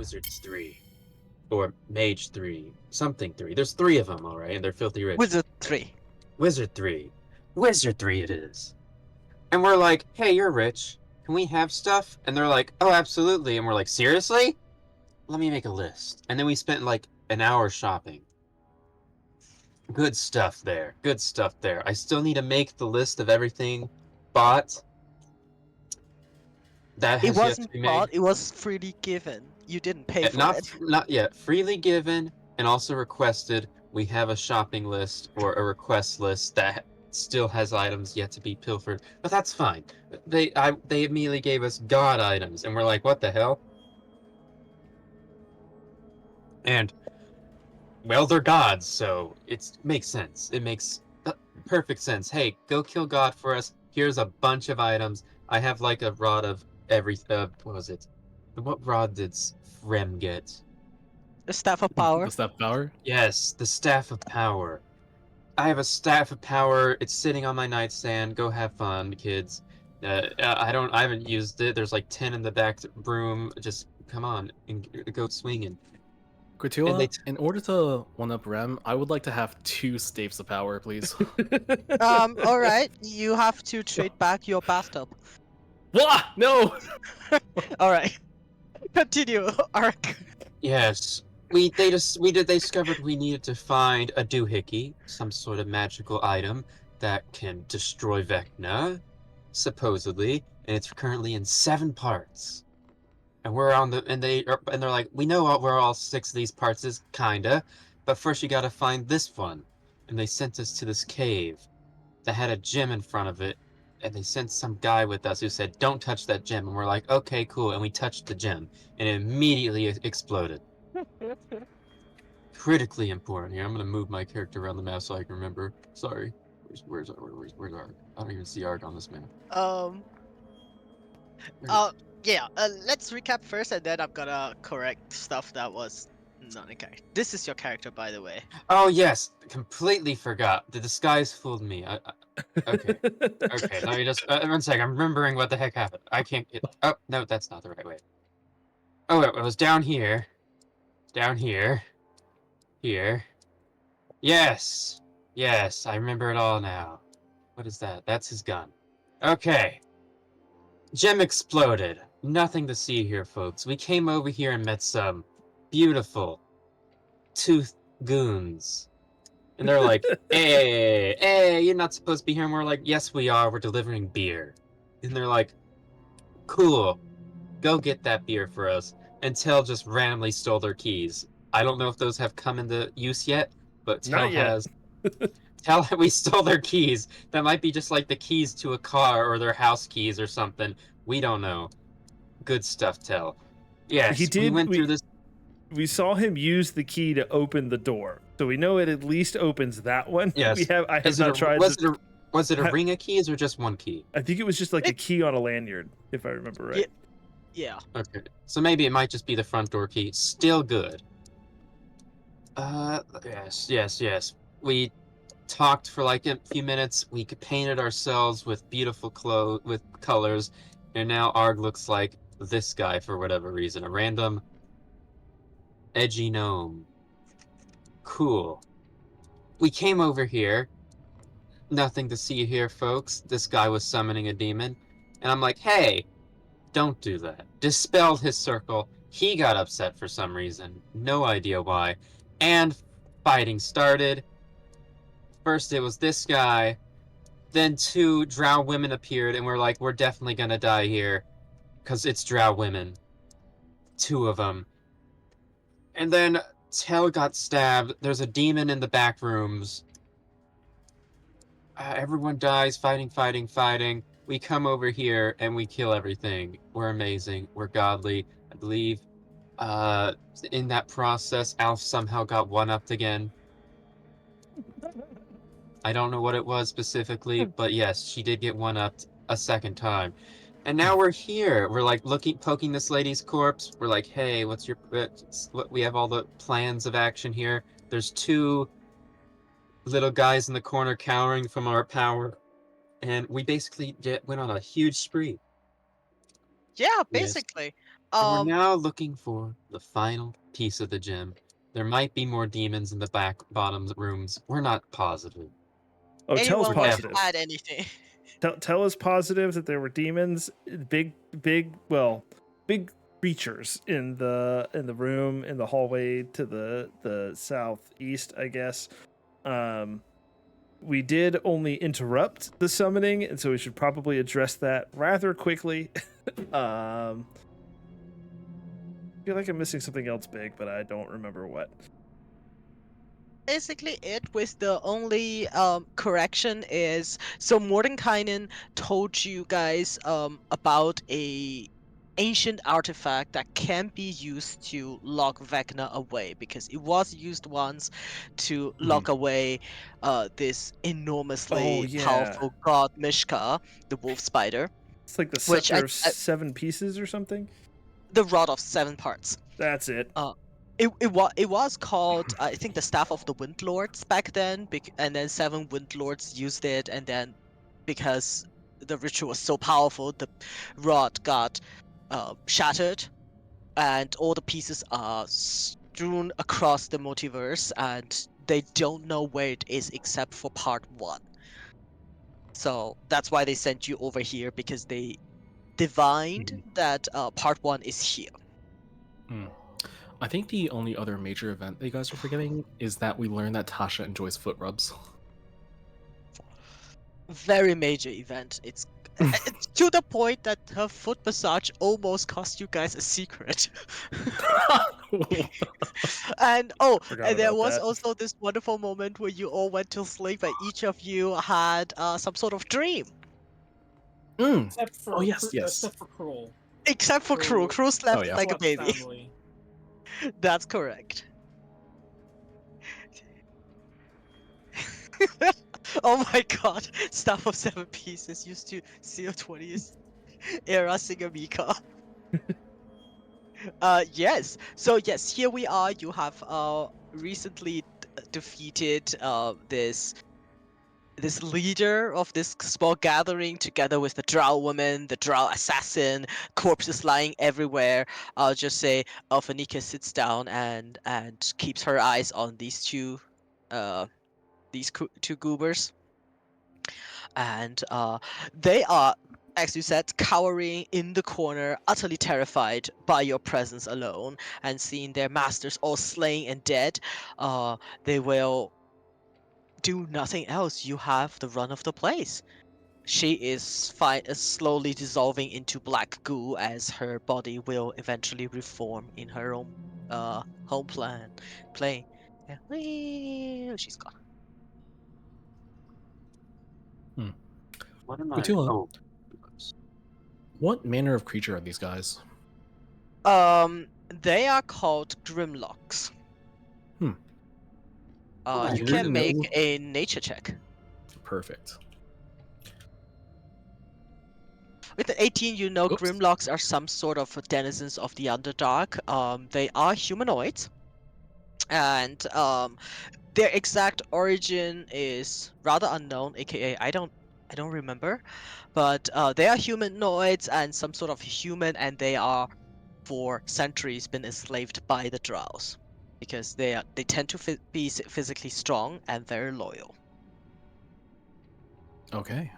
Wizards 3. Or Mage 3. Something 3. There's 3 of them, alright, and they're filthy rich. Wizard 3. Wizard 3. Wizard 3 it is. And we're like, hey, you're rich. Can we have stuff? And they're like, oh, absolutely. And we're like, seriously? Let me make a list. And then we spent like an hour shopping. Good stuff there. Good stuff there. I still need to make the list of everything bought. That It has yet to be wasn't made. bought, it was freely given. You didn't pay for it. Not yet. Freely given and also requested. We have a shopping list or a request list that still has items yet to be pilfered, but that's fine. They immediately gave us god items, and we're like, what the hell? And well, they're gods, so it makes sense. It makes perfect sense. Hey, go kill God for us. Here's a bunch of items. I have like a rod of every. What was it? What rod did Frem get? The Staff of Power. The Staff of Power? Yes, the Staff of Power. I have a Staff of Power. It's sitting on my nightstand. Go have fun, kids. I haven't used it. There's like 10 in the back room. Just come on and go swinging. Gratula, in order to one-up Rem, I would like to have 2 Staves of Power, please. Alright, you have to trade back your bathtub. Wah! No! Alright. Continue, Ark. Yes. They discovered we needed to find a doohickey, some sort of magical item that can destroy Vecna, supposedly, and it's currently in 7 parts. And we're on the and they're like, we know where all 6 of these parts is, kinda, but first you gotta find this one. And they sent us to this cave that had a gem in front of it, and they sent some guy with us who said, don't touch that gem. And we're like, okay, cool. And we touched the gem, and it immediately exploded. Critically important. Here, I'm gonna move my character around the map so I can remember. Sorry. Where's Ark? I don't even see Ark on this map. Yeah, let's recap first and then I'm gonna correct stuff that was not in character. This is your character, by the way. Oh, yes. Completely forgot. The disguise fooled me. Okay. Okay, let me just... 1 second. I'm remembering what the heck happened. I can't get... Oh, no, that's not the right way. Oh, it was down here. Down here. Here. Yes! Yes, I remember it all now. What is that? That's his gun. Okay. Gem exploded. Nothing to see here, folks. We came over here and met some beautiful tooth goons. And they're like, hey, you're not supposed to be here. And we're like, yes, we are. We're delivering beer. And they're like, cool. Go get that beer for us. And Tell just randomly stole their keys. I don't know if those have come into use yet, but Tell has. Tell we stole their keys. That might be just like the keys to a car or their house keys or something. We don't know. Good stuff, Tell. Yes, he did. We went through this. We saw him use the key to open the door, so we know it at least opens that one. Yes. I have not tried. Was it a ring of keys or just one key? I think it was just like a key on a lanyard, if I remember right. Yeah. Okay. So maybe it might just be the front door key. Still good. Yes. We talked for like a few minutes. We painted ourselves with beautiful colors, and now Arg looks like this guy for whatever reason. A random edgy gnome. Cool. We came over here. Nothing to see here, folks. This guy was summoning a demon. And I'm like, hey, don't do that. Dispelled his circle. He got upset for some reason. No idea why. And fighting started. First it was this guy. Then 2 drow women appeared, and we're like, we're definitely gonna die here. Because it's drow women. 2 of them. And then Tell got stabbed. There's a demon in the back rooms. Everyone dies, fighting. We come over here and we kill everything. We're amazing. We're godly. I believe in that process, Alf somehow got 1-upped again. I don't know what it was specifically, but yes, she did get 1-upped a second time. And now we're here. We're like poking this lady's corpse. We're like, hey, what's your... We have all the plans of action here. There's 2 little guys in the corner cowering from our power. And we basically went on a huge spree. Yeah, basically. And we're Um, now looking for the final piece of the gem. There might be more demons in the back bottom rooms. We're not positive. Oh, tell us anyone want to positive. add anything? Tell us positive that there were demons, big creatures in the room in the hallway to the southeast, I guess. We did only interrupt the summoning, and so we should probably address that rather quickly. I feel like I'm missing something else big, but I don't remember what. Basically, it with the only correction is so Mordenkainen told you guys about a ancient artifact that can be used to lock Vecna away because it was used once to lock away this Oh enormously yeah, powerful god Mishka, the wolf spider, it's like the which scepter of 7 pieces or something. the rod of 7 parts. That's it. It was called I think the Staff of the Wind Lords back then, and then 7 Wind Lords used it, and then because the ritual was so powerful, the rod got shattered, and all the pieces are strewn across the multiverse, and they don't know where it is except for part 1. So that's why they sent you over here because they divined that part 1 is here. I think the only other major event that you guys are forgetting is that we learned that Tasha enjoys foot rubs. Very major event. It's to the point that her foot massage almost cost you guys a secret. And Forgot and there about was that. also this wonderful moment where you all went to sleep and each of you had some sort of dream. Except for yes. except for Cruel. Except for Crew. Crew slept yeah. like a Slept baby. soundly. That's correct. Oh my god. Staff of 7 pieces used to CO20's era singer Mika. Yes. So yes, here we are. You have recently defeated this leader of this small gathering together with the drow woman, the drow assassin, corpses lying everywhere. I'll just say Alphanika sits down and keeps her eyes on two goobers, and they are, as you said, cowering in the corner, utterly terrified by your presence alone, and seeing their masters all slain and dead. They will do nothing else. You have the run of the place. She is slowly dissolving into black goo as her body will eventually reform in her own home plane. And she's gone. What am I? Kutula, Oh, what manner of creature are these guys? They are called Grimlocks. Oh, You I can didn't make know. a nature check. Perfect. With the 18, you know Oops. Grimlocks are some sort of denizens of the Underdark. They are humanoids, and their exact origin is rather unknown. AKA, I don't remember, but they are humanoids and some sort of human, and they are for centuries been enslaved by the Drows because they tend to be physically strong and very loyal. Okay.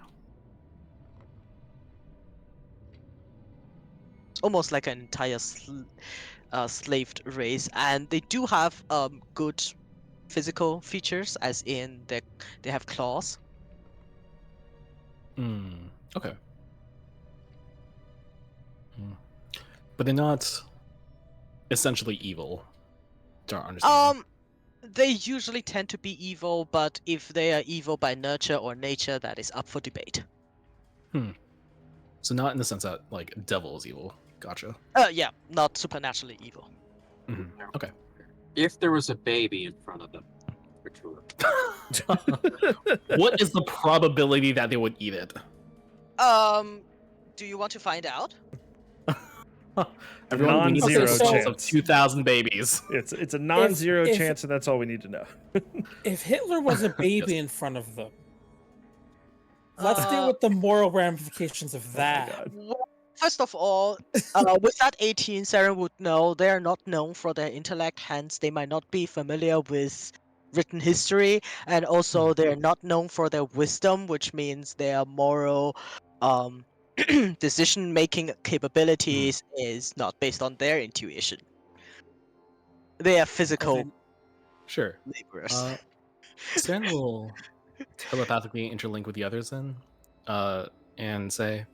Almost like an entire slaved race, and they do have good physical features, as in they have claws. Okay. But they're not essentially evil. To our understanding. They usually tend to be evil, but if they are evil by nurture or nature, that is up for debate. So not in the sense that like devil is evil. Gotcha. Yeah, not supernaturally evil. Okay. if there was a baby in front of them, for sure. What is the probability that they would eat it? Do you want to find out? Everyone, we need to Non-zero set a chance of chance. 2,000 babies. It's a non-zero if- chance, and that's all we need to know. If Hitler was a baby Yes. in front of them, let's deal with the moral ramifications of that. God. Well, First of all, with that 18, Saren would know they are not known for their intellect, hence they might not be familiar with written history, and also they're not known for their wisdom, which means their moral decision-making capabilities is not based on their intuition. They are physical Okay. Sure. laborers. Saren will telepathically interlink with the others then, and say,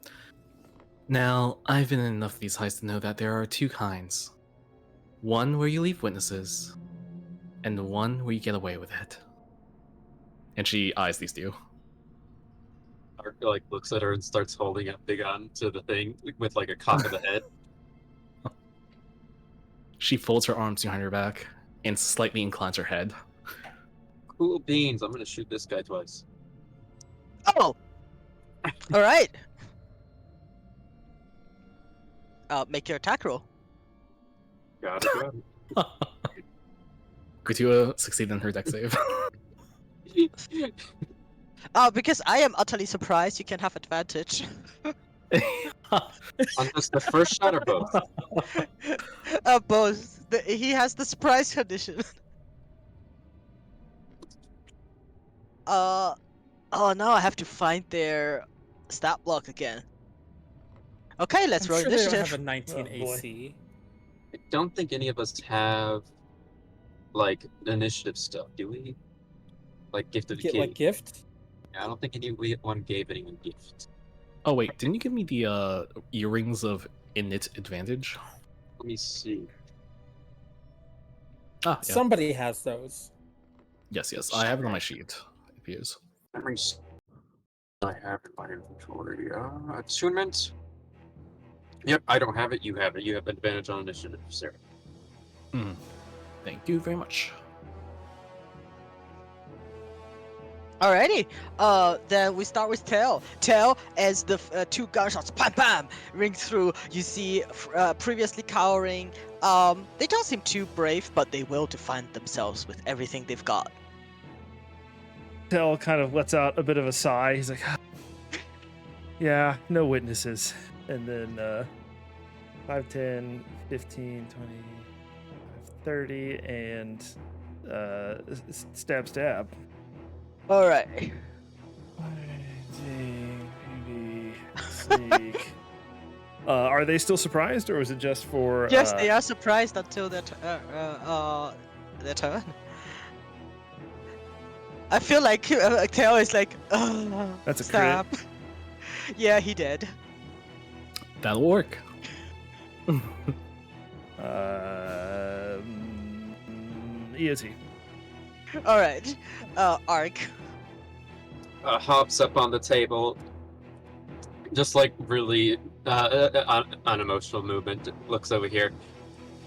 "Now, I've been in enough of these heists to know that there are two kinds. One where you leave witnesses, and the one where you get away with it." And she eyes these two. Ark like looks at her and starts holding a big gun to the thing with like a cock of the head. She folds her arms behind her back and slightly inclines her head. Cool beans. I'm gonna shoot this guy twice. Oh! Alright! Make your attack roll. Got it. Kutua succeeded in her deck save. Because I am utterly surprised, you can have advantage. On just the first shot or both? Both. He has the surprise condition. Oh, now I have to find their stat block again. Okay, let's I'm roll sure they don't initiative. have a 19 Oh, boy. AC. I don't think any of us have like initiative stuff, do we? Like gift of the Get king. like gift? I don't think anyone gave anyone gift. Oh wait, didn't you give me the earrings of innate advantage? Let me see. Ah, yeah. Somebody has those. Yes, I have it on my sheet. It appears. Memories I have in my inventory. Attunement. Yep, I don't have it. You have it. You have advantage on initiative, Sarah. Thank you very much. Alrighty, then we start with Tail. Tail, as the two gunshots, bam bam, ring through, you see previously cowering, they don't seem too brave, but they will defend themselves with everything they've got. Tell kind of lets out a bit of a sigh. He's like, yeah, no witnesses. And then 5, 10, 15, 20, 30, and stab. Alright. Sneak. Are they still surprised, or was it just for? Yes, they are surprised until their turn. I feel like Tail is like, That's a stop. Yeah, he did. That'll work. EOT. Alright, Ark. Hops up on the table, just like really unemotional movement. Looks over here,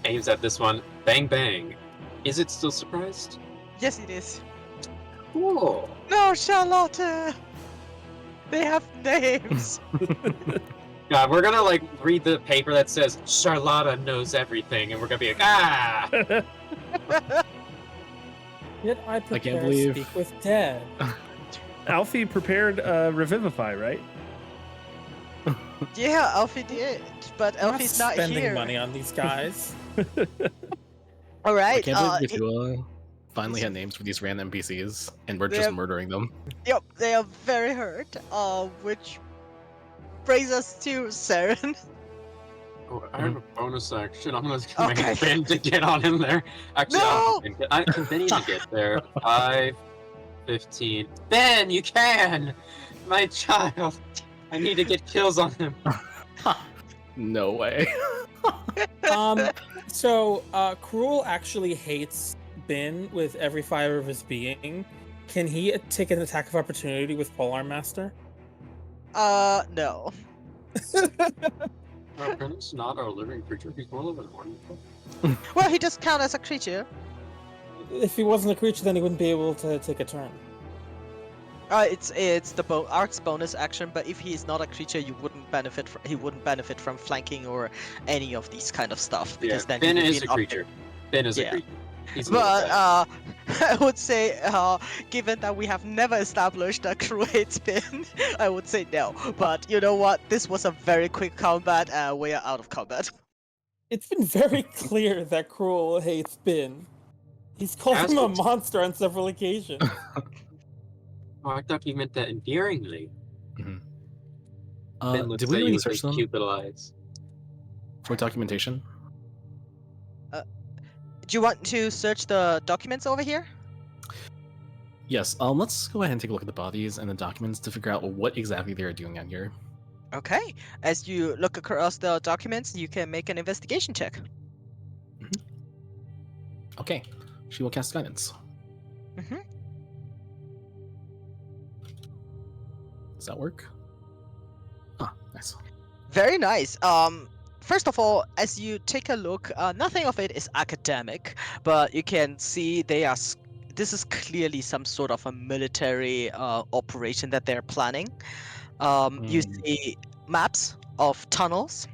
aims at this one. Bang bang. Is it still surprised? Yes, it is. Cool. No, Charlotte! They have names! God, we're gonna like read the paper that says Charlotta knows everything, and we're gonna be like, ah. Yet I prepare believe- speak with dead. Alfie prepared Revivify, right? Yeah, Alfie did, but I'm Alfie's not spending here. money on these guys. I Alright, can't believe Kutua finally had names for these random NPCs, and we're just They're- murdering them. yep, they are very hurt, which brings us to Saren. Oh, I have a bonus action. I'm gonna Okay. make Ben to get on in there. Actually, No! I continue to get there. 5, 15. Ben, you can! My child. I need to get kills on him. No way. So Cruel actually hates Bin with every fiber of his being. Can he take an attack of opportunity with Polearm Master? No. Ben is not a living creature. He's more of an ornamental. Well, he does count as a creature. If he wasn't a creature, then he wouldn't be able to take a turn. It's the Ark's bonus action, but if he is not a creature, he wouldn't benefit from flanking or any of these kind of stuff, because then Ben he would is be a an creature. Ben is a Yeah. creature. He's a little guy. But I would say, given that we have never established that crew hates Bin, I would say no. But you know what? This was a very quick combat, and we are out of combat. It's been very clear that Cruel hates Bin. He's called As him a would- monster on several occasions. Oh, I thought you meant that endearingly. Mhm. Ben looks Did we at already you with search like them cute little eyes. for documentation? Do you want to search the documents over here? Yes. Let's go ahead and take a look at the bodies and the documents to figure out what exactly they are doing out here. Okay. As you look across the documents, you can make an investigation check. Okay. She will cast guidance. Mm-hmm. Does that work? Ah, nice. Very nice. First of all, as you take a look, nothing of it is academic, but you can see they are. This is clearly some sort of a military operation that they're planning. You Mm. see maps of tunnels.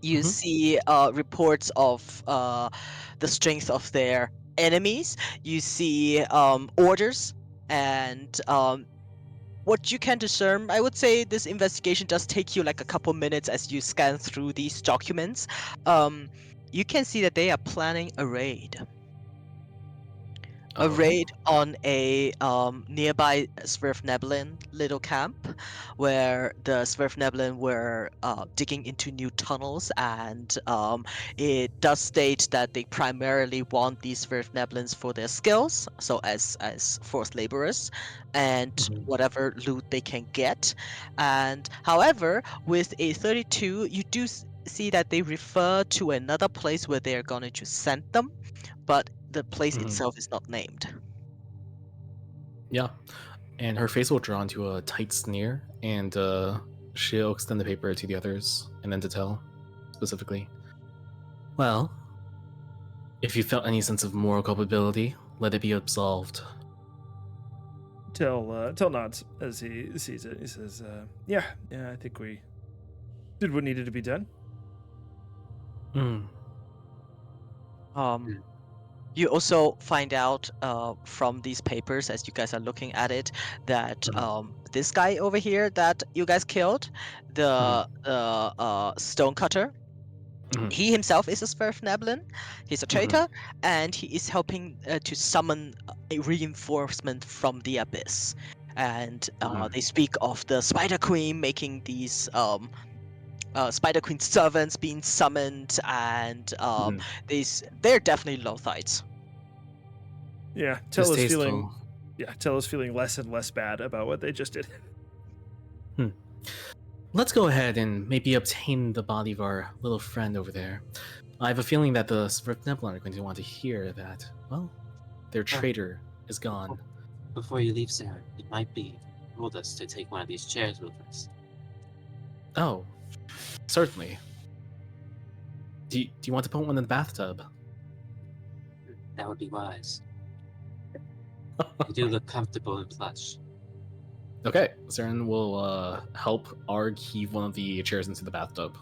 You Mhm. see reports of the strength of their enemies. You see orders and what you can discern. I would say this investigation does take you like a couple minutes as you scan through these documents. You can see that they are planning a raid. A Okay. raid on a nearby Svirfneblin little camp, where the Svirfneblin were digging into new tunnels, and it does state that they primarily want these Svirfneblins for their skills, so as forced laborers, and Mhm. whatever loot they can get. And however, with a 32, you do see that they refer to another place where they are going to send them, but the place Mhm. itself is not named. Yeah. And her face will draw into a tight sneer, and she'll extend the paper to the others, and then to Tell, specifically. Well, if you felt any sense of moral culpability, let it be absolved. Tell nods as he sees it. He says, "Yeah, I think we did what needed to be done." Hmm. Um, you also find out from these papers, as you guys are looking at it, that this guy over here that you guys killed, the stonecutter, Mhm. he himself is a Svirfneblin. He's a traitor, and he is helping to summon a reinforcement from the abyss. And they speak of the Spider Queen making these Spider Queen servants being summoned, and they're definitely Lothites. Yeah, Tell is feeling Distasteful. Tell is feeling less and less bad about what they just did. Let's go ahead and maybe obtain the body of our little friend over there. I have a feeling that the Svirfneblin are going to want to hear that, well, their traitor is gone. Before you leave, Sarah, it might be told us to take one of these chairs with us. Oh, certainly. Do you want to put one in the bathtub? That would be wise. You do look comfortable and plush. Okay, Saren will help Arg heave one of the chairs into the bathtub.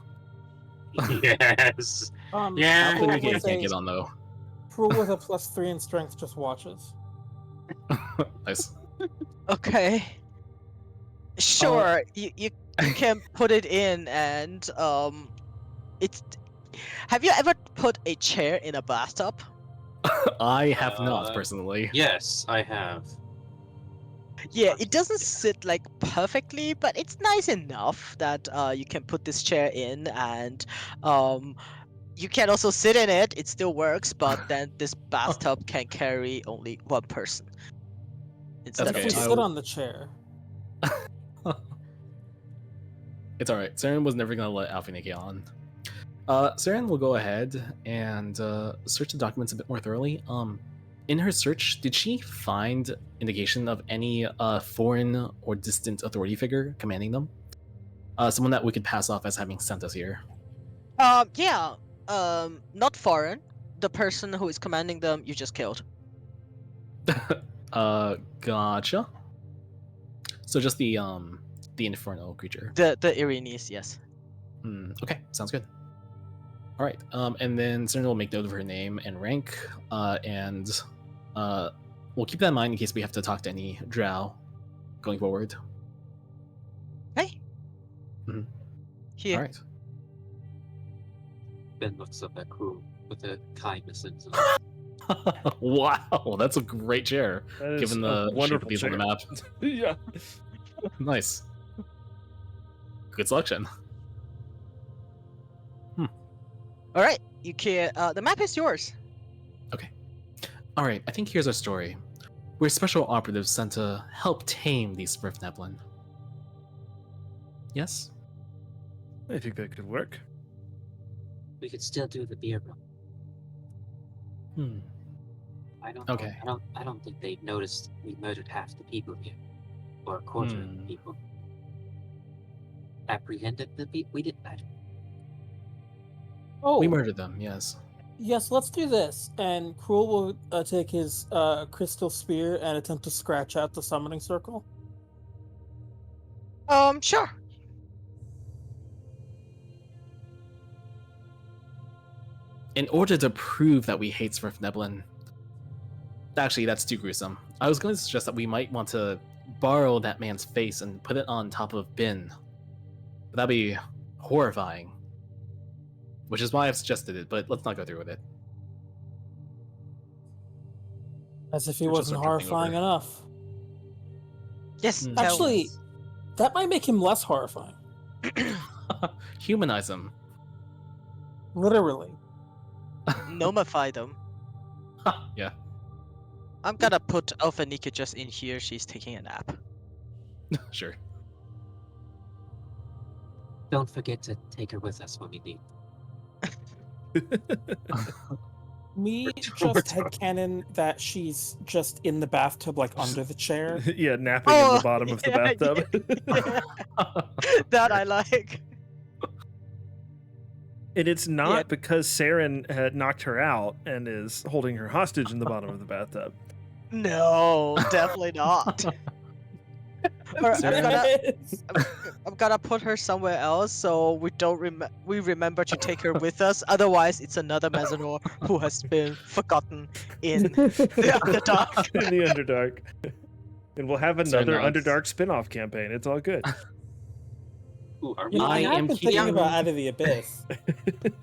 Yes. Yeah. How can Cruel you with can't a get on though? Cruel with a +3 in strength just watches. Nice. Okay. Sure, you can put it in, and it's. Have you ever put a chair in a bathtub? I have not personally. Yes, I have. Yeah, it doesn't sit like perfectly, but it's nice enough that you can put this chair in, and you can also sit in it. It still works, but then this bathtub can carry only one person instead That's If of we okay. two. sit on the chair, It's alright. Saren was never gonna let Alpha get on. Saren will go ahead and search the documents a bit more thoroughly. In her search, did she find indication of any foreign or distant authority figure commanding them? Someone that we could pass off as having sent us here. Yeah. Not foreign. The person who is commanding them, you just killed. Gotcha. So just the infernal creature. The Irenes, yes. Okay, sounds good. All right, and then Saren will make note of her name and rank, and we'll keep that in mind in case we have to talk to any drow going forward. Hey. Mhm. Here. All right. Ben looks up at Cool with a kindness in his Wow, that's a great chair. That is Given a the shape wonderful of these on the map. yeah. Nice. Good selection. All right. You can. The map is yours. Okay. All right. I think here's our story. We're special operatives sent to help tame these Svirfneblin. Yes. I think that could work. We could still do the beer run. Hmm. I don't know. Okay. I don't think they noticed we murdered half the people here. Or a quarter of the people. Apprehended the people? We did that. Oh, We murdered them. Yes. yes, let's do this. And Cruel will take his crystal spear and attempt to scratch out the summoning circle. Sure. In order to prove that we hate Svirfneblin. Actually, that's too gruesome. I was going to suggest that we might want to borrow that man's face and put it on top of Bin. That'd be horrifying. Which is why I've suggested it, but let's not go through with it. As if he We're just wasn't jumping horrifying over. enough. Yes. Hmm. tell Actually, us. that might make him less horrifying. Humanize him. Literally. Nomify them. Yeah, I'm gonna put Alphanika just in here. She's taking a nap. sure. Don't forget to take her with us when we leave. Me We're just talking- headcanon that she's just in the bathtub, like under the chair. Yeah, napping in Oh, the bottom of the yeah, bathtub. yeah. That I like. And it's not Yeah. because Saren had knocked her out and is holding her hostage in the bottom of the bathtub. No, definitely not. Alright, I'm gonna put her somewhere else so we don't remember to take her with us. Otherwise, it's another Mazanor who has been forgotten in the Underdark. In the Underdark. And we'll have So another now it's- Underdark spin-off campaign. It's all good. Ooh, are You know, we? I I have am been thinking keeping- about Out of the Abyss.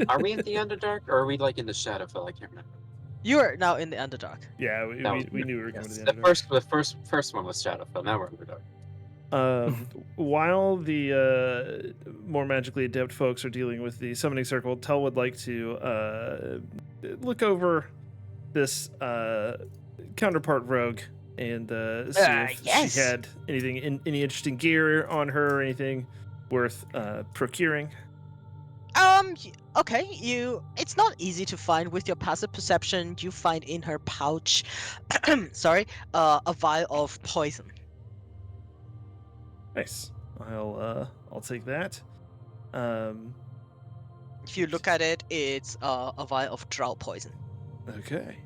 Are we in the Underdark, or are we like in the Shadowfell? I can't remember. You are now in the Underdark. Yeah, That was- we knew we were coming Yes, to the the Underdark. first one was Shadowfell. Now we're Underdark. While the more magically adept folks are dealing with the summoning circle, Tel would like to look over this counterpart rogue and see if yes. she had any interesting gear on her or anything worth procuring. Okay, it's not easy to find with your passive perception. You find in her pouch, sorry, a vial of poison. Nice. I'll take that. If you look at it, it's a vial of drow poison. Okay.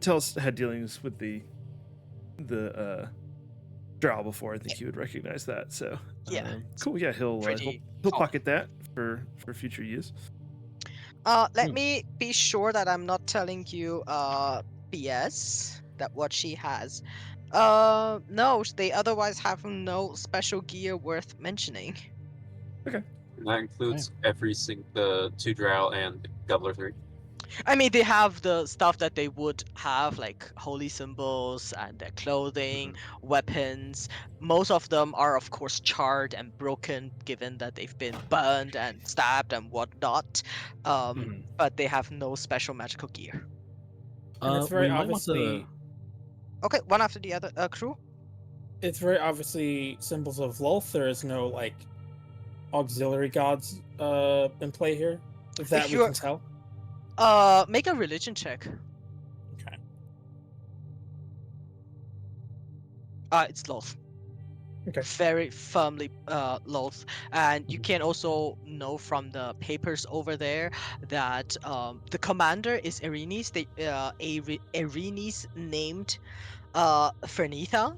Tel's had dealings with the drow before. I think he would recognize that. So Yeah, cool. Yeah, he'll pretty he'll common. pocket that for future use. Let me be sure that I'm not telling you BS that what she has. No, they otherwise have no special gear worth mentioning. And that includes every the 2 Drow and Gobbler 3. I mean, they have the stuff that they would have, like holy symbols and their clothing, weapons. Most of them are, of course, charred and broken, given that they've been burned and stabbed and whatnot. But they have no special magical gear. And it's very we might want to- obviously Okay, one after the other. Crew? it's very obviously symbols of Lolth. There is no like auxiliary gods in play here. That we you're- can tell. Make a religion check. Okay. It's Loth. Okay. Very firmly Loth. And you can also know from the papers over there that the commander is Erinis. Erinis named Fernitha.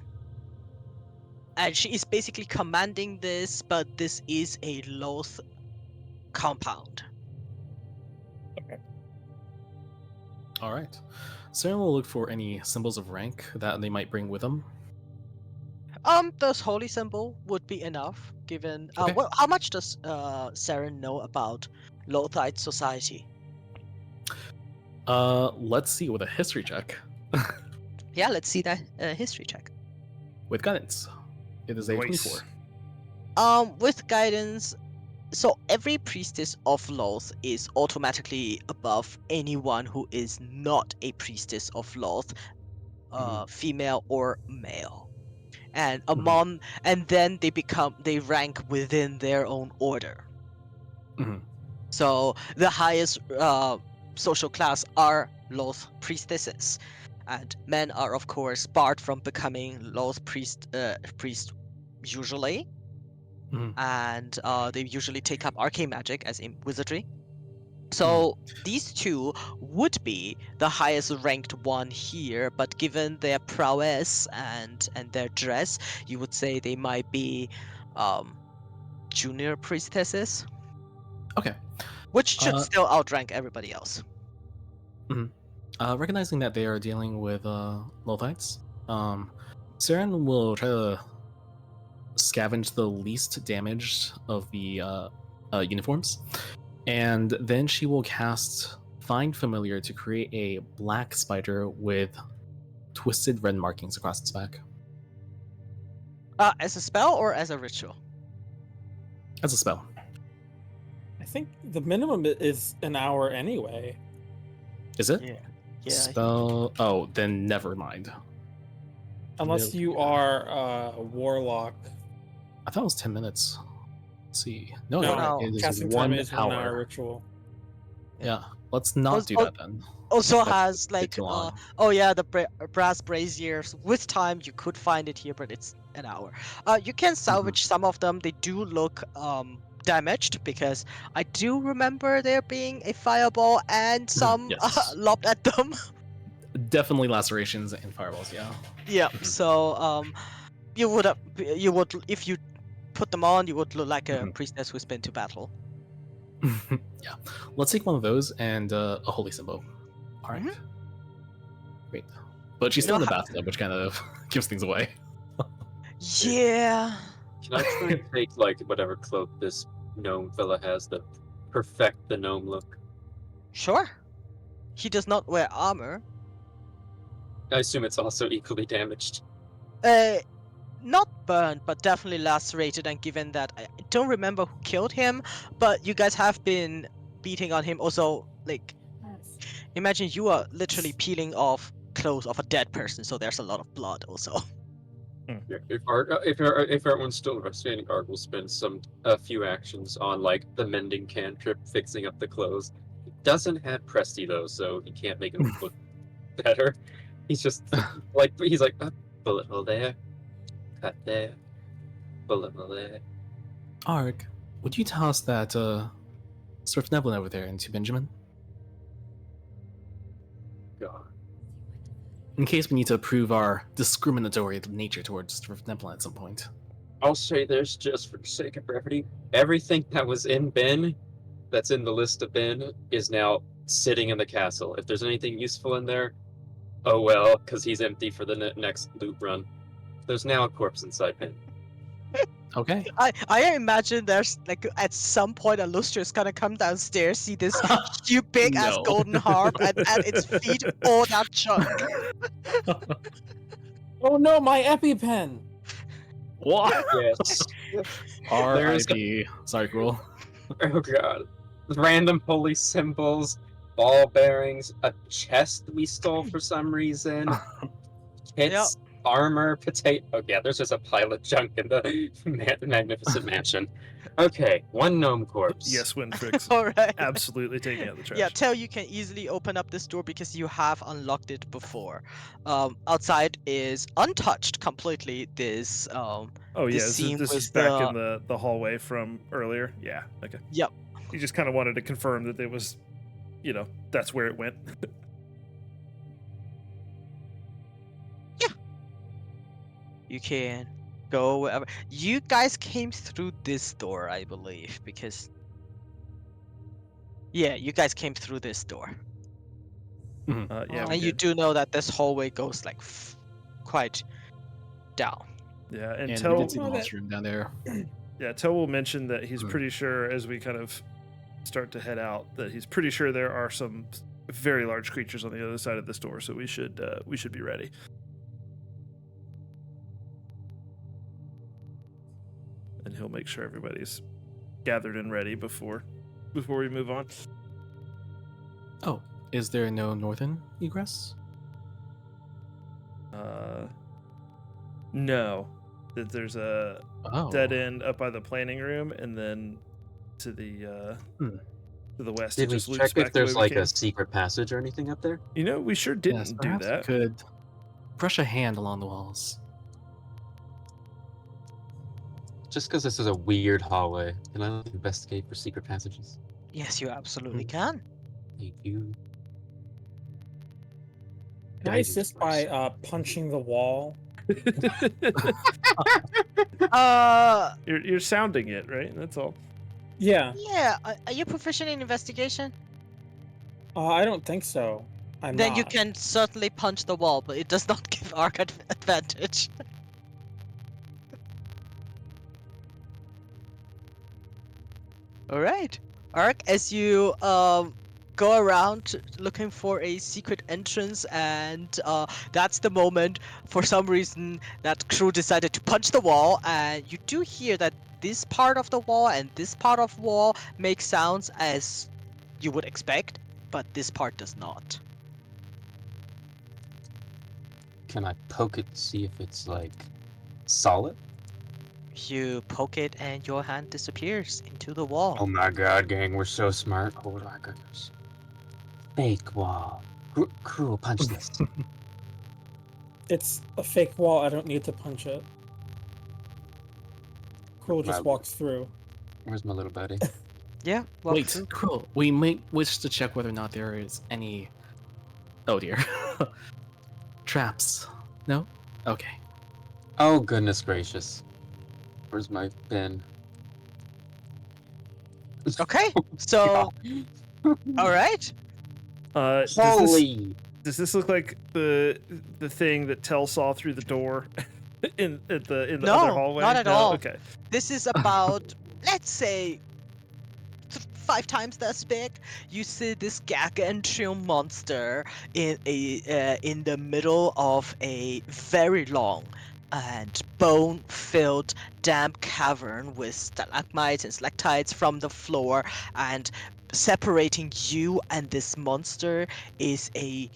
And she is basically commanding this, but this is a Loth compound. All right. Saren will look for any symbols of rank that they might bring with them. This holy symbol would be enough, given. Okay. How much does Saren know about Lothite society? Let's see with a history check Yeah, let's see that history check. with guidance. It is a Nice. 24. With guidance, so every priestess of Loth is automatically above anyone who is not a priestess of Loth, female or male. And and then they rank within their own order. Mhm. So the highest social class are Loth priestesses, and men are of course barred from becoming Loth priest usually, Mhm. and they usually take up arcane magic as in wizardry. So these two would be the highest ranked one here, but given their prowess and their dress, you would say they might be junior priestesses, Okay. which should Uh, still outrank everybody else. Recognizing that they are dealing with Lothites, Saren will try to scavenge the least damaged of the uniforms, and then she will cast Find Familiar to create a black spider with twisted red markings across its back. As a spell or as a ritual? As a spell. I think the minimum is an hour anyway. Is it? Yeah. Spell. Oh, then never mind. Unless Really? you are a warlock. I thought it was 10 minutes. Let's see. No, No, you're right. No. It is casting time 1 is hour. 1 hour ritual. Yeah. Let's not do that then. Also That's has a bit like too long. oh yeah, the brass braziers. With time you could find it here, but it's an hour. You can salvage some of them. They do look damaged because I do remember there being a fireball and some Yes. lobbed at them. Definitely lacerations and fireballs, yeah. Yeah. So you would if you put them on, you would look like a Mhm. priestess who's been to battle. Yeah. Let's take one of those and a holy symbol. Alright. Mhm. Great. But she's You still in know the how- bathtub, which kind of gives things away. Yeah. Can I try and take like whatever cloak this gnome fella has to perfect the gnome look? Sure. He does not wear armor. I assume it's also equally damaged. Not burned, but definitely lacerated. And given that I don't remember who killed him, but you guys have been beating on him. Also, like, imagine you are literally peeling off clothes of a dead person, so there's a lot of blood. Also, Yeah, if everyone's still investigating, Ark will spend a few actions on like the mending cantrip, fixing up the clothes. He doesn't have Presty though, so he can't make him look better. He's just he's like bullet hole there, cut there, bullet hole there. Ark, would you toss that Surf Nevlin over there into Benjamin? God. In case we need to prove our discriminatory nature towards Surf Nevlin at some point. I'll say this just for the sake of brevity. Everything that was in Ben, that's in the list of Ben, is now sitting in the castle. If there's anything useful in there, oh well, because he's empty for the next loot run. There's now a corpse inside Ben. Okay. I imagine there's like at some point Illustrious gonna come downstairs, see this huge big ass No. golden harp, and at its feet all that junk. Oh no, my EpiPen! What? Yes. R.I.P. Sorry, Gruel. Oh god. Random holy symbols, ball bearings, a chest we stole for some reason, kits, armor, potato. Oh yeah, there's just a pile of junk in the magnificent mansion. Okay, one gnome corpse. Yes, Wintrix. All right. Absolutely taking out the trash. Yeah, Tell you can easily open up this door because you have unlocked it before. Outside is untouched completely. This Oh yeah, this scene is with back in the hallway from earlier. Yeah. Okay. Yep. You just kind of wanted to confirm that it was, that's where it went. You can go wherever. You guys came through this door, I believe, because yeah, you guys came through this door. Yeah, we And you did. do know that this hallway goes like quite down. Yeah, and And we Tell did see the Oh, that- monster room down there. Tell will mention that he's Hmm. pretty sure as we kind of start to head out that he's pretty sure there are some very large creatures on the other side of this door, so we should be ready. And he'll make sure everybody's gathered and ready before we move on. Oh, is there no northern egress? No, that there's a Oh. dead end up by the planning room, and then to the to the west. Did it we just loops check back if the way there's we like came. a secret passage or anything up there? You know, we sure Yes, didn't do perhaps we that. could brush a hand along the walls. Just because this is a weird hallway, can I investigate for secret passages? Yes, you absolutely Hmm. can. Thank you. Can I Guidance assist force. by punching the wall? Uh, You're sounding it, right? That's all. Yeah. yeah. Are you proficient in investigation? I don't think so. I'm Then not. you can certainly punch the wall, but it does not give Ark advantage. All right, Ark, as you go around looking for a secret entrance, and that's the moment for some reason that crew decided to punch the wall, and you do hear that this part of the wall and this part of wall make sounds as you would expect, but this part does not. Can I poke it to see if it's like solid? You poke it and your hand disappears into the wall. Oh my god, gang, we're so smart. Oh my goodness. Fake wall. Cruel, punch this. It's a fake wall. I don't need to punch it. Cruel just Wow. walks through. Where's my little buddy? Yeah, walk Wait, through. Cruel. We might wish to check whether or not there is any. Oh dear. Traps. No? Okay. Oh goodness gracious. Where's my pen? Okay, so all right. Holy! Does this look like the thing that Tell saw through the door in the other No, hallway? not at No? all. Okay. This is about, let's say, 5 times this big. You see this gargantuan monster in the middle of a very long and bone-filled damp cavern with stalagmites and stalactites from the floor, and separating you and this monster is a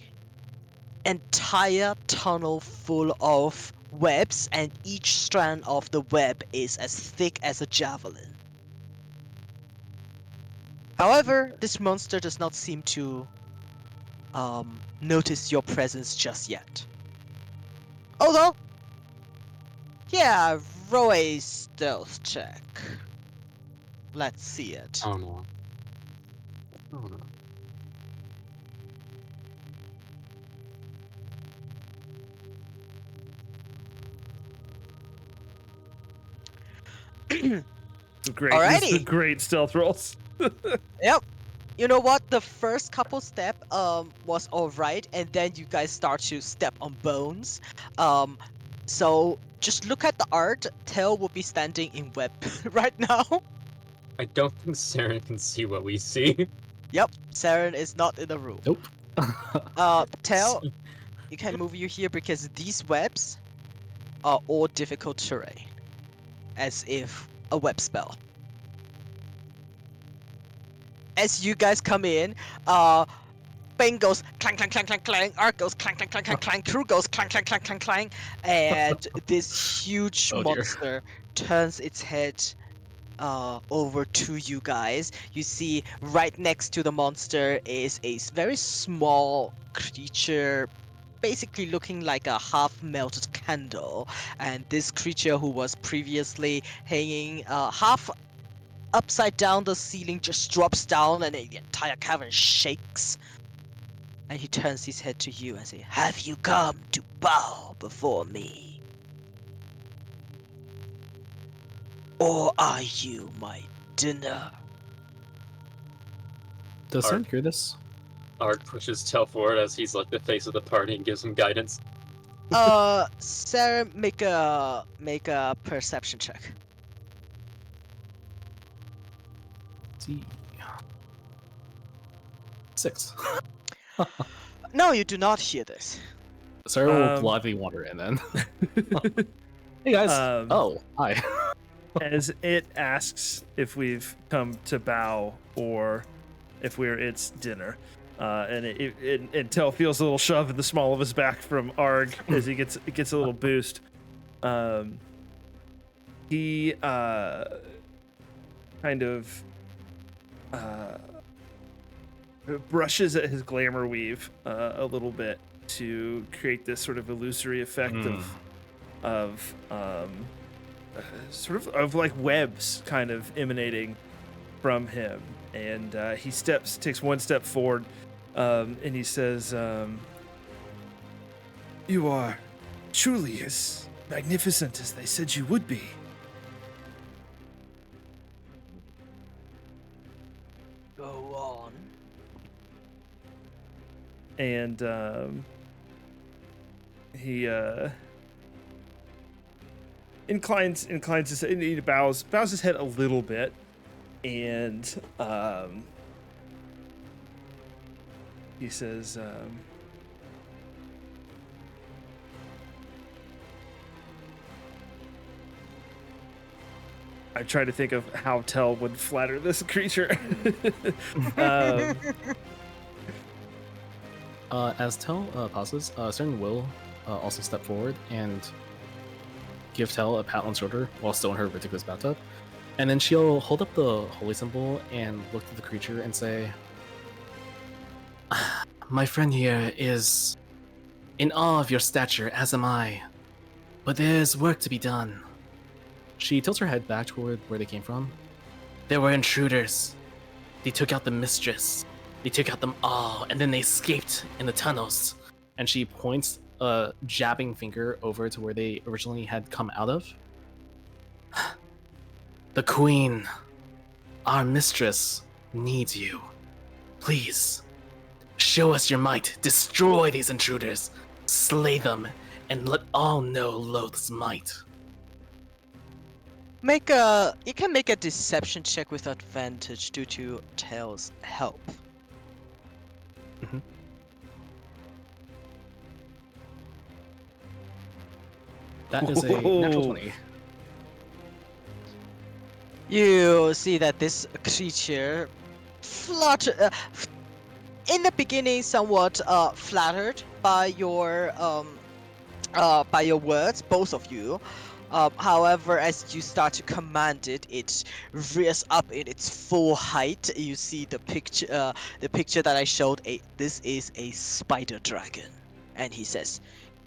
entire tunnel full of webs, and each strand of the web is as thick as a javelin. However, this monster does not seem to notice your presence just yet. Although, yeah, roll a stealth check. Let's see it. Oh no. Oh no. Great. This is the Alrighty. great stealth rolls. Yep. You know what? The first couple step was alright, and then you guys start to step on bones. So just look at the art. Tail will be standing in web right now. I don't think Sarah can see what we see. Yep, Saren is not in the room. Nope. Tail, you can move you here because these webs are all difficult terrain, as if a web spell. As you guys come in, Bane goes clang clang clang clang clang, Ark goes clang clang clang clang clang, Crew goes clang clang clang clang clang, and this huge Oh dear. monster turns its head over to you guys. You see right next to the monster is a very small creature, basically looking like a half melted candle, and this creature who was previously hanging half upside down the ceiling just drops down, and the entire cavern shakes. And he turns his head to you and says, "Have you come to bow before me? Or are you my dinner?" Does Art. Sen hear this? Art pushes Tel forward as he's like the face of the party and gives him guidance. Sarah, make a perception check. See. 6. No, you do not hear this. Sarah will Um, blithely wander in then. Hey guys. Oh, hi. As it asks if we've come to bow or if we're its dinner. And Tel feels a little shove in the small of his back from Arg as he gets a little boost. He kind of brushes at his glamour weave a little bit to create this sort of illusory effect of sort of like webs kind of emanating from him, and he takes one step forward, and he says, "You are truly as magnificent as they said you would be." Go on. And he inclines his head, he bows his head a little bit, and he says, I try to think of how Tel would flatter this creature. As Tel pauses, Saren will also step forward and give Tel a pat on the shoulder while still in her ridiculous bathtub. And then she'll hold up the holy symbol and look to the creature and say, "My friend here is in awe of your stature, as am I. But there's work to be done." She tilts her head back toward where they came from. "There were intruders. They took out the mistress. They took out them all, and then they escaped in the tunnels." And she points a jabbing finger over to where they originally had come out of. "The queen, our mistress, needs you. Please, show us your might. Destroy these intruders. Slay them, and let all know Loth's might." You can make a deception check with advantage due to Tel's help. That is a natural 20. You see that this creature in the beginning somewhat flattered by your words, both of you. However, as you start to command it, it rears up in its full height. You see the picture that I showed. This is a spider dragon, and he says,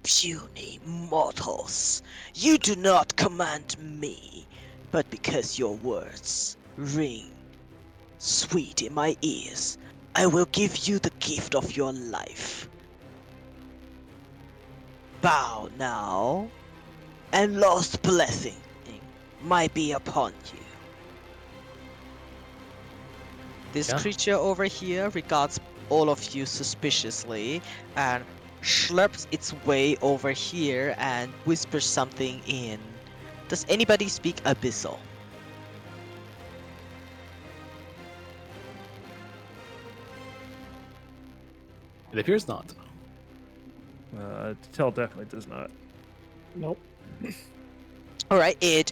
"Puny mortals, you do not command me, but because your words ring sweet in my ears, I will give you the gift of your life. Bow now, and lost blessing might be upon you." This Yeah. creature over here regards all of you suspiciously and slurps its way over here and whispers something in. Does anybody speak Abyssal? It appears not. Tel definitely does not. Nope. Alright, it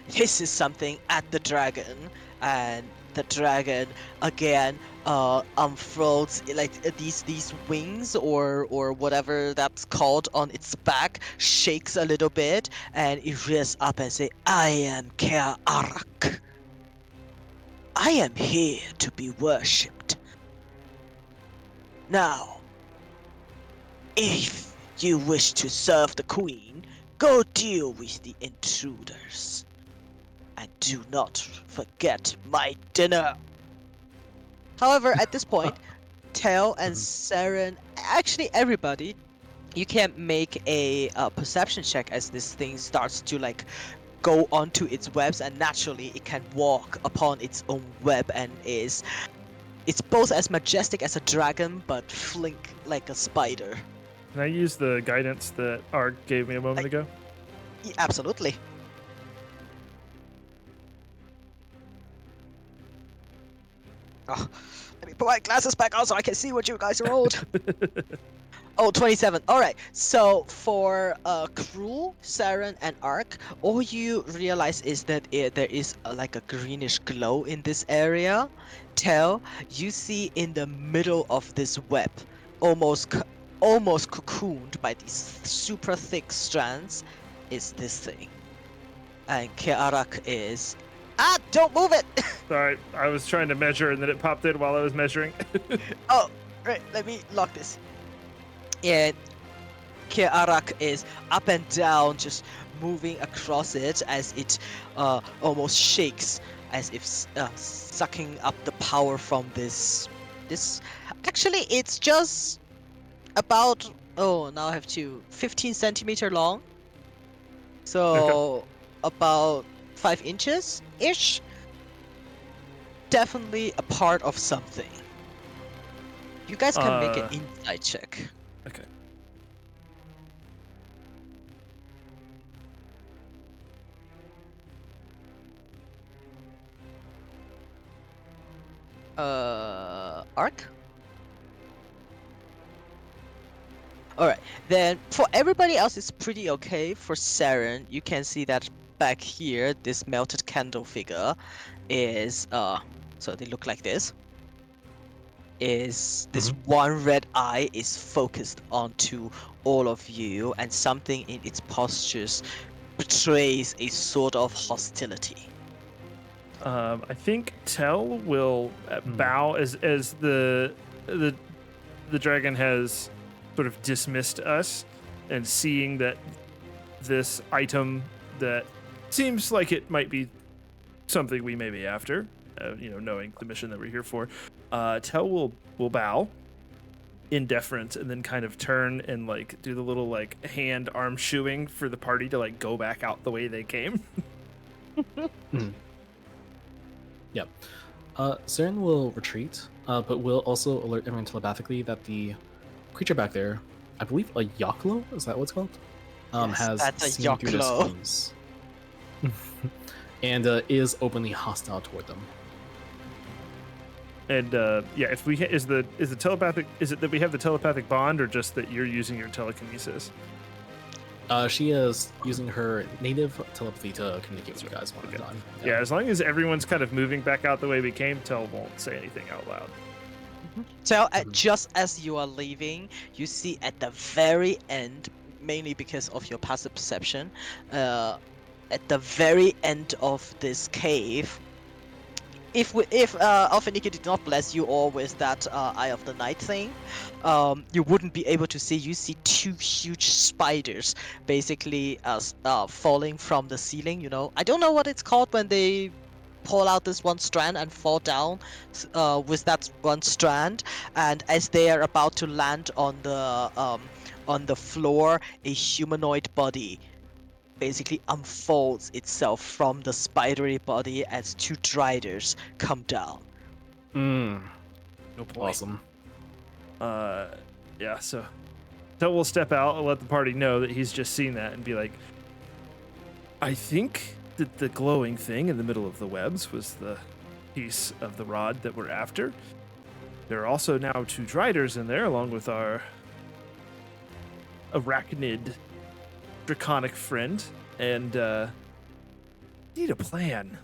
hisses something at the dragon, and the dragon again unfolds like these wings or whatever that's called on its back, shakes a little bit, and it rears up and say, "I am Ker Arak. I am here to be worshipped. Now, if you wish to serve the queen, go deal with the intruders. And do not forget my dinner." However, at this point, Tel and Saren, actually everybody, you can make a perception check as this thing starts to like go onto its webs, and naturally it can walk upon its own web and is It's both as majestic as a dragon, but flink like a spider. Can I use the guidance that Arg gave me a moment ago? Absolutely. Oh, let me put my glasses back on so I can see what you guys rolled. Oh, 27. All right. So for Cruel, Saren, and Ark, all you realize is that there is like a greenish glow in this area. Tel, you see in the middle of this web, almost cocooned by these super thick strands, is this thing. And Kearak is... Ah, don't move it! Sorry, I was trying to measure and then it popped in while I was measuring. Oh, right. Let me lock this. And Kearak is up and down, just moving across it as it almost shakes, as if sucking up the power from this. Actually, it's just about. Oh, now I have 15 centimeter long. So about 5 inches ish. Definitely a part of something. You guys can make an insight check. Okay. Arc? Alright, then for everybody else it's pretty okay. For Saren, you can see that back here, this melted candle figure is, so they look like this. Is this one red eye is focused onto all of you, and something in its postures betrays a sort of hostility. I think Tel will bow as the dragon has sort of dismissed us, and seeing that this item that seems like it might be something we may be after, knowing the mission that we're here for, Tel will bow in deference and then kind of turn and like do the little like hand arm shooing for the party to like go back out the way they came. Yep. Saren will retreat, but will also alert everyone telepathically that the creature back there, I believe a Yaklo, is that what it's called? Yes, has that's a seen through their Yaklo. schemes. And is openly hostile toward them. And if we is the telepathic, is it that we have the telepathic bond, or just that you're using your telekinesis? She is using her native telepathy to communicate with you guys one at a time. Yeah, as long as everyone's kind of moving back out the way we came, Tel won't say anything out loud. So just as you are leaving, you see at the very end, mainly because of your passive perception, at the very end of this cave, if Alphanika did not bless you all with that Eye of the Night thing, you wouldn't be able to see. You see 2 huge spiders basically falling from the ceiling. I don't know what it's called when they pull out this one strand and fall down with that one strand, and as they are about to land on the floor, a humanoid body basically unfolds itself from the spidery body as 2 Driders come down. No point. Awesome. Yeah, so we'll step out and let the party know that he's just seen that and be like, I think that the glowing thing in the middle of the webs was the piece of the rod that we're after. There are also now 2 Driders in there, along with our arachnid draconic friend, and need a plan.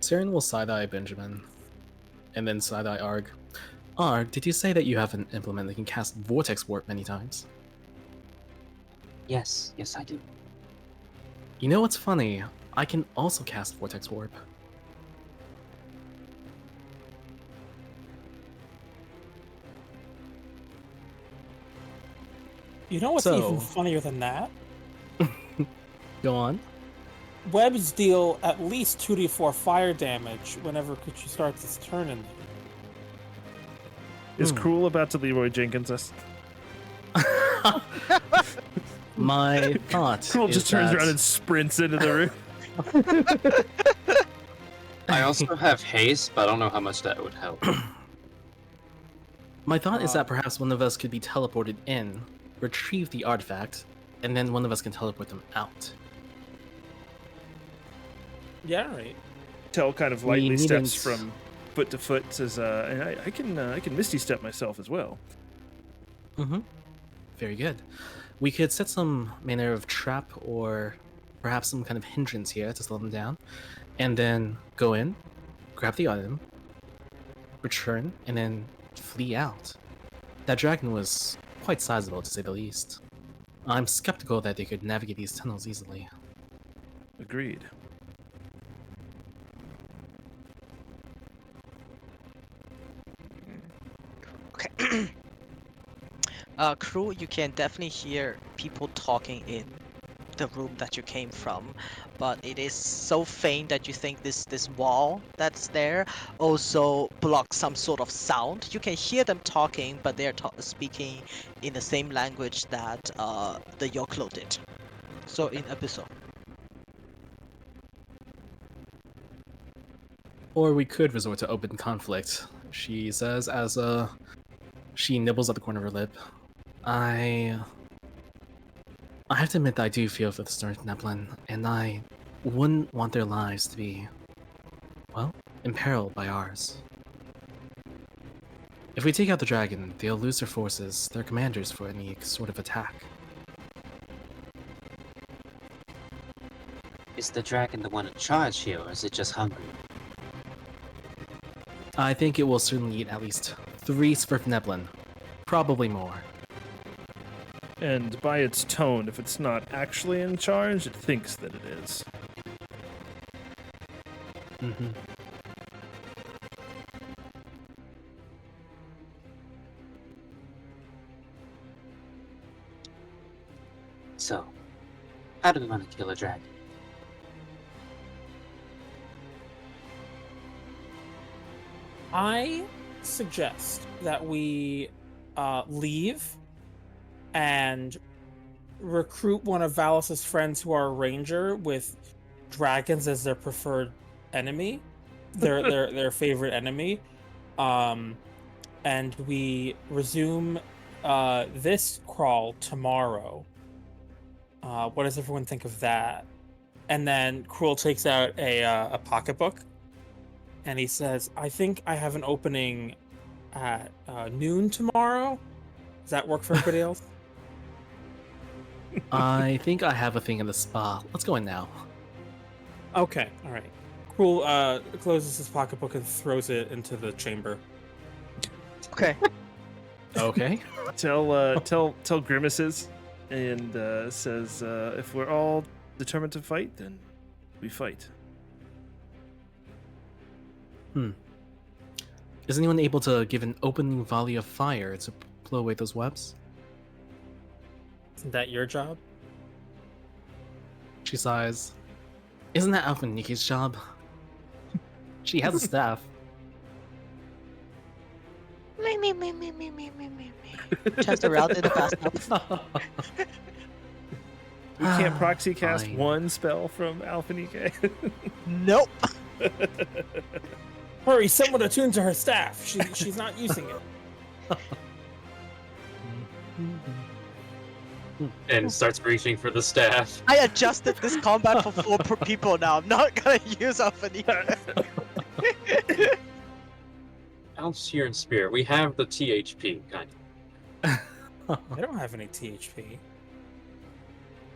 Saren will side-eye Benjamin, and then side-eye Arg. Arg, did you say that you have an implement that can cast Vortex Warp many times? Yes, I do. You know what's funny? I can also cast Vortex Warp. You know what's even funnier than that? Go on. Webs deal at least 2d4 fire damage whenever Kuchi starts its turn in there. Is Cruel about to Leroy Jenkins us? My thought Cruel is just turns that around and sprints into the room. I also have haste, but I don't know how much that would help. My thought is that perhaps one of us could be teleported in, retrieve the artifact, and then one of us can teleport them out. Yeah, right. Tell kind of We lightly steps needn't- from foot to foot. Says, and I can misty step myself as well. Mm-hmm. Very good. We could set some manner of trap or perhaps some kind of hindrance here to slow them down, and then go in, grab the item, return, and then flee out. That dragon was quite sizable, to say the least. I'm skeptical that they could navigate these tunnels easily. Agreed. Okay. Crew, you can definitely hear people talking in the room that you came from, but it is so faint that you think this wall that's there also blocks some sort of sound. You can hear them talking, but they're speaking in the same language that the Yoklo did. So in Abyssal. Or we could resort to open conflict, she says as she nibbles at the corner of her lip. I have to admit that I do feel for the Star Neblin, and I wouldn't want their lives to be, well, imperiled by ours. If we take out the dragon, they'll lose their forces, their commanders, for any sort of attack. Is the dragon the one in charge here, or is it just hungry? I think it will certainly eat at least 3 Svirfneblin, probably more. And by its tone, if it's not actually in charge, it thinks that it is. Mm-hmm. So, how do we want to kill a dragon? I suggest that we leave and recruit one of Valus's friends who are a ranger with dragons as their preferred enemy, their favorite enemy, and we resume this crawl tomorrow. What does everyone think of that? And then Cruel takes out a pocketbook, and he says, "I think I have an opening at noon tomorrow. Does that work for everybody else?" I think I have a thing in the spa. Let's go in now. Okay, all right. Cruel closes his pocketbook and throws it into the chamber. Okay. Okay. Tell Grimaces, and says, if we're all determined to fight, then we fight. Is anyone able to give an opening volley of fire to blow away those webs? Isn't that your job? She sighs. Isn't that Alphanike's job? She has a staff. Chance around in the bathtub. We can't proxy cast Fine. one spell from Alphanike. Nope. Hurry, someone attune to her staff. She's not using it. And starts reaching for the staff. I adjusted this combat for 4 people now. I'm not gonna use Alphanike. Elf Shear and Spear. We have the THP, kind of. I don't have any THP.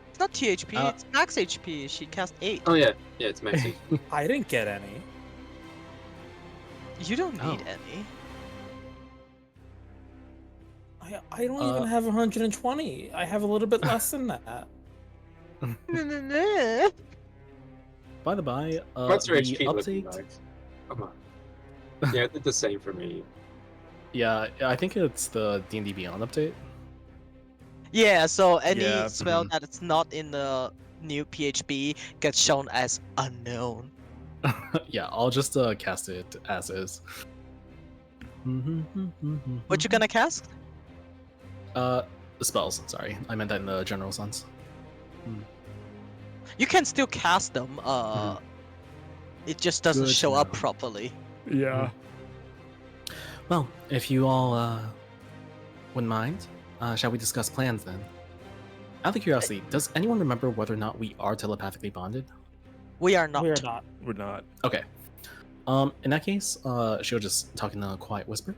It's not THP, it's max HP. She cast 8. Oh yeah, yeah, it's Maxi. I didn't get any. You don't need Oh. any. I don't even have 120. I have a little bit less than that. By the by, What's your the HP looking update. like? Come on. Yeah, it's the same for me. Yeah, I think it's the D&D Beyond update. Yeah, so any Yeah, spell that is not in the new PHB gets shown as unknown. Yeah, I'll just cast it as is. What you gonna cast? Spells. Sorry, I meant that in the general sense. You can still cast them. It just doesn't Good to show up know. properly. Yeah. Well, if you all wouldn't mind, shall we discuss plans then? Out of curiosity, does anyone remember whether or not we are telepathically bonded? We are not. We are not. We're not. Okay. In that case, she'll just talk in a quiet whisper.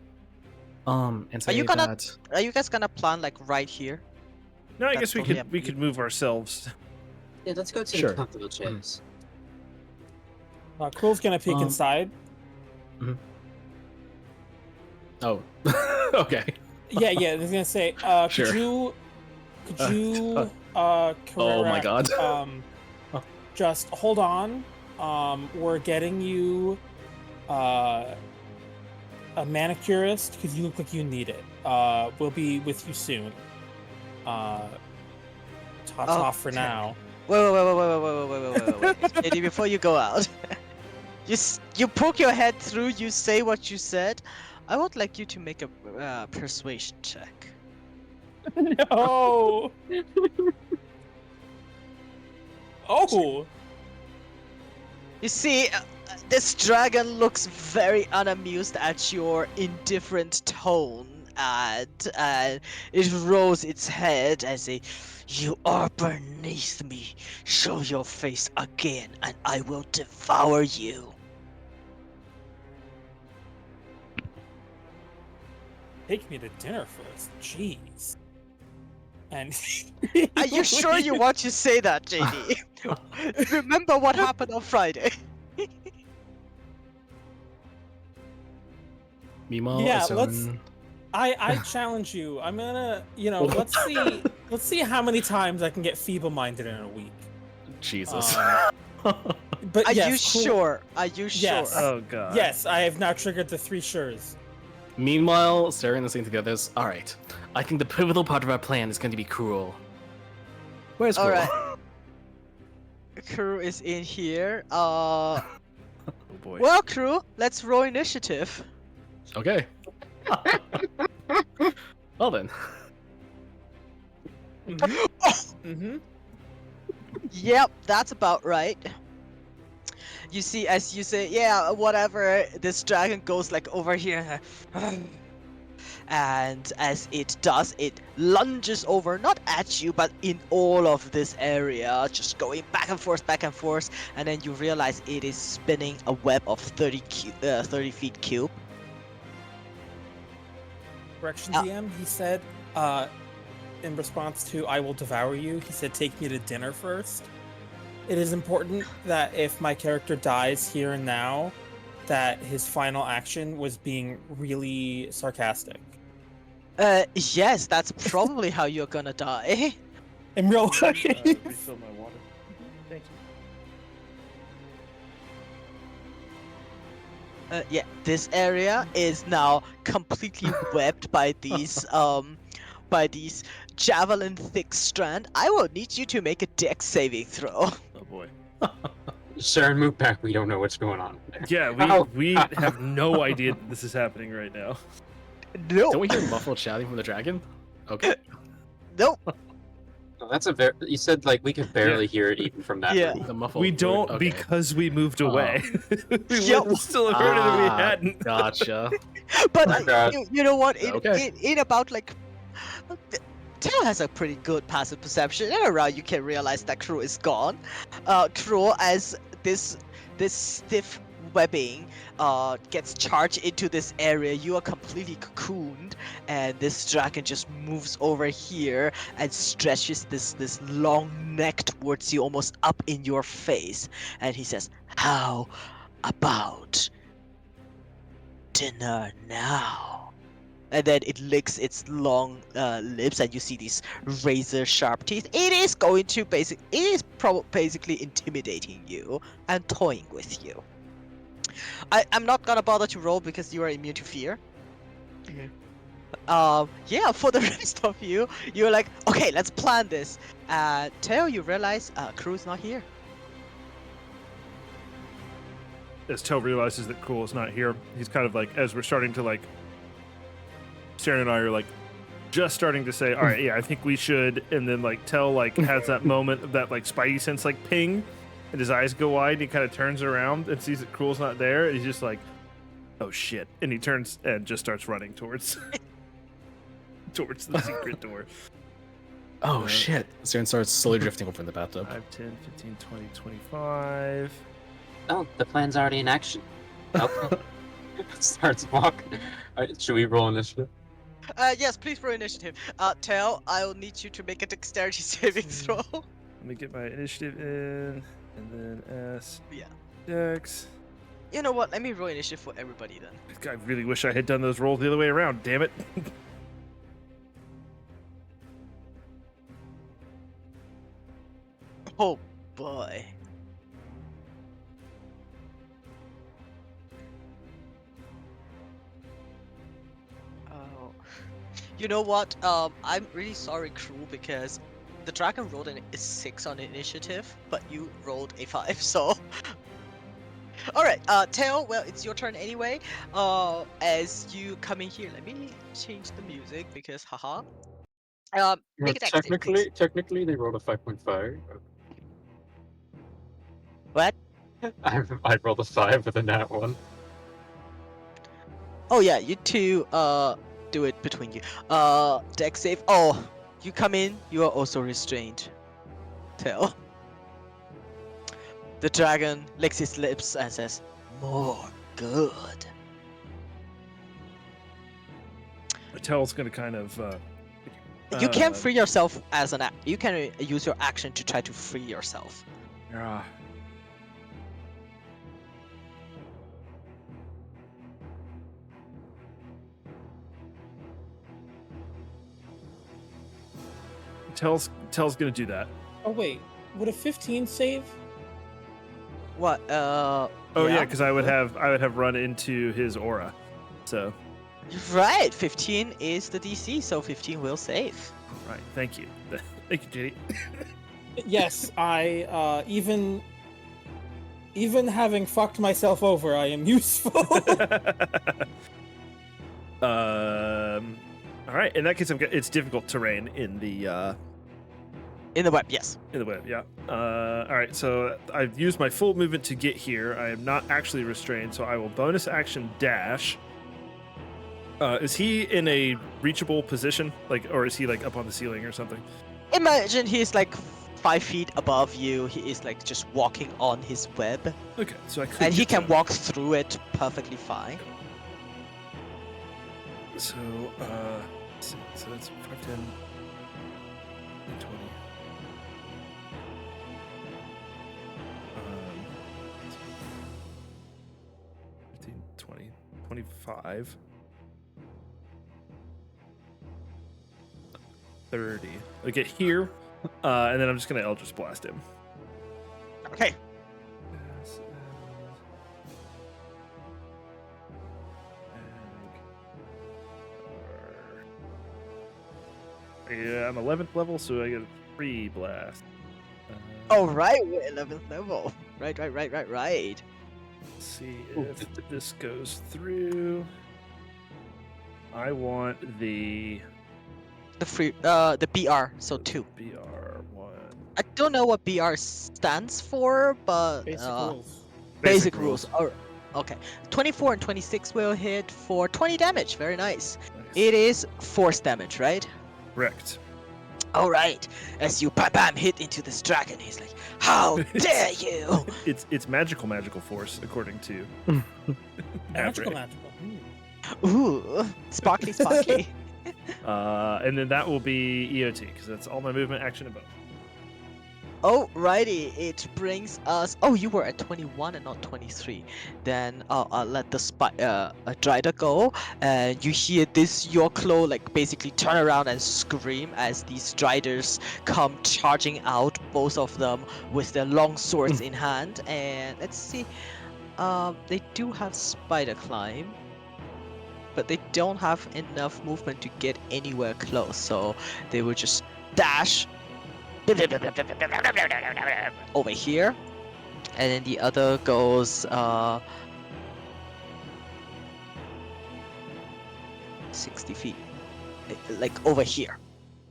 And say you gonna- that. Are you guys gonna plan like right here? No, I That's guess we totally could up we to could you. move ourselves. Yeah, let's go to Sure. the comfortable chairs. Cruel's gonna peek Um, inside. Oh, okay. Yeah, I was gonna say, Sure. could you, Oh my Carrera, god. just hold on. We're getting you, a manicurist because you look like you need it. We'll be with you soon. Ta-ta for Okay. now. Wait. JD, before you go out, you poke your head through. You say what you said. I would like you to make a persuasion check. No. Oh. You see, this dragon looks very unamused at your indifferent tone, and it rolls its head as a, "You are beneath me. Show your face again, and I will devour you." Take me to dinner first. Jeez. And Are you sure you want to say that, JD? Remember what happened on Friday. Meanwhile, Yeah, Asun- I challenge you. I'm gonna, let's see how many times I can get feeble-minded in a week. Jesus. But Are yes, you cool. sure? Are you sure? Yes. Oh god. Yes, I have now triggered the 3 sures. Meanwhile, Sarah and listening to the others. All right, I think the pivotal part of our plan is going to be Cruel. Where's Cruel? Alright. Crew is in here. Oh boy. Well, crew, let's roll initiative. Okay. Well then. Mm-hmm. Yep, that's about right. You see, as you say, yeah, whatever, this dragon goes like over here. And as it does, it lunges over, not at you, but in all of this area, just going back and forth, and then you realize it is spinning a web of 30 feet cube. Correction, DM. He said, in response to "I will devour you," he said, "Take me to dinner first." It is important that if my character dies here and now, that his final action was being really sarcastic. Yes, that's probably how you're gonna die. In real life. Refill my water. Thank you. Yeah, this area is now completely webbed by these javelin thick strand. I will need you to make a dex saving throw. Oh boy. Sharon, move back. We don't know what's going on there. Yeah, Ow. we have no idea that this is happening right now. No, Don't we hear muffled shouting from the dragon? Okay. nope. Oh, that's a very. You said like we could barely hear it even from that Yeah. room. The muffled. We don't okay. because we moved away. We Yep. would still have heard it if we hadn't. Gotcha. But Oh, God. you know what? Okay. In about like, Tail has a pretty good passive perception, and around you can realize that Crew is gone. Crew, as this stiff webbing gets charged into this area, you are completely cocooned, and this dragon just moves over here and stretches this long neck towards you, almost up in your face, and he says, "How about dinner now?" And then it licks its long lips, and you see these razor sharp teeth. It is going to basically intimidating you and toying with you. I'm not gonna bother to roll because you are immune to fear. Yeah, for the rest of you, you're like, okay, let's plan this. Till you realize Crew's not here. As Tel realizes that Cool is not here, he's kind of like, as we're starting to like, Sarah and I are like, just starting to say, all right, yeah, I think we should, and then like Tel like has that moment of that like spidey sense like ping, and his eyes go wide, and he kind of turns around and sees that Cruel's not there, and he's just like, "Oh shit!" And he turns and just starts running towards towards the secret door. Oh shit! Zern starts slowly drifting over in the bathtub. 5, 10, 15, 20, 25. Oh, the plan's already in action. Okay. Starts walking. Should we roll initiative? Yes, please roll initiative. Tail, I'll need you to make a dexterity saving throw. Let me get my initiative in, and then S. Yeah. Dex. You know what? Let me roll initiative for everybody then. I really wish I had done those rolls the other way around. Damn it. Oh boy. Oh. You know what? I'm really sorry, crew, because the dragon rolled a 6 on initiative, but you rolled a 5, so. Alright, Tail, well, it's your turn anyway. As you come in here, let me change the music because, haha. Make a dex save, please. Technically, they rolled a 5.5. What? I rolled a 5 with a nat 1. Oh yeah, you two do it between you. Dex save. Oh, you come in, you are also restrained. Tail. The dragon licks his lips and says, "More good." Tail's gonna kind of. You can free yourself as an you can use your action to try to free yourself. Yeah. Tail's gonna do that. Oh wait, would a 15 save? What? Oh yeah, because I would have run into his aura, so. Right, 15 is the DC, so 15 will save. Right, thank you, thank you, JD. Yes, I even having fucked myself over, I am useful. All right. In that case, it's difficult terrain in the web, yes. in the web. Yeah. All right. So I've used my full movement to get here. I am not actually restrained, so I will bonus action dash. Is he in a reachable position, or is he up on the ceiling or something? Imagine he's 5 feet above you. He is just walking on his web. Okay, so I could. And he get can to him. walk through it perfectly fine. So, so that's 5, 10, 20. 15, 20, 25. 30. I get here, and then I'm just gonna Eldritch Blast him. Okay. Yeah, I'm 11th level, so I get a 3 blast. All right, we're 11th level. Right. Let's see if this goes through. I want the The BR, so 2. BR1. I don't know what BR stands for, but Basic rules. basic rules. Oh, okay. 24 and 26 will hit for 20 damage. Very nice. It is force damage, right? Correct. All right. As you bam hit into this dragon, he's like, "How dare you!" It's magical force according to Magical. Avery. Ooh, sparkly. And then that will be EOT because that's all my movement, action, and bonus. Alrighty, it brings us. Oh, you were at 21 and not 23. Then I'll let the Drider go. And you hear this Yorklo basically turn around and scream as these Driders come charging out, both of them with their long swords in hand. And let's see, they do have spider climb, but they don't have enough movement to get anywhere close. So they will just dash over here, and then the other goes 60 feet, over here.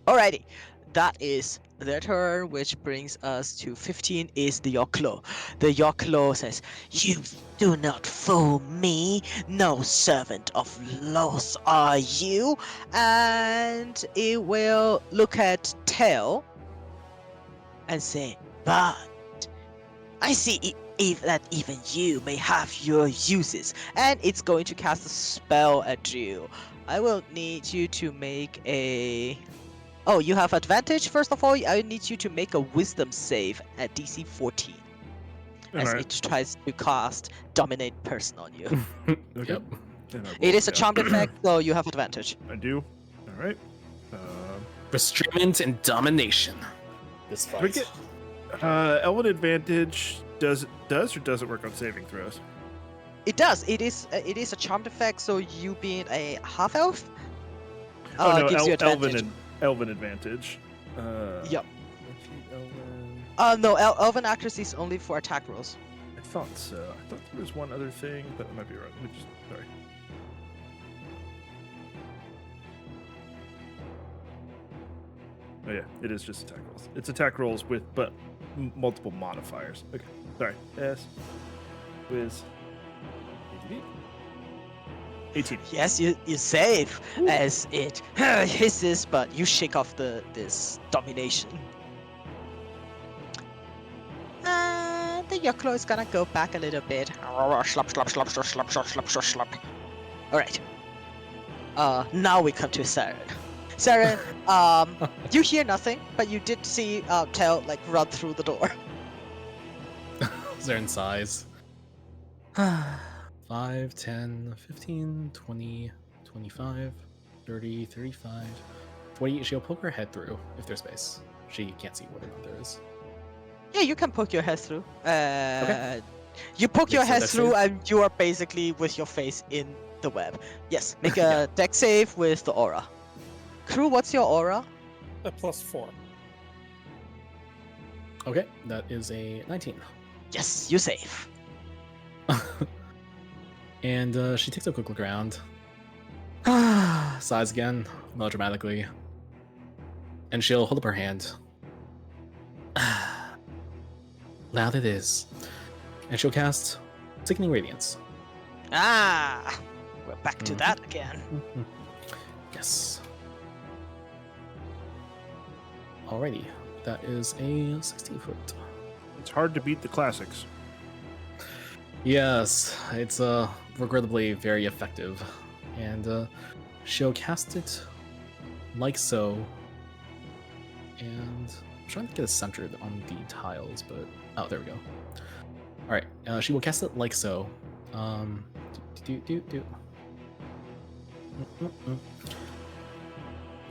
Alrighty, that is their turn, which brings us to 15 is the Yoklo. The Yoklo says, "You do not fool me. No servant of loss are you." And it will look at Tail and say, "But I see that even you may have your uses." And it's going to cast a spell at you. I will need you to make a... Oh, you have advantage, first of all. I need you to make a wisdom save at DC 14 as Alright. it tries to cast Dominate Person on you. Okay. Yep. And I It will- is a yeah. charmed effect, so you have advantage. I do. Alright. Restraint and domination. This Do we fight. get Elven advantage does or doesn't work on saving throws? It does. It is a charmed effect, so you being a half elf Oh no, gives you advantage. Elven advantage. Yep. Elven. No, Elven accuracy is only for attack rolls. I thought so. I thought there was one other thing, but I might be wrong. Sorry. Oh yeah, it is just attack rolls. It's attack rolls with multiple modifiers. Okay, sorry. S. Wiz. 18. Yes, you save as it hisses, but you shake off this domination. The Yoklo is gonna go back a little bit. Slap, slap, slap, slap, slap, slap, slap, slap, slap. Alright. Now we come to Saren. Saren, you hear nothing, but you did see Tail like run through the door. They're in size. 5, 10, 15, 20, 25, 30, 35, 40. She'll poke her head through if there's space. She can't see whether or not there is. Yeah, you can poke your head through. You poke your Makes a head dex through, save? and you are basically with your face in the web. Yes, make a Yeah. dex save with the aura. Crew, what's your aura? A +4. Okay, that is a 19. Yes, you save. And she takes a quick look around. Sighs again, melodramatically. And she'll hold up her hand. Loud it is. And she'll cast Sickening Radiance. Ah, we're back to Mhm. that again. Yes. Alrighty, that is a 60-foot. It's hard to beat the classics. Yes, it's regrettably very effective. And she'll cast it like so. And I'm trying to get it centered on the tiles, but oh, there we go. Alright, she will cast it like so. Do.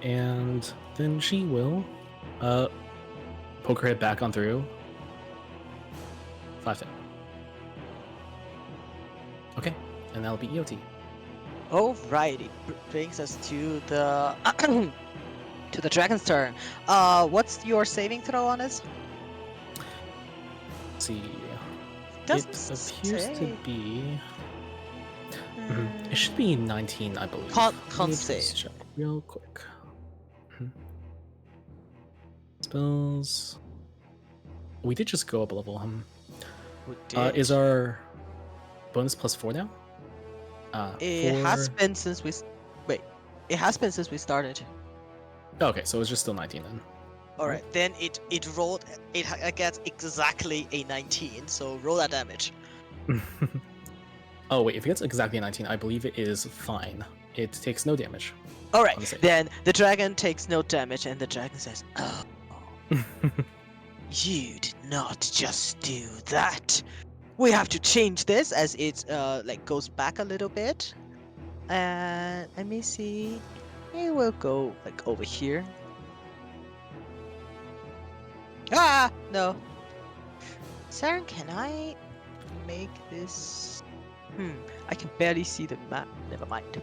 And then she will poke her head back on through. 5 10. Okay, and that'll be EOT. Alrighty, brings us to the to the dragon's turn. What's your saving throw on it? Let's see. Doesn't It appears to say. be. It should be 19, I believe. Can't Let me save. just check real quick. Spells. We did just go up a level. We did. Is our bonus +4 now? It has 4 been since we wait. It has been since we started. Okay, so it's just still 19 then. All right, then it rolled. It gets exactly a 19. So roll that damage. Oh wait, if it gets exactly a 19, I believe it is fine. It takes no damage. All right, On the save. then the dragon takes no damage, and the dragon says, "Oh, you did not just do that. We have to change this," as it like goes back a little bit. And let me see. It will go like over here. Ah, no. Saren, can I make this? I can barely see the map. Never mind.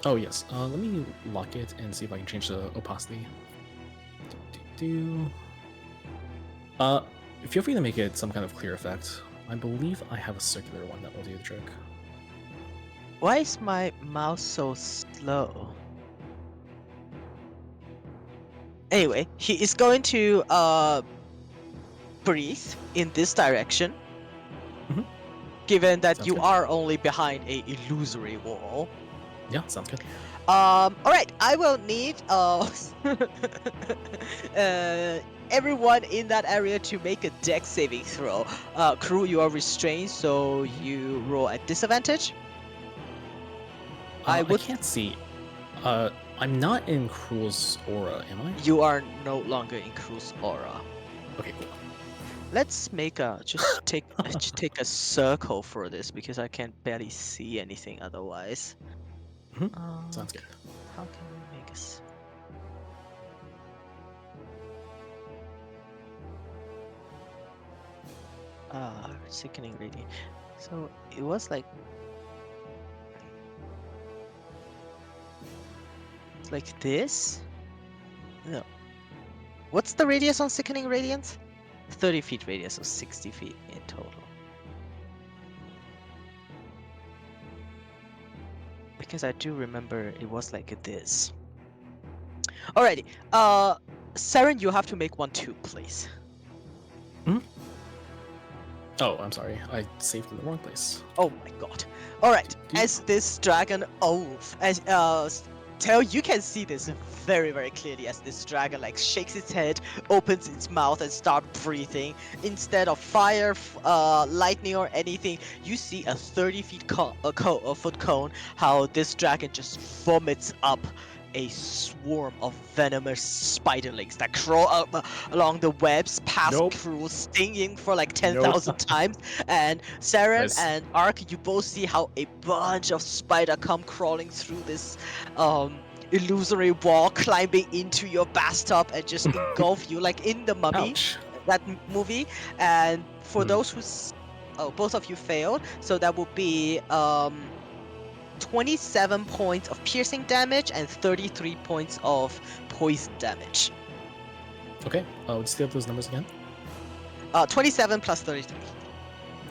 Oh yes, let me lock it and see if I can change the opacity. Feel free to make it some kind of clear effect. I believe I have a circular one that will do the trick. Why is my mouse so slow? Anyway, he is going to breathe in this direction. Mhm. Given that Sounds you good. are only behind a illusory wall. Yeah, sounds good. All right. I will need everyone in that area to make a dex saving throw. Crew, you are restrained, so you roll at disadvantage. I I would. can't see. I'm not in Cruel's aura, am I? You are no longer in Crew's aura. Okay, cool. Let's make a just take a circle for this because I can barely see anything otherwise. Mhm. Um, Sounds good. How can we make us? Sickening radiant. So it was like this. No. What's the radius on sickening radiance? 30 feet radius, so 60 feet in total. Because I do remember it was like this. Alrighty. Saren, you have to make 1-2, please. Oh, I'm sorry. I saved in the wrong place. Oh my god. Alright, Do- as this dragon Tell, you can see this very, very clearly as this dragon like shakes its head, opens its mouth, and start breathing. Instead of fire, lightning, or anything, you see a 30 feet foot cone. How this dragon just vomits up a swarm of venomous spiderlings that crawl up along the webs, past Nope. Crew, stinging for like 10,000 times. And Saren Nice. and Ark, you both see how a bunch of spider come crawling through this illusory wall, climbing into your bathtub and just engulf you like in the Mummy, Ouch. that movie. And for Hmm. those who both of you failed, so that will be 27 points of piercing damage and 33 points of poison damage. Okay. Let's see up those numbers again. 27 plus 33.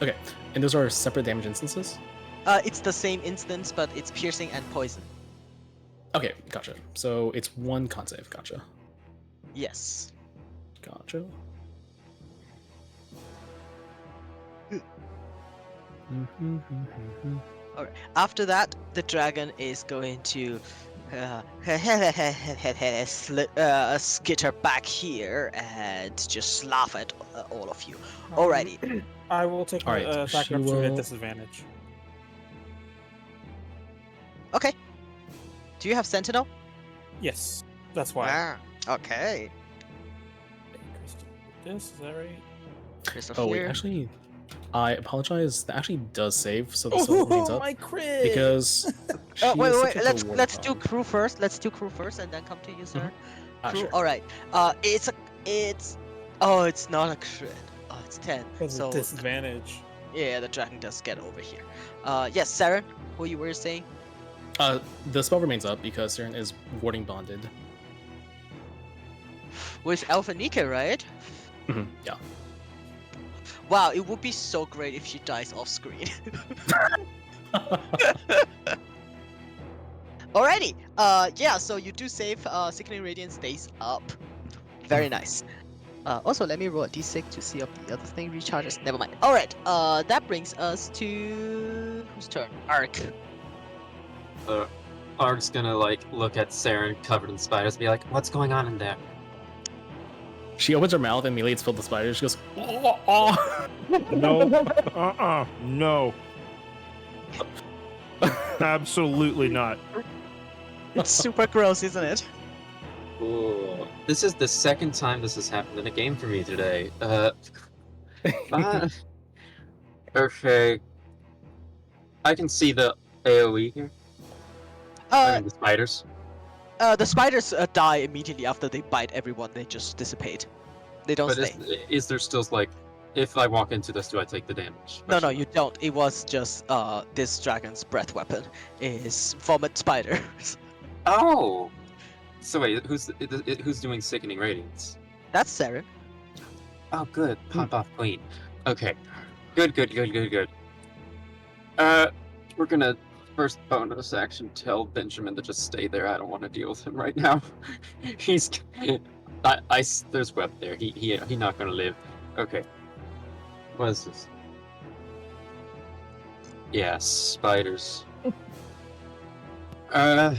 Okay. And those are separate damage instances? It's the same instance, but it's piercing and poison. Okay, gotcha. So it's one con save. Gotcha. Yes. Gotcha. Alright. After that, the dragon is going to skitter back here and just laugh at all of you. Alrighty. I will take Alright, a attack she opportunity at will- disadvantage. Okay. Do you have Sentinel? Yes, that's why. Okay. Crystal, this is that right? Crystal Oh, wait, here. actually, I apologize. That actually does save, so the spell remains up. my crit! Because she is Wait. subject to a Let's ward do cog. crew first. Let's do crew first, and then come to you, sir. Crew. Sure. All right. It's Oh, it's not a crit. Oh, it's 10. Because So of disadvantage. yeah, the dragon does get over here. Yes, Saren. What you were saying? The spell remains up because Siren is warding bonded. With Alpha Nika, right? Yeah. Wow, it would be so great if she dies off screen. Alrighty. Yeah. So you do save. Sickening Radiance stays up. Very nice. Also, let me roll a d6 to see if the other thing recharges. Never mind. All right. That brings us to whose turn? Ark. Ark's gonna like look at Saren covered in spiders and be like, "What's going on in there?" She opens her mouth and immediately it's filled with spiders. She goes, oh. No. No. Absolutely not. It's super gross, isn't it? Ooh. This is the second time this has happened in a game for me today. Okay. I can see the AoE here. I mean, the spiders. The spiders die immediately after they bite everyone. They just dissipate. They don't But stay. is there still like, if I walk into this, do I take the damage? No, you don't. It was just this dragon's breath weapon is vomit spiders. Oh. So wait, who's doing sickening radiance? That's Saren. Oh, good. Pop off clean. Okay. Good. We're gonna first bonus action tell Benjamin to just stay there. I don't want to deal with him right now. He's there's web there. He not gonna live. Okay. What is this? Yeah, spiders. Oh,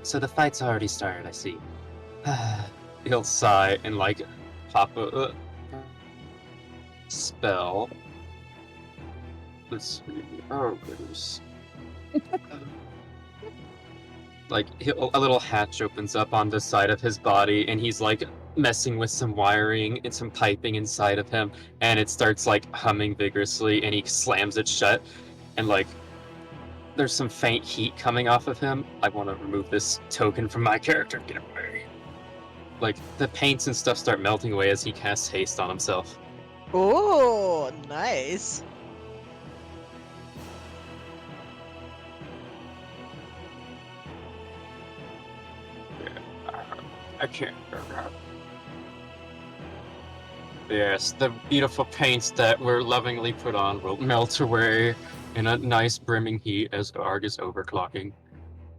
so the fight's already started. I see. He'll sigh and like pop a spell. Let's see. Oh goodness. Like a little hatch opens up on the side of his body, and he's like messing with some wiring and some piping inside of him, and it starts like humming vigorously, and he slams it shut, and like there's some faint heat coming off of him. I want to remove this token from my character. Get away. Like the paints and stuff start melting away as he casts haste on himself. Oh, nice. I can't. Yes, the beautiful paints that were lovingly put on will melt away in a nice brimming heat as Arg is overclocking.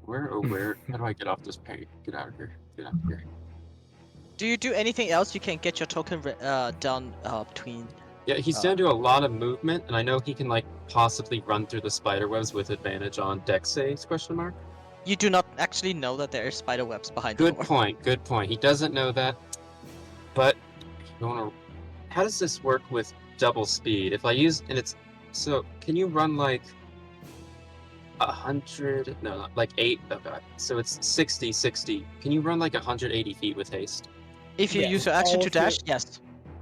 Where, oh where? How do I get off this paint? Get out of here. Get out of here. Do you do anything else? You can get your token done between. Yeah, he's gonna do a lot of movement, and I know he can like possibly run through the spider webs with advantage on Dex saves, question mark? You do not actually know that there are spider webs behind the Good door. point, good point. He doesn't know that, but you wanna... How does this work with double speed? If I use, and it's, so can you run like 100, no, like 8, oh god, so it's 60. Can you run like 180 feet with haste? If you Yes, use your action all to of your- dash, yes.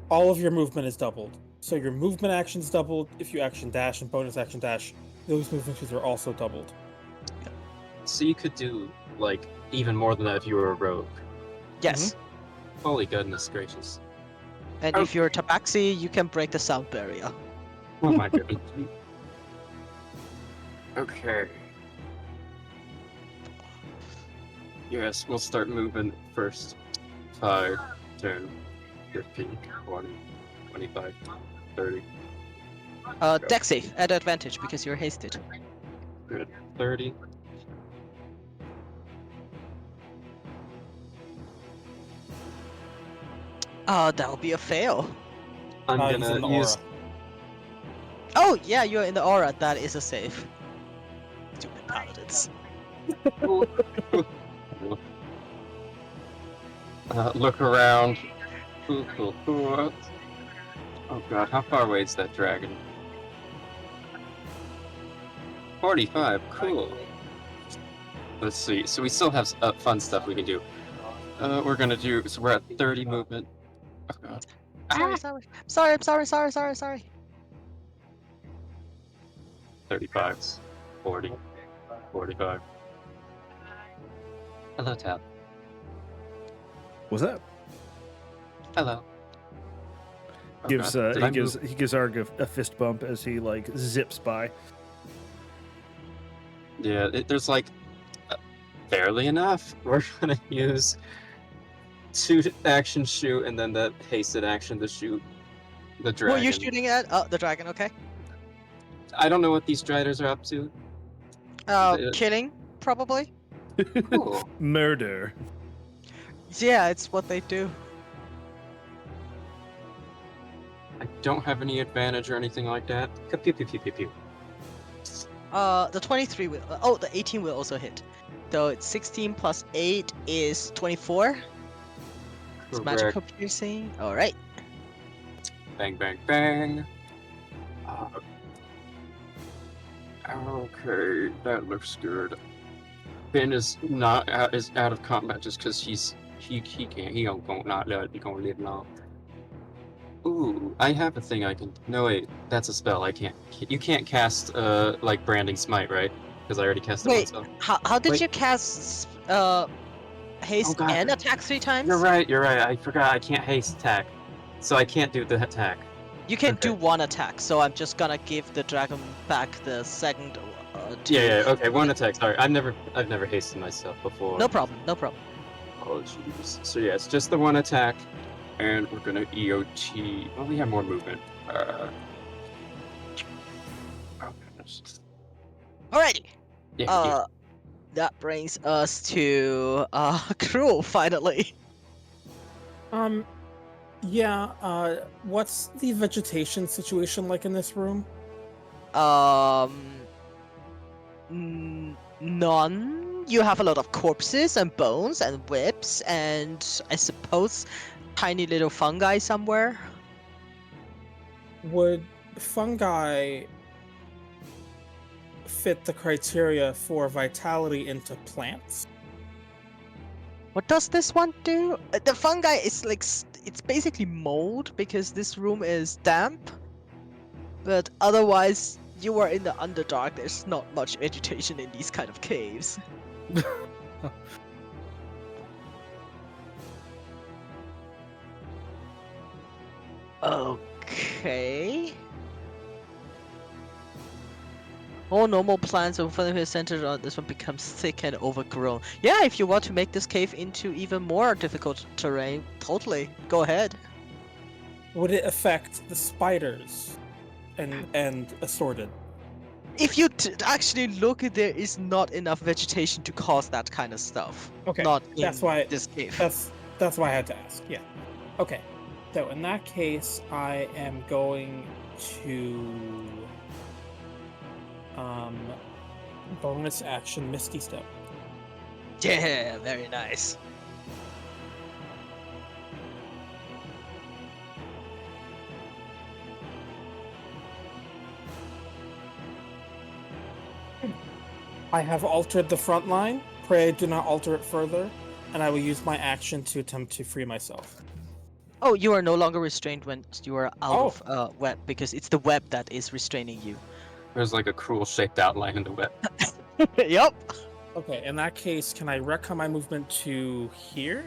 All of your movement is doubled. So your movement action's doubled. If you action dash and bonus action dash, those movement speeds are also doubled. So you could do like even more than that if you were a rogue. Yes. Holy goodness gracious. And if you're a tabaxi, you can break the sound barrier. Oh my goodness. Okay. Yes, we'll start moving first. 5, 10, 15, 20, 25, 30. Dex save at advantage because you're hasted. Good. 30. That'll be a fail. I'm He's in gonna the use. aura. Oh, yeah, you're in the aura. That is a save. Stupid paladins. Look around. Cool. Oh god, how far away is that dragon? 45, cool. Let's see, so we still have fun stuff we can do. We're gonna do, so we're at 30 movement. Oh god. Sorry. 35, 40, 45. Hello, Tab. What's that? Hello. Oh, Gives God. Did I he gives Arg a fist bump as he like zips by. Yeah, there's like barely enough. We're gonna use 2 action shoot and then the hasted action to shoot the Who dragon. are you shooting at? Oh, the dragon, okay. I don't know what these striders are up to. The- Killing, probably. Cool. Murder. Yeah, it's what they do. I don't have any advantage or anything like that. Pew, pew, pew, pew, pew. The 23 will. Oh, the 18 will also hit. So it's 16 plus 8 is 24. It's magical piercing. All right. Bang, bang, bang. Okay, that looks good. Ben is not is out of combat just because he can't, he gonna live long. Ooh, I have a thing I can. No wait, that's a spell. I can't. You can't cast like branding smite, right? Because I already cast it Wait, once. how did Wait. you cast haste God. and attack 3 times? You're right. I forgot. I can't haste attack, so I can't do the attack. You can Okay. do 1 attack, so I'm just gonna give the dragon back the second. Yeah. Okay. 1 attack. Sorry, I've never hasted myself before. No problem. Oh jeez. So yeah, it's just the 1 attack, and we're gonna EOT. Well, we have more movement. Oh goodness. Alrighty. Yeah. That brings us to Cruel finally. Yeah, what's the vegetation situation like in this room? None. You have a lot of corpses and bones and webs and I suppose tiny little fungi somewhere. Would fungi fit the criteria for vitality into plants? What does this one do? The fungi is like it's basically mold because this room is damp. But otherwise, you are in the Underdark. There's not much vegetation in these kind of caves. Okay. All normal plants of the centered on this one becomes thick and overgrown. Yeah, if you want to make this cave into even more difficult terrain, totally. Go ahead. Would it affect the spiders and assorted? If you actually look, there is not enough vegetation to cause that kind of stuff. Okay, Not that's in why this cave. that's why I had to ask. Yeah. Okay. So in that case, I am going to bonus action Misty Step. Yeah, very nice. I have altered the front line. Pray do not alter it further, and I will use my action to attempt to free myself. Oh, you are no longer restrained when you are out Oh. of web because it's the web that is restraining you. There's like a cruel shaped outline in the web. Yup. Okay, in that case, can I retcon my movement to here?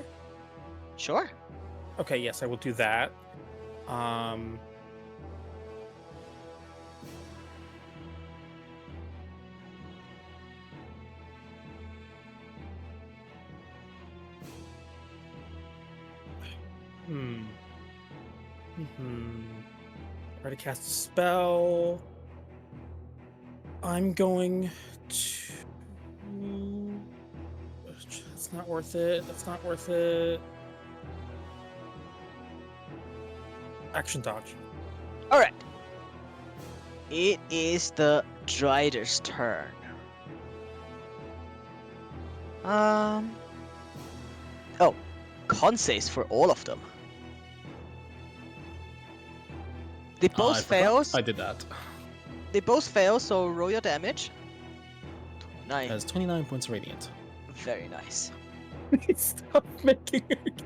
Sure. Okay, yes, I will do that. Try to cast a spell. I'm going to. That's not worth it. That's not worth it. Action dodge. All right. It is the Drider's turn. Oh, con saves for all of them. They both I forgot fail. I did that. They both fail. So roll your damage. 9. Has 29 points radiant. Very nice. Stop making it.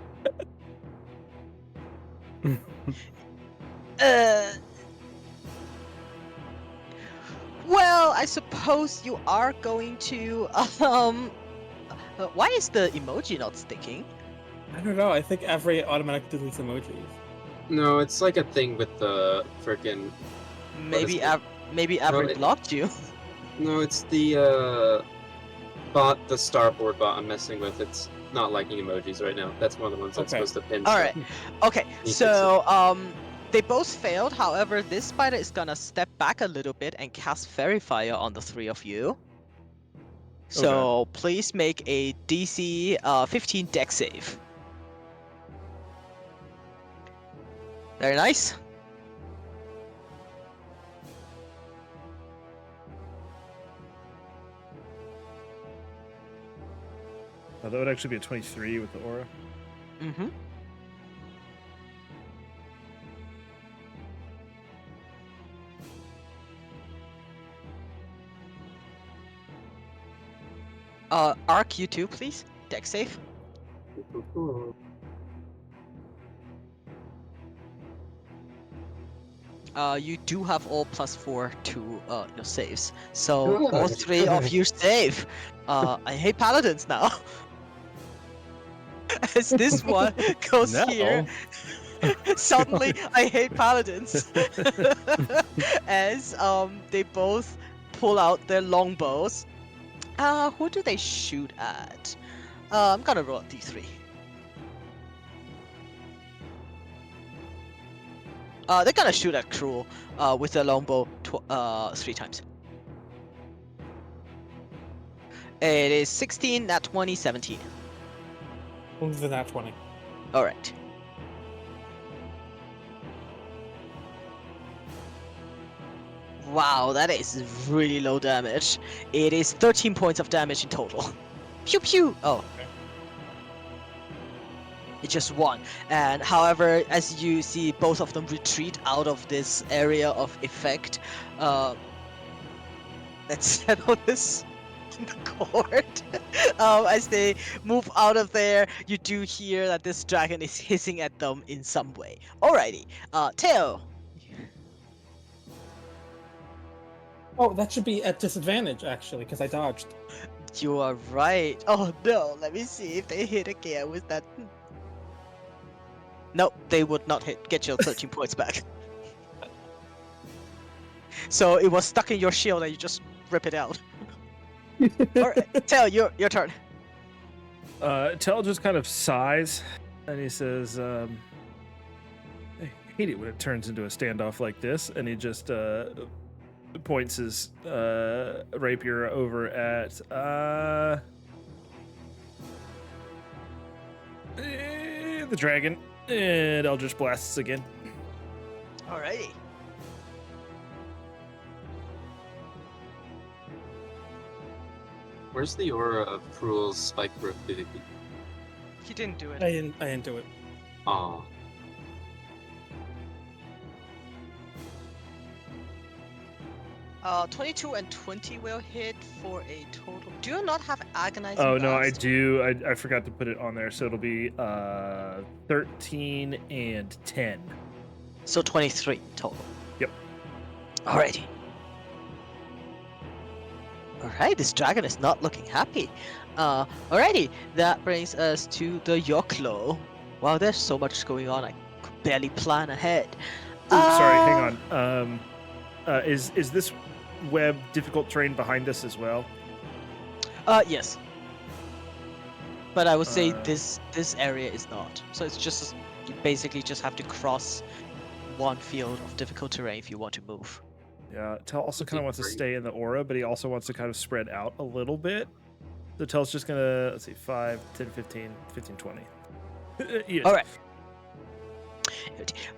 Well, I suppose you are going to why is the emoji not sticking? I don't know. I think every automatic deletes emojis. No, it's like a thing with the freaking. Maybe it? maybe No, Avery it- blocked you. No, it's the bot, the starboard bot I'm messing with. It's not liking emojis right now. That's one of the ones that's Okay. supposed to pin. All stuff. right. Okay. fix So they both failed. However, this spider is gonna step back a little bit and cast Fairy Fire on the three of you. So please make a DC 15 Dex save. Very nice. Oh, that would actually be a 23 with the aura. Mm-hmm. Arc, you too, please. Dex save. You do have all +4 to your saves, so all Good, three of good. you save. I hate paladins now. As this one goes No. here, suddenly I hate paladins. As they both pull out their longbows. Who do they shoot at? I'm gonna roll a d3. They're gonna shoot at Cruel with their longbow 3 times. It is 16, not 20, 17. Move the nat 20. All right. Wow, that is really low damage. It is 13 points of damage in total. Pew pew! Oh. It's just one. And however, as you see both of them retreat out of this area of effect, let's settle this in the court. As they move out of there, you do hear that this dragon is hissing at them in some way. Alrighty, Teo. Oh, that should be at disadvantage, actually, because I dodged. You are right. Oh no, let me see if they hit again with that. Nope, they would not hit. Get your 13 points back. So it was stuck in your shield and you just rip it out. Alright, Teo, your turn. Tell just kind of sighs, and he says, "I hate it when it turns into a standoff like this." And he just points his rapier over at the dragon, and Eldritch blasts again. Alrighty. Where's the aura of Cruel's spike growth ability? He didn't do it. I didn't do it. Aw. 22 and 20 will hit for a total. Do you not have agonizing? Oh no, I blast? do. I forgot to put it on there, so it'll be 13 and 10. So 23 total. Yep. Alrighty. Alright, this dragon is not looking happy. Alrighty, that brings us to the Yoklo. Wow, there's so much going on, I could barely plan ahead. Ooh, sorry, hang on. Is this web difficult terrain behind us as well? Yes. But I would say Uh, this area is not. So it's just you basically just have to cross one field of difficult terrain if you want to move. Yeah, Tell also kind of wants to Great. stay in the aura, but he also wants to kind of spread out a little bit. So Tell's just gonna, let's see, 5, 10, 15, 15, 20. Yeah. All right.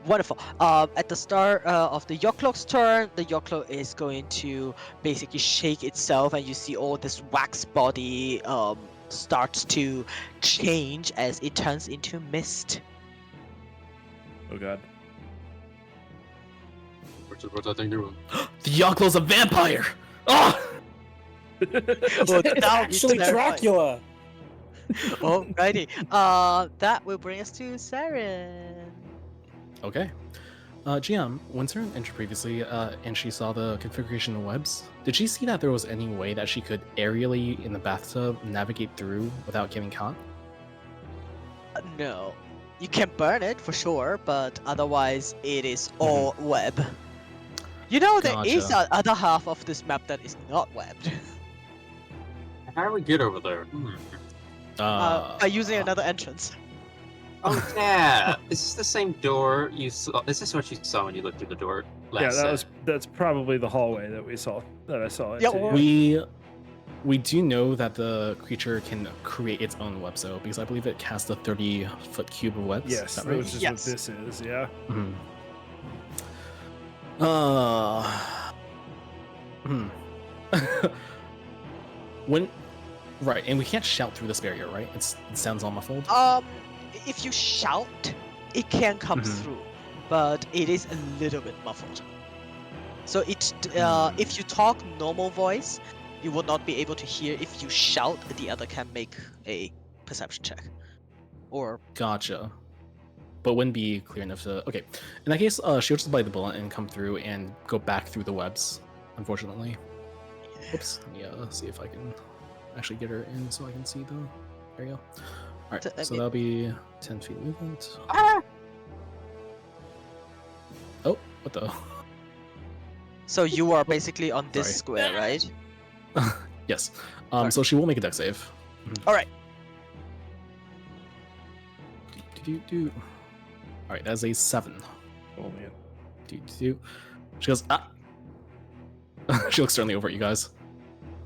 Wonderful. At the start of the Yoklo's turn, the Yoklo is going to basically shake itself, and you see all this wax body starts to change as it turns into mist. Oh god. What's that thing doing? The Yaklo's a vampire! Oh! Oh, It's that would be actually terrifying. Dracula. Alrighty. That will bring us to Saren. Okay. GM, when Saren entered previously, and she saw the configuration of webs, did she see that there was any way that she could aerially, in the bathtub, navigate through without getting caught? No. You can burn it for sure, but otherwise it is all web. You know, there is Gotcha. a other half of this map that is not webbed. How do we get over there? By using another entrance. Oh yeah, is this the same door you saw? Is this what you saw when you looked through the door last? Yeah, that's probably the hallway that I saw Yeah, into. We do know that the creature can create its own web, so because I believe it casts a 30-foot cube of webs. Yes, is that right? which is Yes. what this is, yeah. Mhm. When, right, and we can't shout through this barrier, right? It sounds all muffled. If you shout, it can come Mhm. through, but it is a little bit muffled. So if you talk normal voice, you will not be able to hear. If you shout, the other can make a perception check. Or Gotcha. But wouldn't be clear enough to. Okay, in that case, she'll just bite the bullet and come through and go back through the webs. Unfortunately. Whoops. Yeah. See if I can actually get her in so I can see the. There you go. All right. I So mean- that'll be 10 feet movement. Ah! Oh, what the? so you are basically on this Sorry. square, right? Yes. Alright. So she will make a dex save. All right. All right, that's a 7. Oh man. She goes, ah. She looks sternly over at you guys.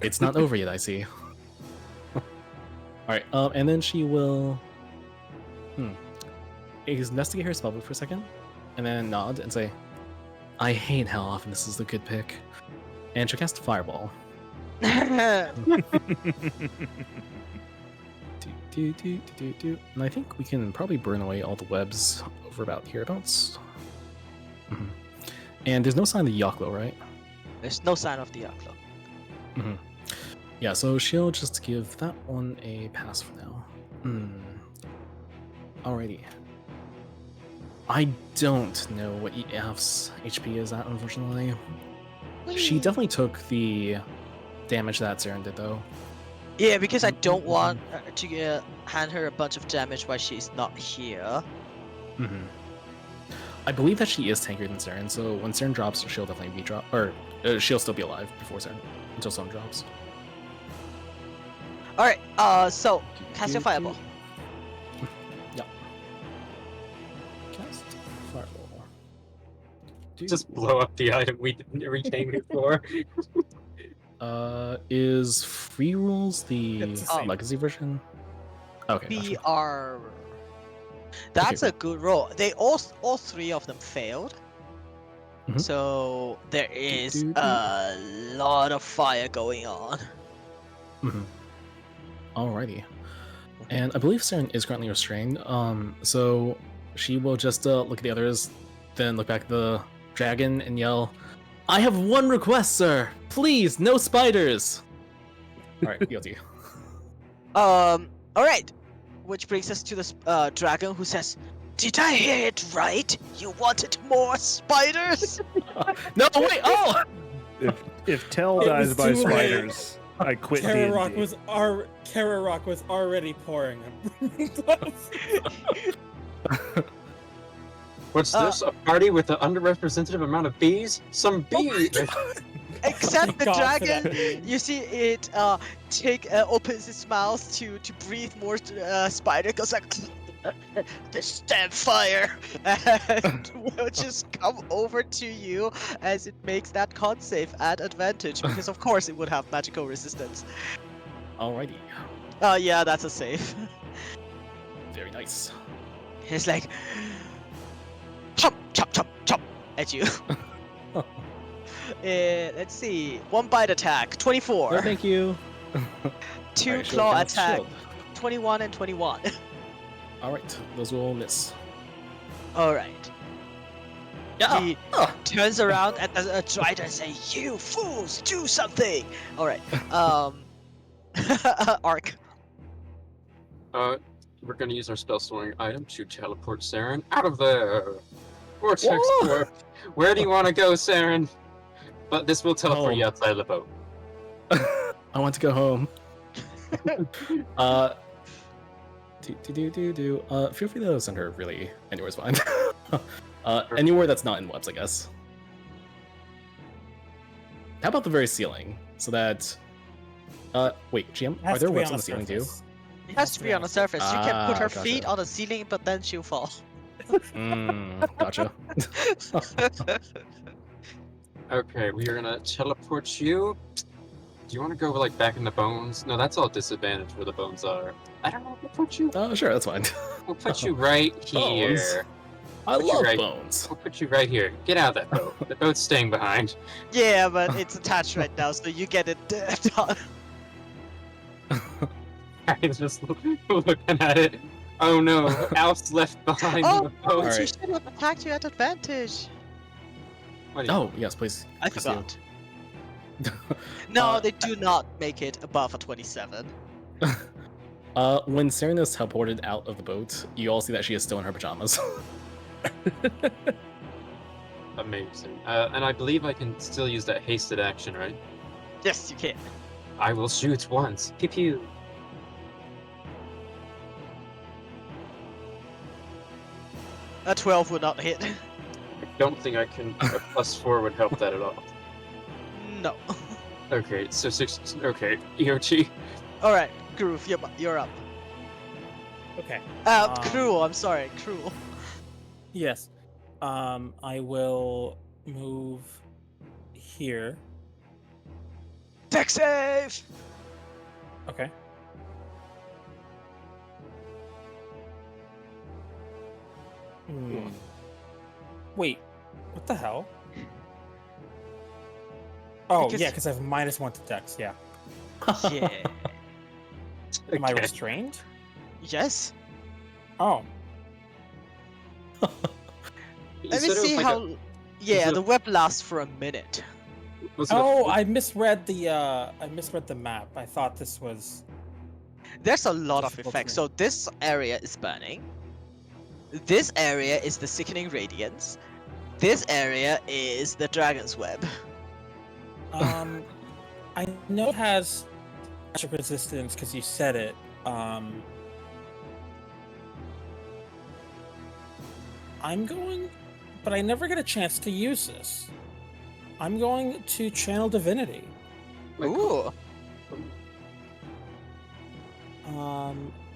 It's not over yet, I see. right. And then she will investigate her spellbook for a second, and then nod and say, "I hate how often this is the good pick." And she'll cast Fireball. And I think we can probably burn away all the webs over about hereabouts. And there's no sign of the Yoklo, right? There's no sign of the Yoklo. Yeah, so she'll just give that one a pass for now. Alrighty. I don't know what EF's HP is at, unfortunately. She definitely took the damage that Saren did, though. Yeah, because I don't want to hand her a bunch of damage while she's not here. I believe that she is tankier than Saren, so when Saren drops, she'll definitely be she'll still be alive before Saren, until someone drops. Alright, so, cast your Fireball. Yeah. Cast Fireball. Just blow up the item we didn't retain before. Is Free Rules the It's the same. legacy version? Okay. Gotcha. BR. That's Okay, a good roll. They all three of them failed. Mhm. So there is Do. a lot of fire going on. Alrighty. And I believe Saren is currently restrained. So she will just look at the others, then look back at the dragon and yell, "I have one request, sir! Please, no spiders!" Alright, guilty. Alright. Which brings us to the dragon who says, "Did I hear it right? You wanted more spiders?" No, wait! Oh! If Tell It dies was by too late. spiders, I quit Kara Rock D&D. was already pouring. What's this? A party with an underrepresented amount of bees? Some bees! Except the God for that dragon, meme. you see it opens its mouth to breathe more spider, goes like this damn fire, and will just come over to you as it makes that con save at advantage, because of course it would have magical resistance. Alrighty. Yeah, that's a save. Very nice. It's like chomp chomp chomp chomp at you. Let's see, one bite attack, 24. No, thank you. Two Alright, she'll claw cast attack, shield. 21 and 21. Alright, those will miss. Alright. Yeah! He turns around at the Drider and say, "You fools, do something!" Alright. Arc. We're gonna use our spell storing item to teleport Saren out of there. Vortex Whoa! warp. Where do you want to go, Saren? But this will teleport you Home. outside the boat. I want to go home. Feel free to send her really anywhere's fine. Anywhere that's not in webs, I guess. How about the very ceiling? So that wait, GM, It has are there to be webs on on the a ceiling too? surface. It has to be on the surface. She can put her Gotcha. feet on the ceiling, but then she'll fall. Gotcha. Okay, we are gonna teleport you. Do you want to go like back in the bones? No, that's all disadvantage where the bones are. I don't know. We'll put you. Sure, that's fine. We'll put you right Bones. here. I Put you love right- bones. We'll put you right here. Get out of that boat. The boat's staying behind. Yeah, but it's attached right now, so you get it done. I'm just looking at it. Oh no, Alf's left behind in the Oh, boat. Alright. she should have attacked you at advantage. What do you- Oh, yes, please. I Please do. forgot. No, Uh, they do not make it above a 27. When Saren is teleported out of the boat, you all see that she is still in her pajamas. Amazing. And I believe I can still use that hasted action, right? Yes, you can. I will shoot once. Pew pew. A 12 would not hit. I don't think I can. A +4 would help that at all. No. Okay, so 6. Okay, EOG. Alright, Groove, you're up. Okay. Cruel, I'm sorry, Cruel. Yes. I will move here. Deck save! Okay. Hmm. Wait, what the hell? Oh, Because- yeah, because I have -1 to Dex, yeah. Yeah. Am I Okay. restrained? Yes. Oh. You Let me said it was see like how. Yeah, it- the web lasts for a minute. was it a Oh, full- I misread the map. I thought this was There's a lot of Difficult effects. terrain. So this area is burning. This area is the sickening radiance. This area is the dragon's web. I know it has magic resistance because you said it. I'm going, but I never get a chance to use this. I'm going to channel divinity. like, Ooh.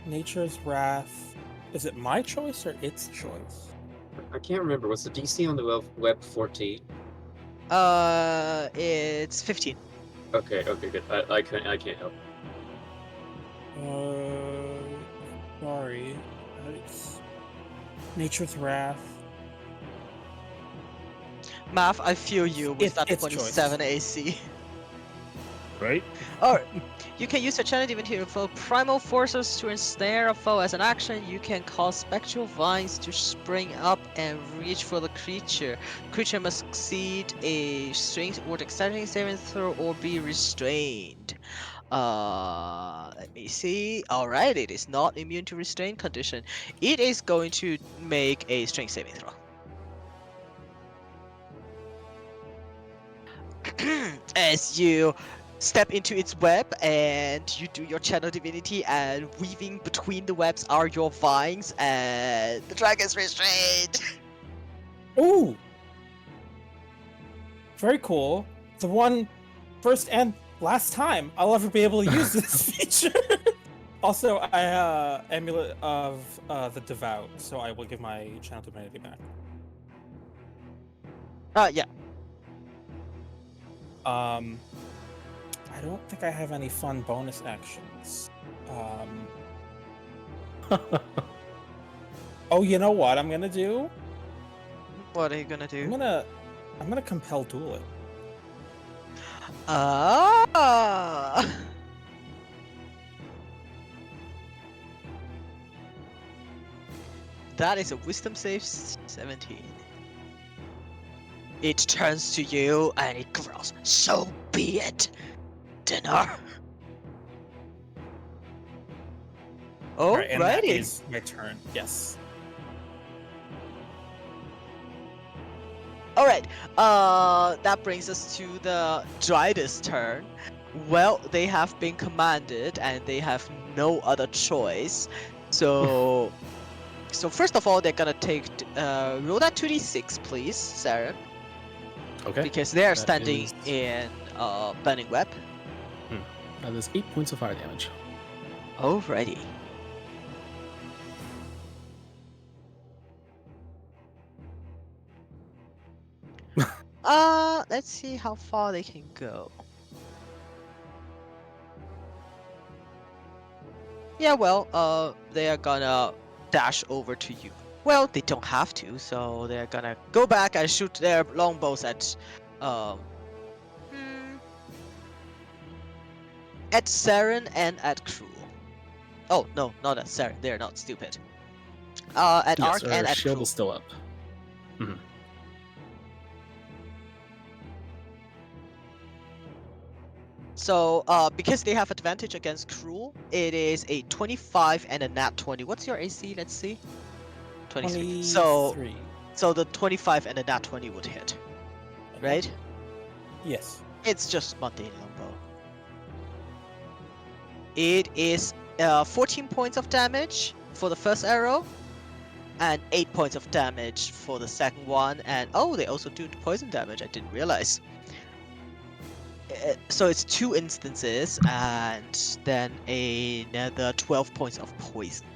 Nature's wrath. Is it my choice or its choice? I can't remember. Was the DC on the web 14? It's 15. Okay, good. I can't help. Sorry. It's Nature's wrath. Math, I feel you with that It's choice. 27 AC. Right? Alright. You can use your channel divinity to evoke primal forces to ensnare a foe as an action. You can cause spectral vines to spring up and reach for the creature. Creature must succeed a strength or dexterity saving throw or be restrained. Let me see. Alright, it is not immune to restraint condition. It is going to make a strength saving throw. As you step into its web and you do your channel divinity, and weaving between the webs are your vines, and the dragon's restrained. Ooh! Very cool. The one first and last time I'll ever be able to use this feature. Also, I amulet of the devout, so I will give my channel divinity back. Yeah. I don't think I have any fun bonus actions. Oh, you know what I'm gonna do? What are you gonna I'm do? gonna compel duel it. Ah. That is a wisdom save 17. It turns to you and it growls, "So be it, dinner." Right, and that Alrighty. is my turn. Yes. Alright, that brings us to the Dryder's turn. Well, they have been commanded and they have no other choice. So, first of all, they're gonna take, roll that 2d6, please, Sarah. Okay. Because they are That standing is- in, Burning Web. That is 8 points of fire damage. Alrighty. Let's see how far they can go. Yeah, well, they are gonna dash over to you. Well, they don't have to, so they're gonna go back and shoot their longbows at, at Saren and at Cruel. Oh, no, not at Saren. They're not stupid. At Yes, Arc her and at shield Cruel. is still up. So, because they have advantage against Cruel, it is a 25 and a nat 20. What's your AC? Let's see. 23. So, 23. the 25 and the nat 20 would hit, right? Yes. It's just mundane longbow. It is 14 points of damage for the first arrow, and 8 points of damage for the second one. And oh, they also do poison damage. I didn't realize. So it's 2 instances, and then another 12 points of poison.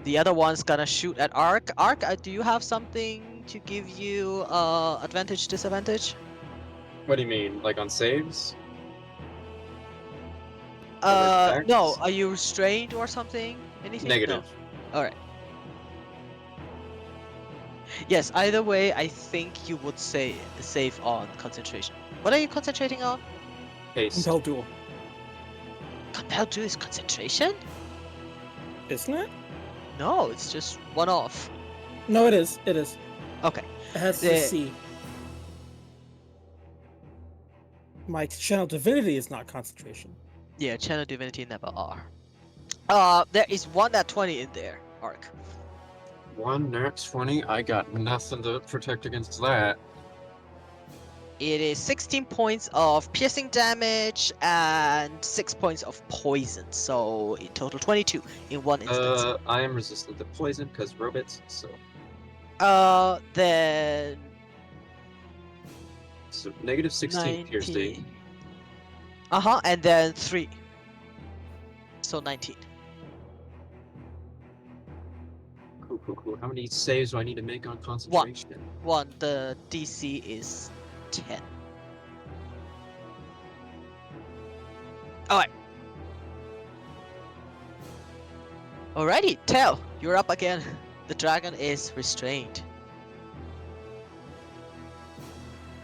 The other one's gonna shoot at Arc. Arc, do you have something to give you advantage, disadvantage? What do you mean? Like on saves? No. attacks? Are you restrained or something? Anything? Negative. No. All right. Yes, either way, I think you would say save on concentration. What are you concentrating on? Haste. Compel duel, Compelled to is concentration? isn't it? No, it's just one off. No, it is. It is. Okay. It has The- to see. My channel divinity is not concentration. Yeah, channel divinity never are. There is one at 20 in there, Arc. 1 nat 20. I got nothing to protect against that. It is 16 points of piercing damage and 6 points of poison. So in total 22 in one instance. I am resistant to poison because robots. Then So negative 16 piercing. And then 3. So 19. Cool. How many saves do I need to make on concentration? 1. The DC is 10. Alright. Alrighty, Tell, you're up again. The dragon is restrained.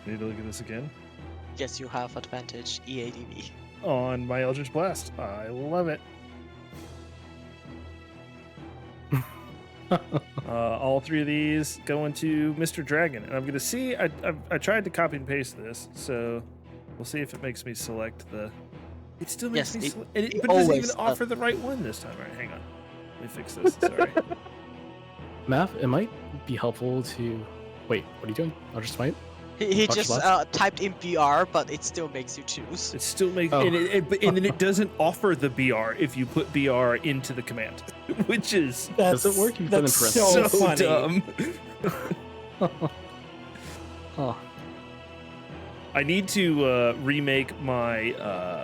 Need to look at this again. Yes, you have advantage, EADV. On my Eldritch Blast. I love it. All 3 of these go into Mr. Dragon. And I'm going to see, I tried to copy and paste this, so we'll see if it makes me select the... It still makes Yes, me it- select... But it it doesn't always even offer does. the right one this time. All right, hang on. Let me fix this. Sorry. Math, it might be helpful to. Wait, what are you doing? I'll just smite. He Touch just left? typed in BR, but it still makes you choose. It still makes... Oh. And then it doesn't offer the BR if you put BR into the command, which is Does it work? You put in That's parentheses. so funny. dumb. Oh, I need to remake my.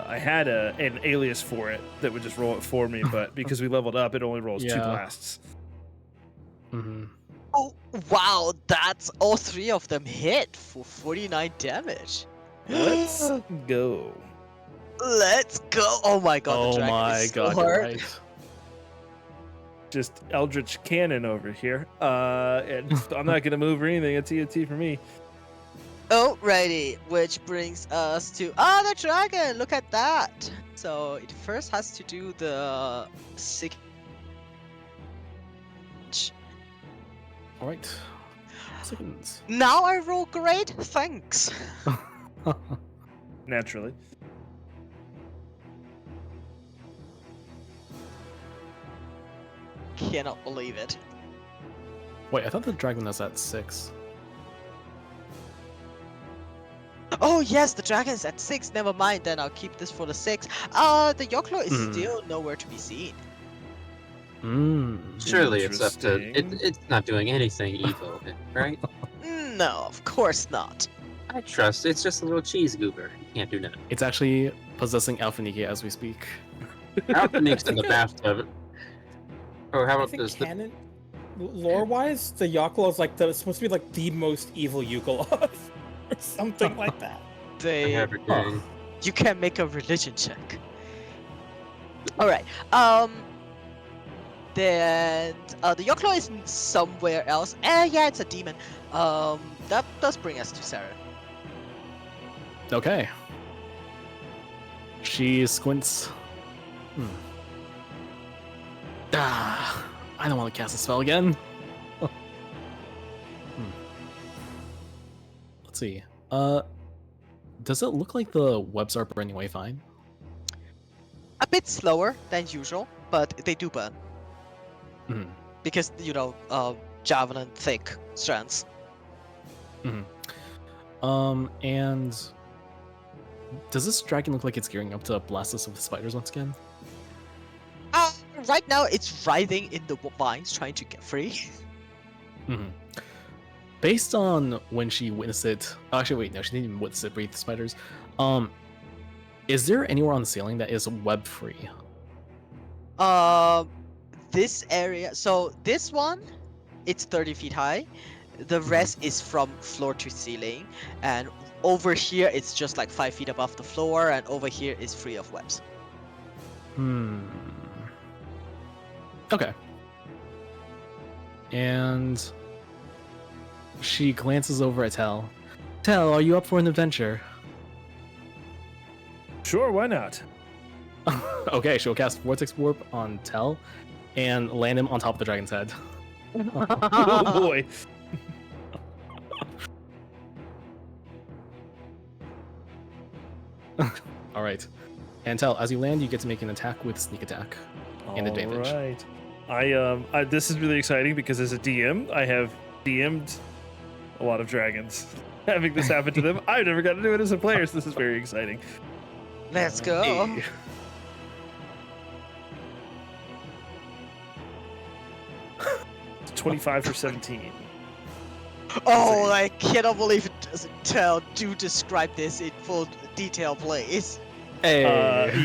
I had an alias for it that would just roll it for me, but because we leveled up, it only rolls 2 Yeah. blasts. hmm Oh, wow, that's all 3 of them hit for 49 damage. Let's go. Let's go. Oh my god, the Oh dragon my is so god, you're hard. right. Just Eldritch Cannon over here. And I'm not gonna move or anything. It's EOT for me. Alrighty, which brings us to the dragon. Look at that. So it first has to do the 6. All right. Seconds. Now I roll great. Thanks. Naturally. Cannot believe it. Wait, I thought the dragon was at 6. Oh yes, the dragon's at 6. Never mind. Then I'll keep this for the 6. The Yoklo is Hmm. still nowhere to be seen. Surely it's up to. Interesting. It's not doing anything evil, right? No, of course not. I trust. It's just a little cheese goober. You can't do nothing. It's actually possessing Alphaniki as we speak. Alphanik's in the bathtub. Or how I about think this? canon, lore-wise, the Yokla is like it's supposed to be like the most evil Yukoloth, or something like that. I They have it going. You can make a religion check. Alright. Then the Yoklo is somewhere else. Yeah, it's a demon. That does bring us to Sarah. Okay. She squints. I don't want to cast a spell again. Let's see. Does it look like the webs are burning away fine? A bit slower than usual, but they do burn. Mhm. Because, javelin thick strands. And does this dragon look like it's gearing up to blast us with spiders once again? Right now it's writhing in the vines trying to get free. Based on when she witnessed it, actually wait, no, she didn't even witness it breathe spiders. Is there anywhere on the ceiling that is web free? This area, so this one, it's 30 feet high. The rest is from floor to ceiling, and over here it's just like 5 feet above the floor, and over here is free of webs. Okay. And she glances over at Tel. Tel, are you up for an adventure? Sure, why not? Okay, she'll cast Vortex Warp on Tel and land him on top of the dragon's head. Oh boy. All right. And Tel, as you land, you get to make an attack with sneak attack and advantage. All right. I this is really exciting because as a DM, I have DM'd a lot of dragons. Having this happen to them, I've never got to do it as a player, so this is very exciting. Let's go. Hey. 25 for 17. Oh, I cannot believe it doesn't tell. Do describe this in full detail, please. Hey.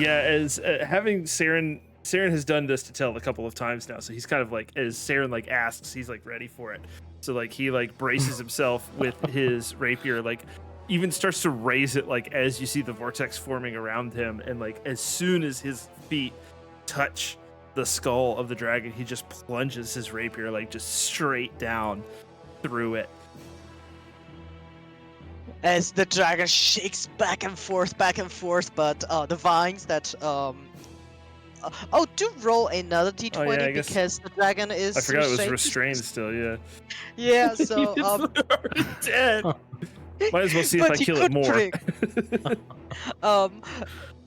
Yeah, as having Saren has done this to Tell a couple of times now, so he's kind of like, as Saren like asks, he's like ready for it. So like he like braces himself with his rapier, like even starts to raise it like as you see the vortex forming around him, and like as soon as his feet touch the skull of the dragon, he just plunges his rapier like just straight down through it. As the dragon shakes back and forth, but the vines that oh, do roll another d20 Oh, yeah, I guess- because the dragon is. I forgot it was restrained still. Yeah, Yeah, so dead. Might as well see if But I he kill it could more.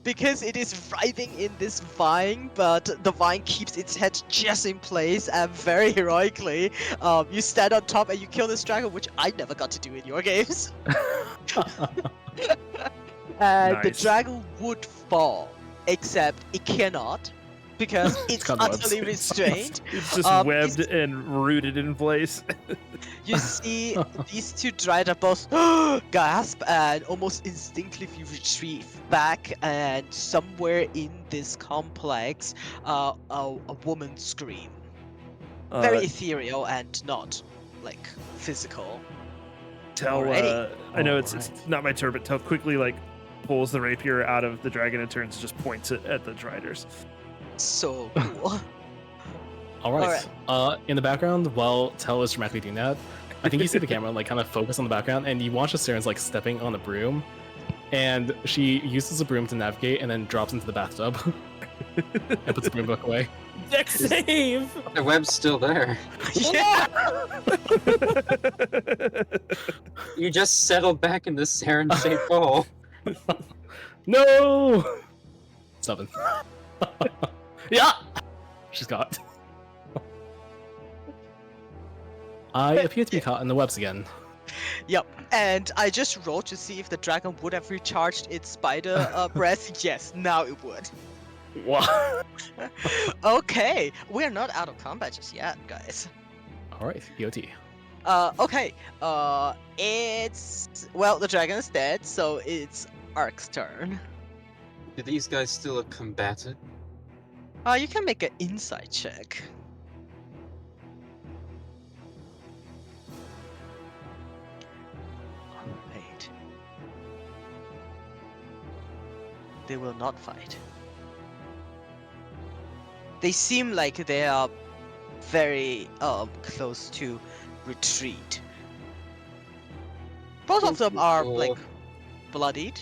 because it is writhing in this vine, but the vine keeps its head just in place, and very heroically, you stand on top and you kill this dragon, which I never got to do in your games. And the Nice. dragon would fall, except it cannot, because it's got webs. utterly restrained. It's just webbed and rooted in place. You see these two Dryad are both gasp and almost instinctively retreat back, and somewhere in this complex, a woman scream. Very ethereal and not, like, physical. Tell, Alrighty. I know it's Alright. not my turn, but Tell quickly like pulls the rapier out of the dragon and turns and just points it at the Driders. So cool. All right. In the background, while Tel is dramatically doing that, I think you see the camera like kind of focus on the background, and you watch as Saren's like stepping on a broom, and she uses the broom to navigate, and then drops into the bathtub and puts the broom book away. Deck save. The web's still there. Yeah! You just settled back in this Saren-shaped hole. No. 7. Yeah. She's caught. I appear to be caught in the webs again. Yep, and I just rolled to see if the dragon would have recharged its spider breath. Yes, now it would. What? Okay, we're not out of combat just yet, guys. All right, EOT. Okay, it's... Well, the dragon is dead, so it's Ark's turn. Do these guys still look combative? You can make an insight check. Alright. They will not fight. They seem like they are very close to retreat. Both of them are like bloodied,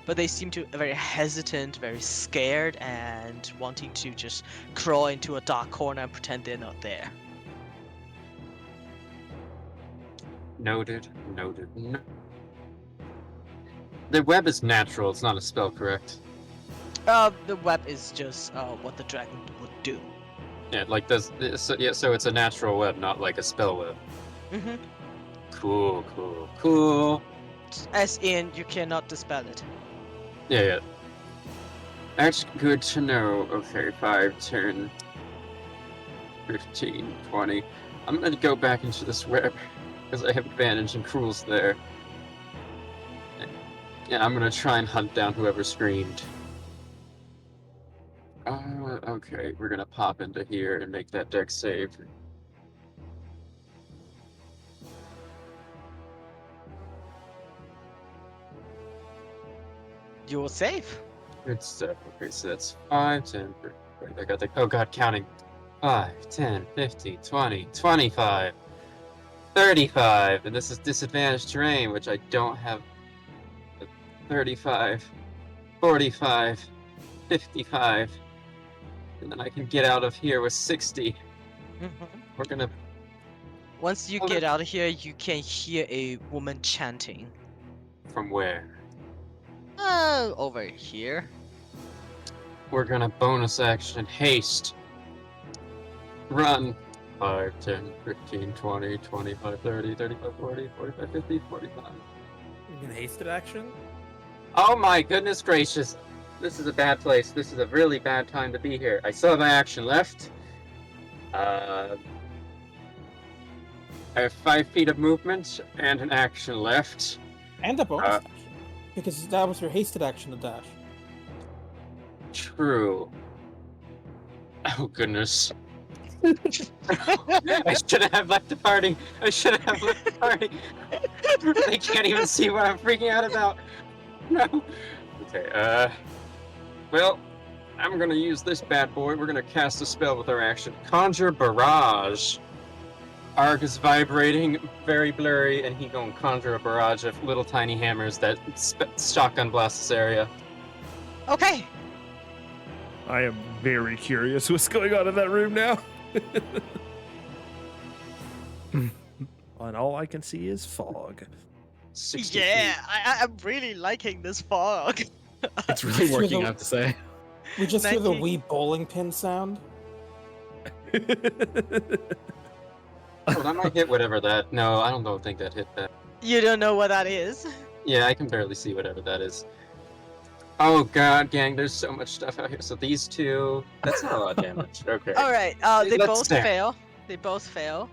but they seem to be very hesitant, very scared, and wanting to just crawl into a dark corner and pretend they're not there. Noted. No. The web is natural, it's not a spell, correct? The web is just what the dragon would do. Yeah, like so it's a natural web, not like a spell web. Mm-hmm. Cool. As in, you cannot dispel it. Yeah. That's good to know. Okay, 5, 10, 15, 20. I'm gonna go back into this web, because I have advantage and Cruel's there. Yeah, I'm gonna try and hunt down whoever screamed. Okay, we're gonna pop into here and make that deck save. You will save. Good stuff. Okay, so that's 5, 10, wait, I got the, oh god, counting. 5, 10, 15, 20, 25. 35, and this is disadvantaged terrain, which I don't have. 35, 45, 55, and then I can get out of here with 60. Mhm. We're gonna. Once you Hold get it. out of here, you can hear a woman chanting. From where? Over here. We're gonna bonus action haste. Run. 5, 10, 15, 20, 25, 30, 35, 40, 45, 50, 45. You can hasted action. Oh my goodness gracious. This is a bad place. This is a really bad time to be here. I still have my action left. I have 5 feet of movement and an action left. And a bonus Uh, action. Because that was your hasted action to dash. True. Oh goodness. I shouldn't have left the party. I shouldn't have left the party. They can't even see what I'm freaking out about. No. Okay, well, I'm gonna use this bad boy. We're gonna cast a spell with our action. Conjure Barrage. Arg is vibrating, very blurry, and he gonna conjure a barrage of little tiny hammers that shotgun blast this area. Okay. I am very curious what's going on in that room now. And all I can see is fog. 60 Yeah, feet. I'm really liking this fog. It's really Through working, the- I have to say. We just hear the 19. wee bowling pin sound. Oh, that might hit whatever that. No, I don't think that hit that. You don't know what that is? Yeah, I can barely see whatever that is. Oh god, gang, there's so much stuff out here. So these two, that's not a lot of damage. Okay. All right. They Let's both stare. fail. They both fail.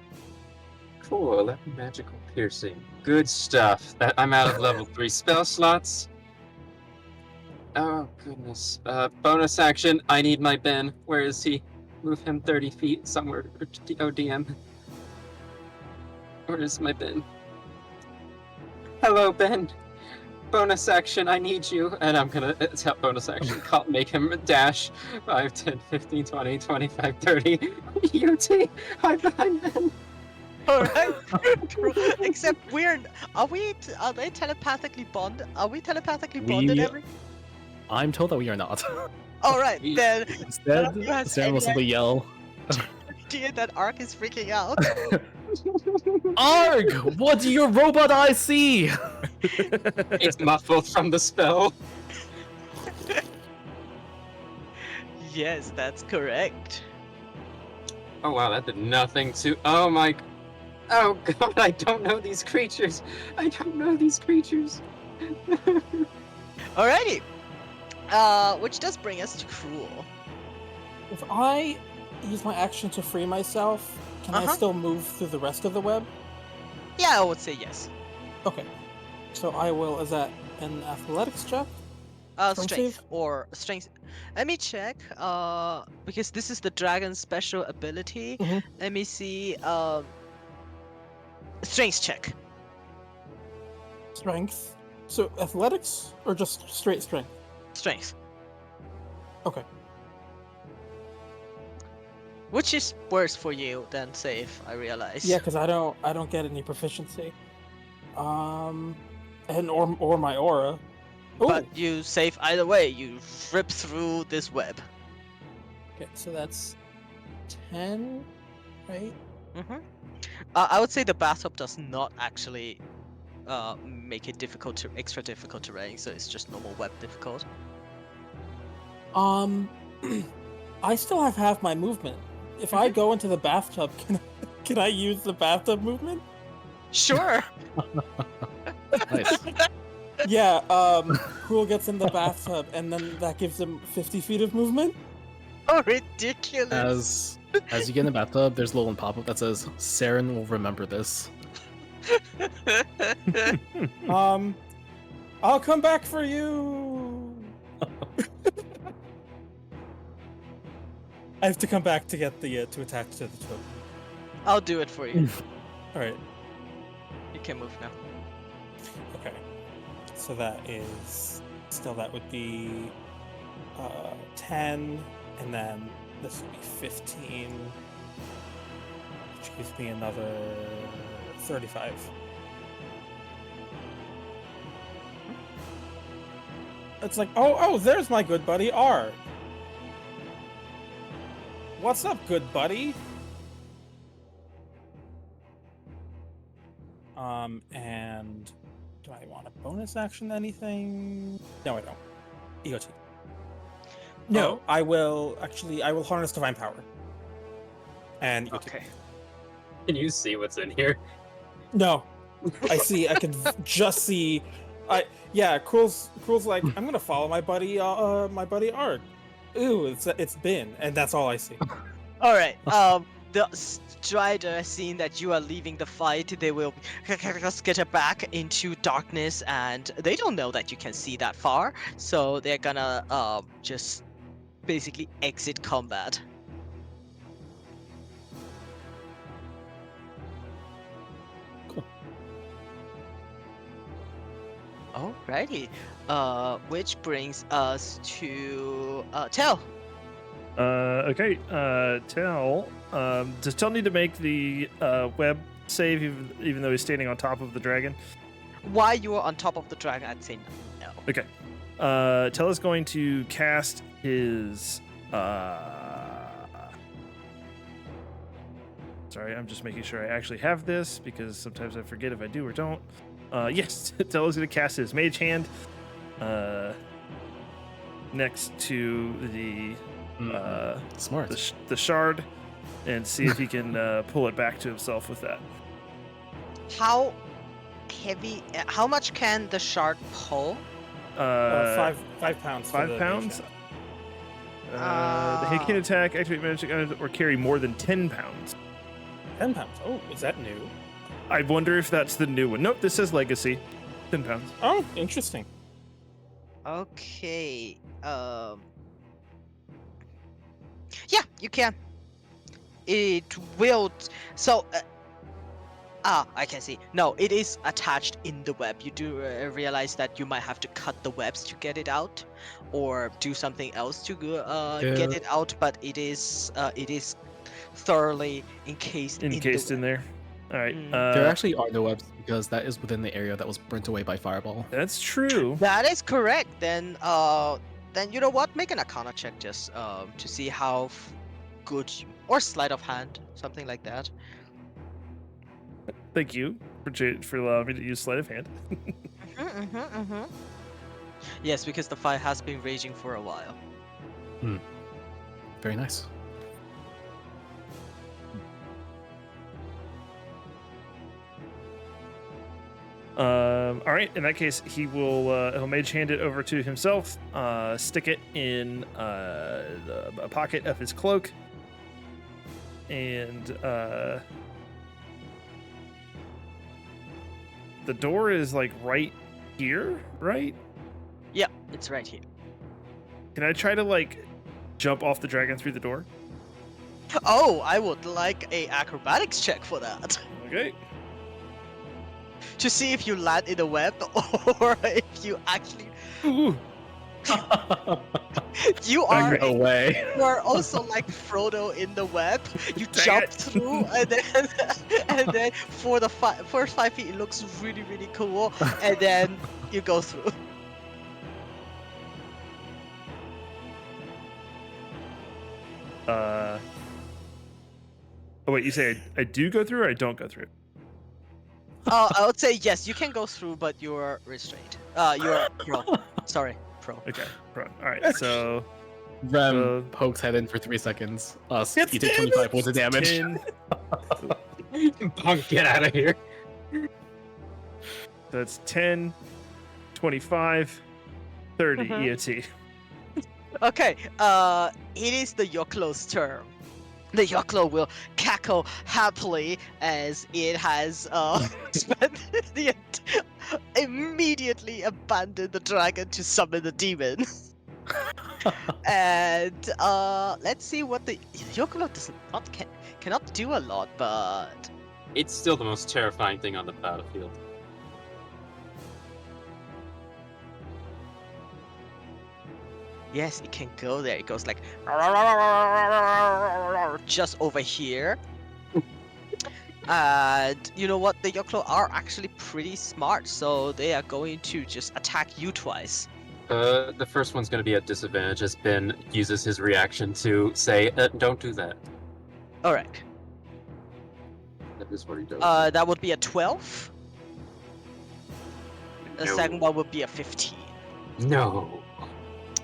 Cool, 11 magical piercing. Good stuff. I'm out of level 3 spell slots. Oh, goodness. Bonus action, I need my Ben. Where is he? Move him 30 feet somewhere. ODM. Where is my Ben? Hello, Ben. Bonus action, I need you. And I'm gonna tap bonus action. Make him dash 5, 10, 15, 20, 25, 30. UT, I'm behind Ben. All right. Except are they telepathically bonded? Are we telepathically bonded? I'm told that we are not. All right, then. Instead, You has Sarah will any simply yell, idea that Ark is freaking out. Arg! What do your robot eyes see? It's muffled from the spell. Yes, that's correct. Oh wow, that did nothing to. Oh my. Oh god, I don't know these creatures. I don't know these creatures. Alrighty. Which does bring us to Cruel. If I use my action to free myself, can I still move through the rest of the web? Yeah, I would say yes. Okay. So I will, is that an athletics check? Strength Strength save? or strength. Let me check. Because this is the dragon's special ability. Mhm. Let me see. Strength check. Strength. So athletics or just straight strength? Strength. Okay. Which is worse for you than save, I realize. Yeah, because I don't get any proficiency. And or my aura. Ooh. But you save either way. You rip through this web. Okay, so that's 10, right? Mm-hmm. I would say the bathtub does not actually make it difficult to extra difficult terrain, so it's just normal web difficult. I still have half my movement. If I go into the bathtub, can I use the bathtub movement? Sure. Nice. Yeah, Cruel gets in the bathtub, and then that gives him 50 feet of movement. Oh, ridiculous. As you get in the bathtub, there's a little pop-up that says, Saren will remember this. I'll come back for you. I have to come back to get the to attach to the token. I'll do it for you. All right. You can move now. Okay. So that would be 10, and then this would be 15, which gives me another 35. It's like, oh, there's my good buddy R. What's up, good buddy? And do I want a bonus action anything? No, I don't. EOT. No, Oh. I will harness divine power. And EOT. Okay. Can you see what's in here? No, I can just see. Krul's like, I'm gonna follow my buddy Art. Ooh, it's been, and that's all I see. All right. The Strider, seeing that you are leaving the fight, they will skitter back into darkness, and they don't know that you can see that far, so they're gonna just basically exit combat. Cool. Alrighty. Which brings us to Tell. Okay. Tell. Does Tell need to make the web save even though he's standing on top of the dragon? While you are on top of the dragon, I'd say no. Okay. Tell is going to cast his. Sorry, I'm just making sure I actually have this because sometimes I forget if I do or don't. Yes, Tell is going to cast his Mage Hand next to the Smart. the shard, and see if he can pull it back to himself with that. How heavy? How much can the shard pull? 5 pounds. for 5 the pounds. mage The hit can attack, activate magic items, or carry more than 10 pounds. hand. 10 pounds. Oh, is that new? I wonder if that's the new one. Nope, this says Legacy. 10 pounds. Oh, interesting. Okay. Yeah, you can. It will. So. I can see. No, it is attached in the web. You do realize that you might have to cut the webs to get it out, or do something else to get it out. But it is thoroughly encased. In there. All right. There actually are no webs because that is within the area that was burnt away by fireball. That's true. That is correct. Then you know what? Make an Arcana check just to see how good or sleight of hand, something like that. Thank you for allowing me to use sleight of hand. Yes, because the fight has been raging for a while. Very nice. All right. In that case, he'll mage hand it over to himself. Stick it in a pocket of his cloak, and the door is like right here, right? Yeah, it's right here. Can I try to like jump off the dragon through the door? Oh, I would like a acrobatics check for that. Okay. To see if you land in a web or if you actually Ooh. you are No way. you are also like Frodo in the web. You Dang jump it. through and then for the first 5 feet it looks really really cool, and then you go through. Oh wait, you say I do go through or I don't go through? I would say yes, you can go through, but you're restrained. You're pro. Sorry, pro. Okay, all right. So Rem pokes head in for 3 seconds. You take 25 points of damage. 10, Punk, get out of here. that's 10, 25, 30 Mhm. EOT. Okay, it is the Yoklo's turn. The Yoklo will cackle happily as it has spent immediately abandoned the dragon to summon the demon. And let's see what the Yoklo cannot do a lot, but It's still the most terrifying thing on the battlefield. yes, it can go there. It goes like just over here. And you know what? The Yoklo are actually pretty smart, so they are going to just attack you twice. The first one's gonna be at disadvantage as Ben uses his reaction to say, "Don't do that." All right. That is what he does. That would be a 12. The No. second one would be a 15. No.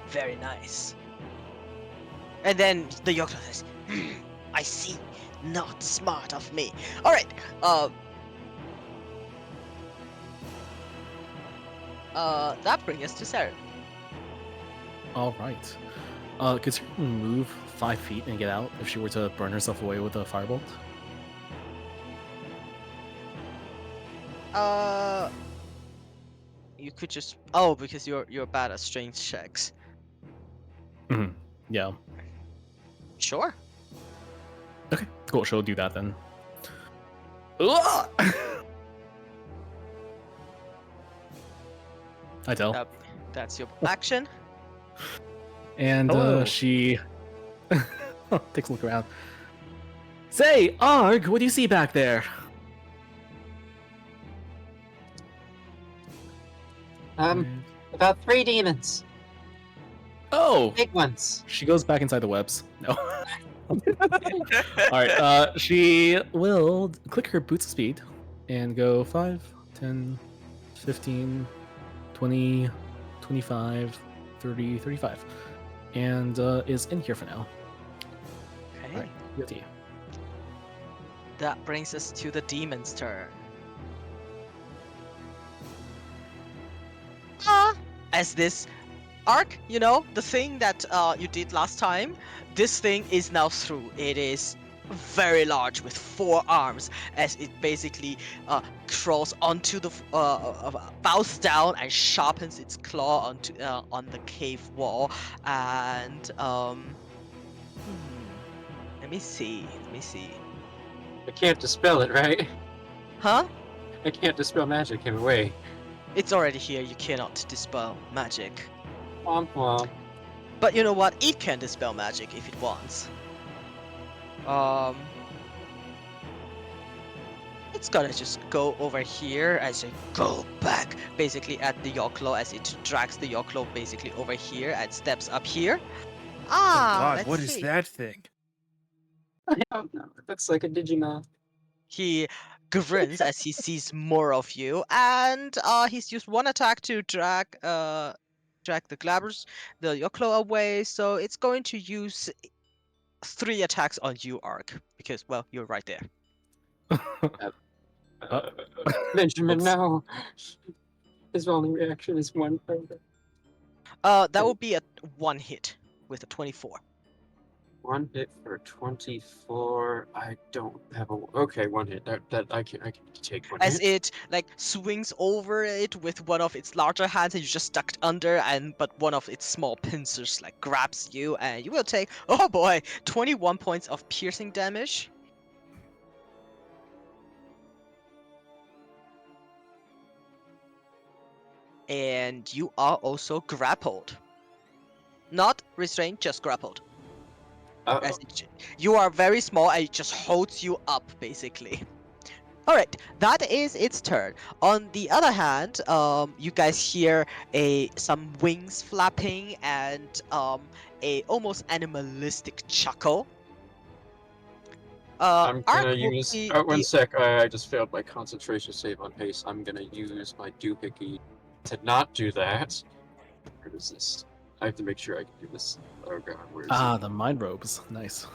Very nice. And then the Yoklo says, I see. Not smart of me. All right. That brings us to Sarah. All right. Could she move 5 feet and get out if she were to burn herself away with a firebolt? You could just because you're bad at strength checks. Yeah. Sure. Okay, cool. She'll do that then. Ugh! I tell. That's your action. And Hello. she takes a look around. Say, Arg, what do you see back there? About 3 demons. Oh, Big ones. she goes back inside the webs. No. All right. She will click her boots of speed and go 5, 10, 15, 20, 25, 30, 35. And is in here for now. Okay. All right. Guilty. That brings us to the demon's turn. As this arc, you know, the thing that you did last time, this thing is now through. It is very large with 4 arms as it basically crawls onto the bows down and sharpens its claw onto on the cave wall. And let me see. I can't dispel it, right? Huh? I can't dispel magic in a way. It's already here. You cannot dispel magic. Womp womp. But you know what? It can dispel magic if it wants. It's gonna just go over here as it go back, basically at the Yoklo as it drags the Yoklo basically over here and steps up here. Oh God, Let's what is see. that thing? I don't know. It looks like a Digimon. He grins as he sees more of you, and he's used 1 attack to drag the Yoklo away. So it's going to use 3 attacks on you, Ark, because well, you're right there. Benjamin, Oops. no. His only reaction is 1 finger. That will be a 1 hit with a 24. 1 hit for 24. I don't have a. Okay, 1 hit. That I can take 1 As hit. it like swings over it with one of its larger hands, and you just stuck under, but one of its small pincers like grabs you, and you will take 21 points of piercing damage. And you are also grappled. Not restrained, just grappled. As you are very small and it just holds you up, basically. Alright, that is its turn. On the other hand, you guys hear some wings flapping and a almost animalistic chuckle. I'm gonna Ark will use. be Oh, 1 the sec. I just failed my concentration save on haste. I'm gonna use my doohickey to not do that. Where is this? I have to make sure I can do this. Oh god, where is it? The mind robes. Nice.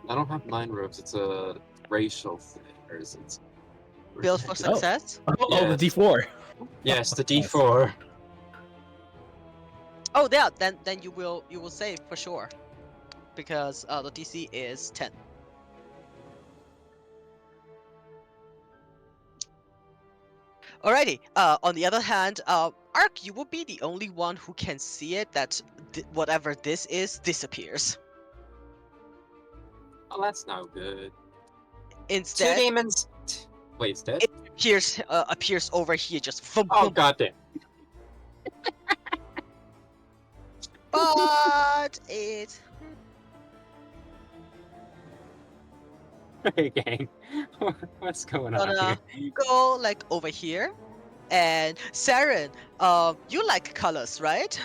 I don't have mind robes. It's a racial thing. Or is it? where build the for heck is it? success. Oh, the Yes. D4. Yes, the Nice. D4. Oh yeah, then you will save for sure. Because the DC is 10. Alrighty. On the other hand, Ark, you will be the only one who can see it. That whatever this is disappears. Oh, that's no good. 2 Instead, demons. Wait, it's dead? it appears over here, just thump, Oh thump. goddamn. But it. Hey, gang. What's going on Gonna here? go like over here, and Saren, you like colors, right?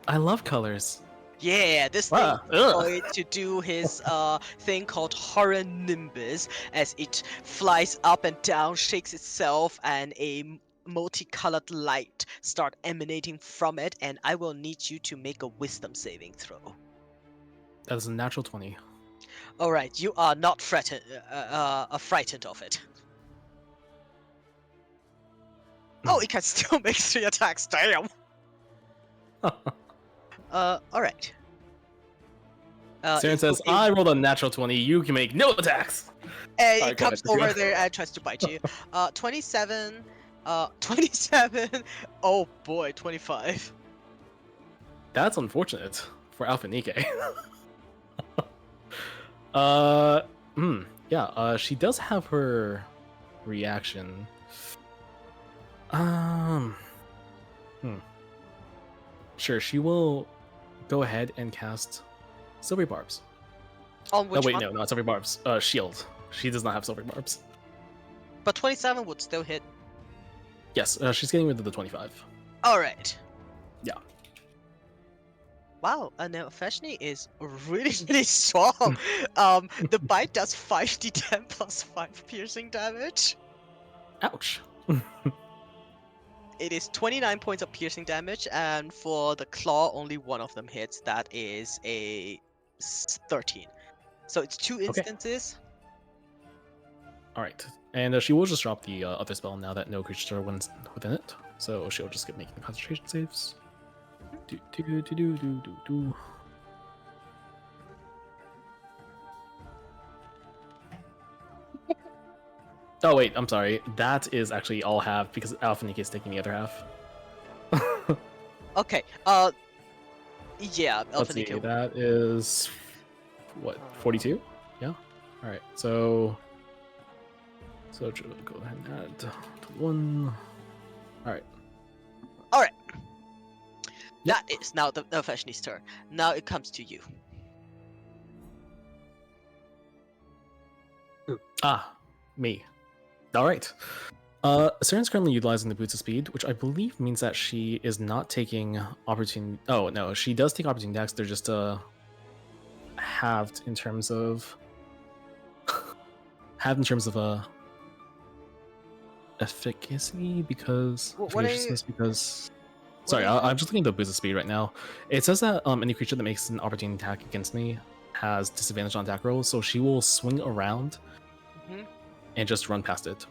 I love colors. Yeah, this thing Wow. is Ugh. going to do his thing called horror nimbus as it flies up and down, shakes itself, and multicolored light start emanating from it. And I will need you to make a wisdom saving throw. That is a natural 20. All right, you are not frightened of it. Oh, it can still make 3 attacks. Damn. All right. Saren says, I rolled a natural 20. You can make no attacks. And Alright, it go comes ahead, over Jessica. there and tries to bite you. 27. 27. Oh boy, 25. That's unfortunate for Alpha Nike. She does have her reaction. Sure, she will go ahead and cast Silvery Barbs. On which one? No, not Silvery Barbs. Shield. She does not have Silvery Barbs. But 27 would still hit. Yes, she's getting rid of the 25. Alright. Yeah. Wow, and now Feshni is really, really strong. The bite does 5d10 plus 5 piercing damage. Ouch. It is 29 points of piercing damage, and for the claw, only one of them hits. That is a 13. So it's 2 instances. Alright. And she will just drop the other spell now that no creature wins within it. So she'll just keep making the concentration saves. Do. Oh wait, I'm sorry. That is actually all half because Alpha Nike is taking the other half. Okay. Yeah. Let's see. That is what 42. Yeah. All right. So go ahead and add to 1. All right. All right. That is now the Feshni's turn. Now it comes to you. Me. All right. Saren's currently utilizing the Boots of Speed, which I believe means that she is not taking opportunity. Oh no, she does take opportunity attacks. They're just halved in terms of efficacy because sorry, I'm just looking at the Boots of Speed right now. It says that any creature that makes an opportunity attack against me has disadvantage on attack rolls, so she will swing around and just run past it.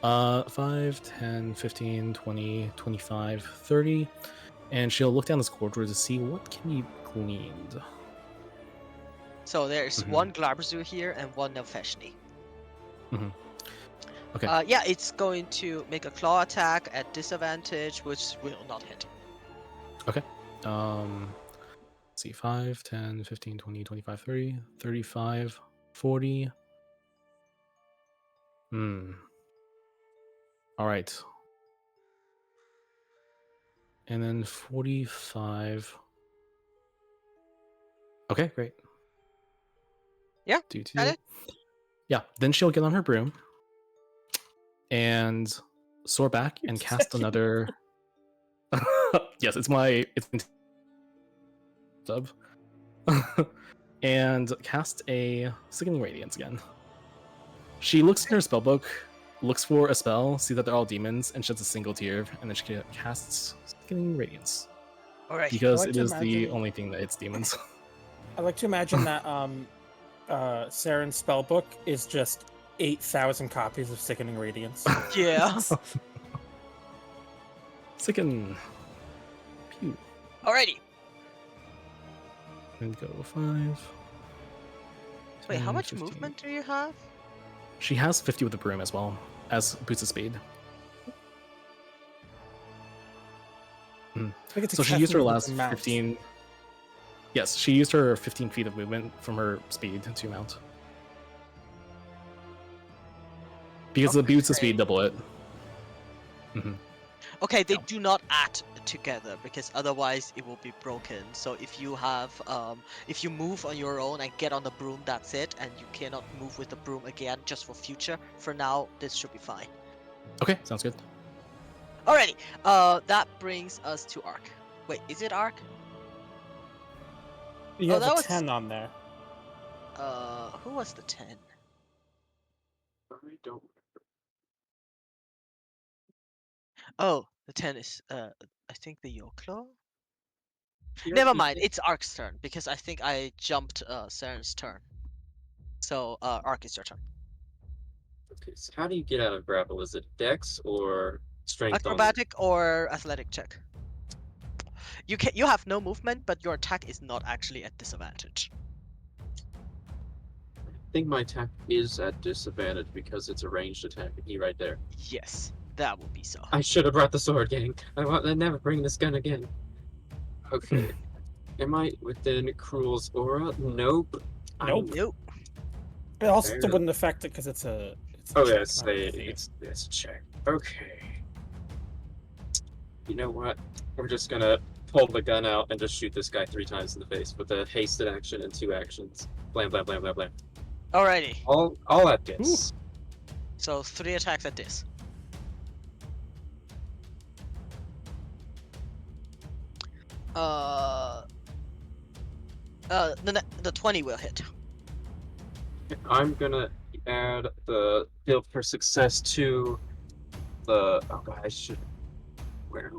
5, 10, 15, 20, 25, 30. And she'll look down this corridor to see what can be gleaned. So there's one Glabrezu here and one Nefeshni. Okay. Yeah, it's going to make a claw attack at disadvantage, which will not hit. Okay. Let's see, 5, 10, 15, 20, 25, 30, 35, 40. All right. And then 45. Okay, great. Yeah. Do 2. Yeah, then she'll get on her broom and soar back and cast another. Yes, it's sub. And cast a Sickening Radiance again. She looks in her spellbook, looks for a spell, sees that they're all demons, and sheds a single tear, and then she casts Sickening Radiance. All right. Because it is the only thing that hits demons. I like to imagine that Saren's spellbook is just 8,000 copies of Sickening Radiance. Yeah. Sicken. Pew. Alrighty. And go 5. Wait, 10, how much 15. movement do you have? She has 50 with the broom as well, as Boots of Speed. So she used her last 15. Yes, she used her 15 feet of movement from her speed to mount. Because the Boots of Speed double it. Okay, they No. do not act together because otherwise it will be broken. So if you have, if you move on your own and get on the broom, that's it, and you cannot move with the broom again just for future. For now, this should be fine. Okay, sounds good. Alrighty, that brings us to Ark. Wait, is it Ark? You Oh, have that a was- 10 on there. Who was the 10? I don't. Oh, the 10 is, I think the Yoklo? Here Never is mind, it. it's Ark's turn, because I think I jumped, Saren's turn. So, Ark, it's your turn. Okay, so how do you get out of grapple? Is it Dex or Strength only? Acrobatic or athletic check. You have no movement, but your attack is not actually at disadvantage. I think my attack is at disadvantage because it's a ranged attack. He right there. Yes, that would be so. I should have brought the sword, gang. I never bring this gun again. Okay. Am I within Cruel's aura? Nope. Nope. Nope. It also Fair. wouldn't affect it because it's a. Oh check, yes, not a save. it's a check. Okay. You know what? We're just gonna pull the gun out and just shoot this guy 3 times in the face with a hasted action and 2 actions. Blam blam blam blam blam. Alrighty. All at this. So 3 attacks at this. The 20 will hit. I'm gonna add the build for success to the. Oh god, I should. Where?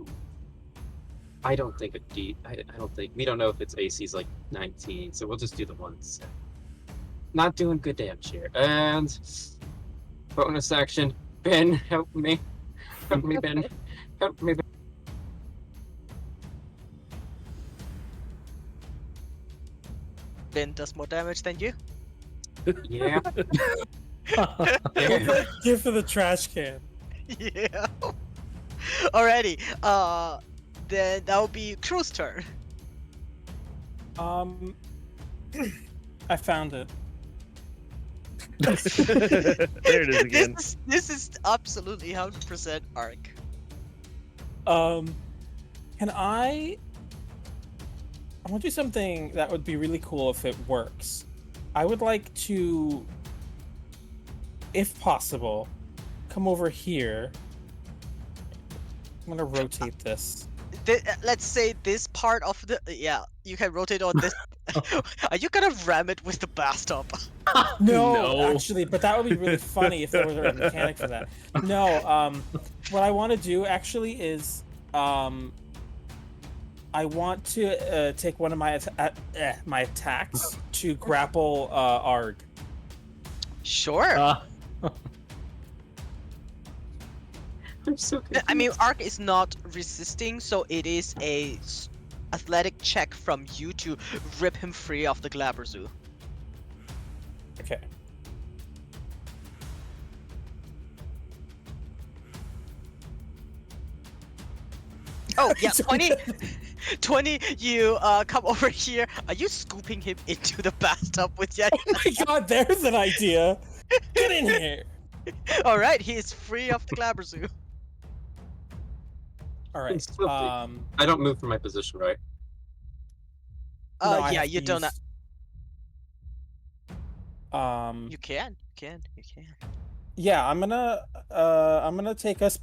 I don't think a D. I don't think we don't know if its AC is like 19, so we'll just do the ones. Not doing good damage here. And bonus action. Ben, help me. Help me, Ben. Help me, Ben. Ben does more damage than you. Yeah. Give for the trash can. Yeah. Alrighty. Then that will be Crew's turn. I found it. There it is again. This is absolutely 100% Arc. Can I want to do something that would be really cool if it works. I would like to, if possible, come over here. I'm gonna rotate this. Let's say this part of the you can rotate on this. Are you gonna ram it with the bathtub? No, actually, but that would be really funny if there was a mechanic for that. No, what I want to do actually is, I want to take one of my my attacks to grapple Arg. Sure. I'm so confused. I mean, Arc is not resisting, so it is a athletic check from you to rip him free of the Glabrezu. Okay. Oh, yeah, 20. 20, you come over here. Are you scooping him into the bathtub with your... Oh my god, there's an idea! Get in here! Alright, he is free of the Glabrezu. Alright, Still I don't move from my position, right? no, I Yeah, have you to don't... use- You can. Yeah, I'm gonna take us.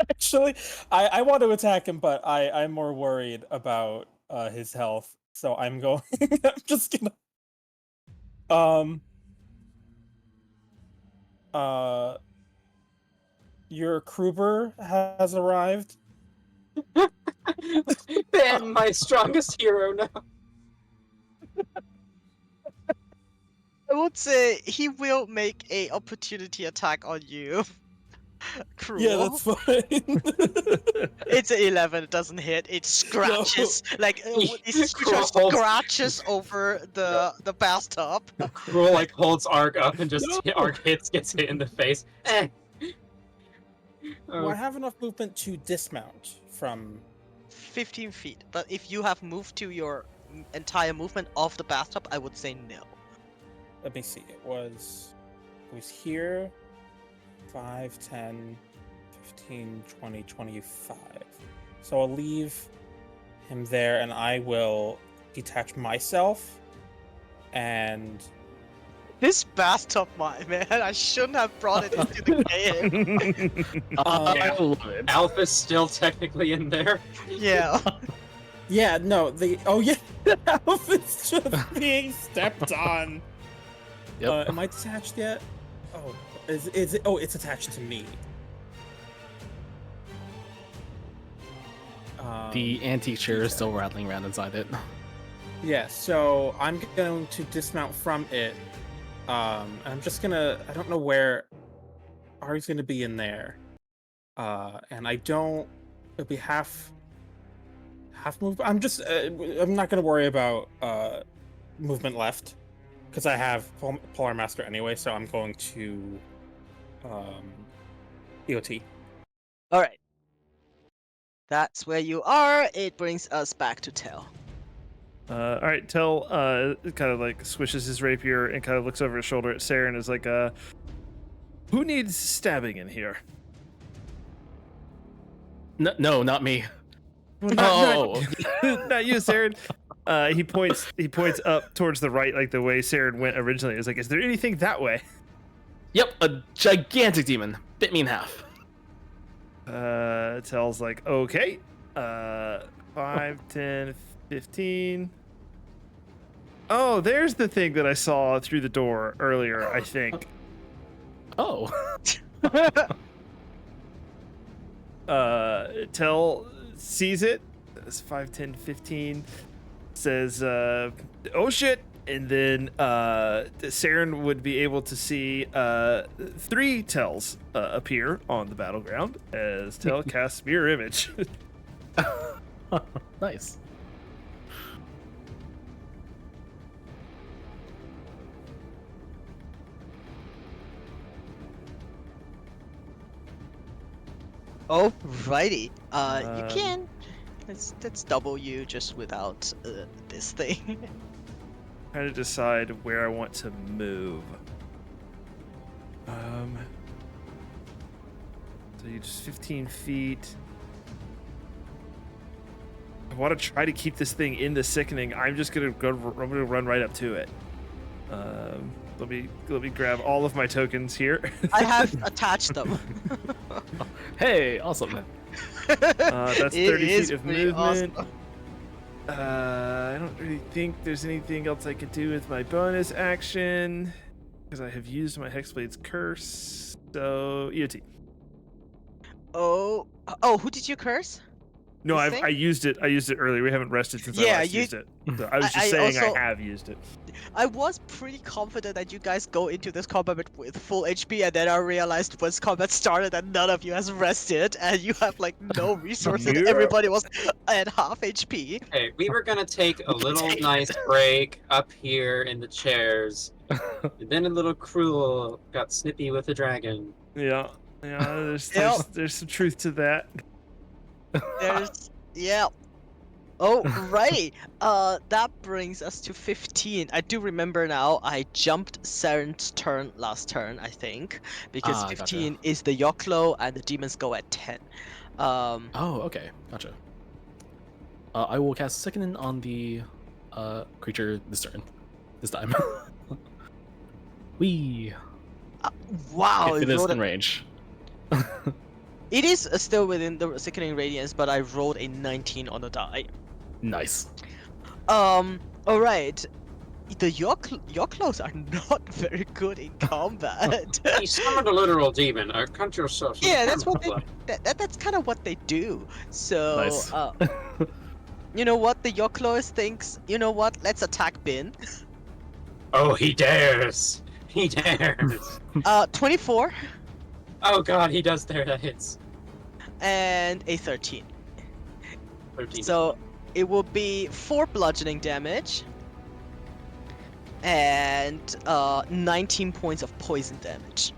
Actually, I want to attack him, but I'm more worried about his health, so I'm going. I'm just gonna. Your Kruber has arrived. Ben, my strongest hero now. I would say he will make a opportunity attack on you. Cruel. Yeah, that's fine. It's an 11. It doesn't hit. It scratches like it Cruel holds- scratches over the bathtub. Cruel like holds Arg up and just Arg gets hit in the face. Eh. Well, I have enough movement to dismount from. 15 feet. But if you have moved to your entire movement of the bathtub, I would say no. Let me see. It was here. 5, 10, 15, 20, 25. So I'll leave him there, and I will detach myself. And This bathtub, man, I shouldn't have brought it into the game. I love it. Alpha's still technically in there. Yeah. yeah, no, the elf is just being stepped on. Yep. Am I detached yet? Oh, is it? Oh, it's attached to me. The antique chair is still rattling around inside it. Yeah, so I'm going to dismount from it. I'm just gonna. I don't know where Ari's gonna be in there. And I don't. It'll be half move. I'm just. I'm not gonna worry about movement left, because I have Polar Master anyway. So I'm going to EOT. All right. That's where you are. It brings us back to Tell. All right, Tell kind of like swishes his rapier and kind of looks over his shoulder at Sarah and is like, who needs stabbing in here? No, not me. Well, not you, Saren. He points up towards the right, like the way Saren went originally. It's like, is there anything that way? Yep, a gigantic demon. Bit me in half. Tell's like, okay. 5, 10, 15. Oh, there's the thing that I saw through the door earlier, I think. Oh. Tell sees it. It's 5, 10, 15. Says, oh shit. And then Saren would be able to see 3 Tells appear on the battleground as Tell casts Mirror Image. Nice. Alrighty. You can. Let's double you just without this thing. Trying to decide where I want to move. So you just 15 feet. I want to try to keep this thing in the sickening. I'm just gonna go. I'm gonna run right up to it. Let me grab all of my tokens here. I have attached them. Hey, awesome. That's 30 is feet of pretty movement. awesome. I don't really think there's anything else I could do with my bonus action because I have used my Hexblade's curse. So EOT. Oh, who did you curse? No, This I thing? used it. I used it earlier. We haven't rested since I Yeah, last you- used it. So I was just I saying also- I have used it. I was pretty confident that you guys go into this combat with full HP, and then I realized once combat started that none of you has rested, and you have like no resources. Yeah. Everybody was at half HP. Okay, we were gonna take a little nice break up here in the chairs, and then a little cruel got snippy with a dragon. Yeah, there's Yep. there's some truth to that. There's yeah. Oh, right. That brings us to 15. I do remember now. I jumped Saren's turn last turn, I think, because Ah, gotcha. 15 is the Yoklo and the demons go at 10. Oh, okay, gotcha. I will cast Second on the creature this turn. This time. Wee. Wow, If it is rolled in a- range. It is still within the sickening radiance, but I rolled a 19 on the die. Nice. Alright. The Yoklos are not very good in combat. He summoned a literal demon. Count yourself. Yeah, that's what that's kind of what they do. So, Nice. you know what the Yoklos thinks? You know what? Let's attack Bin. Oh, he dares! He dares! 24 Oh god, he does dare. That hits. and a 13. 13. So it will be 4 bludgeoning damage and 19 points of poison damage.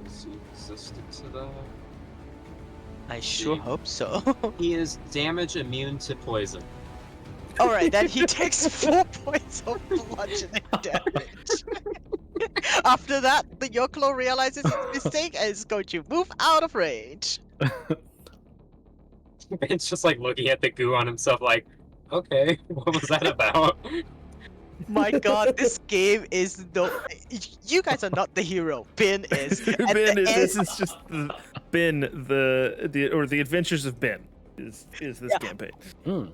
Is he resistant to that? I sure Damn. hope so. He is damage immune to poison. Alright, then he takes 4 points of bludgeoning damage. After that, the Yoklo realizes its mistake and is going to move out of range. Ben's just like looking at the goo on himself, like, okay, what was that about? My god, this game is no. You guys are not the hero. Ben is. At Ben, the end, this is just Ben, the Adventures of Ben is this Yeah. campaign. Mm.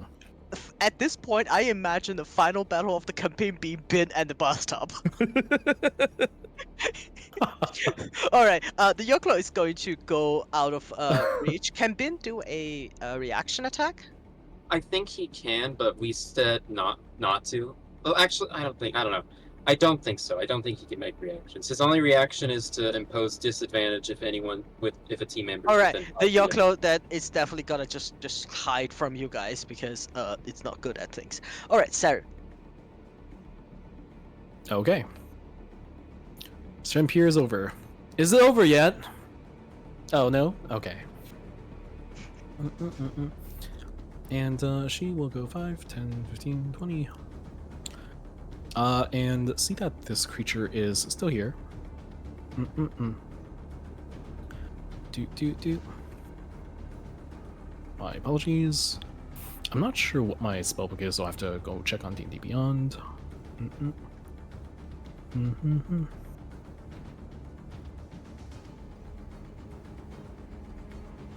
at this point, I imagine the final battle of the campaign being Ben and the bathtub. All right. The Yoklo is going to go out of reach. Can Ben do a reaction attack? I think he can, but we said not to. Well, actually, I don't know. I don't think so. I don't think he can make reactions. His only reaction is to impose disadvantage if a team member. All is right. within The 5 feet of him. Yoklo that is definitely gonna just hide from you guys because it's not good at things. All right, Sarah. Okay. Stream peers over. Is it over yet? Oh no? Okay. And she will go 5, 10, 15, 20. And see that this creature is still here. Do. My apologies. I'm not sure what my spellbook is, so I have to go check on D&D Beyond.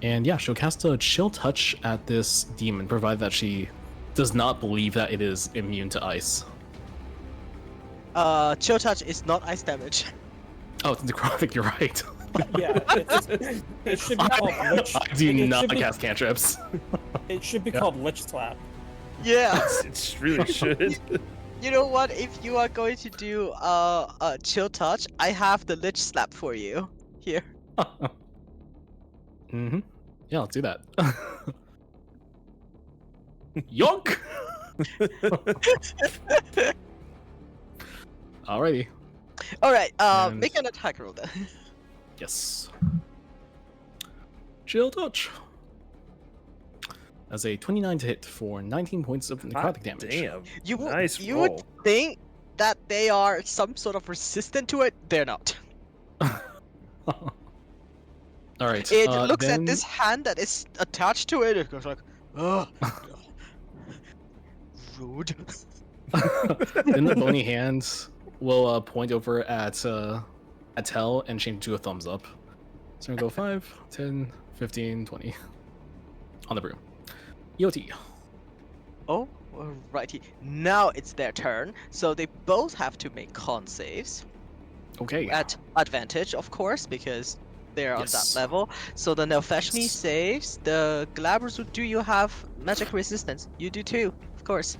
And yeah, she'll cast a Chill Touch at this demon, provided that she does not believe that it is immune to ice. Chill touch is not ice damage. Oh, it's necrotic, you're right. Yeah, it should be called Lich. I do it not should be- cast cantrips. It should be called Lich Slap. Yeah. It really should. You know what? If you are going to do chill touch, I have the lich slap for you here. Yeah, let's do that. Yonk! Alrighty. All right. And- Make an attack roll then. Yes. Chill Touch. As a 29 to hit for 19 points of necrotic damage. Damn. You Nice you roll. would think that they are some sort of resistant to it. They're not. Alright. It looks then... at this hand that is attached to it. It goes like, ugh. Rude. Then the bony hand will point over at Tel and change to a thumbs up. So I'm gonna go 5, 10, 15, 20. On the broom. EOT. Oh, righty. Now it's their turn. So they both have to make con saves. Okay. At advantage, of course, because they're on Yes. that level. So the Nelfeshni Yes. saves. The Glaberzu, do you have magic resistance? You do too, of course.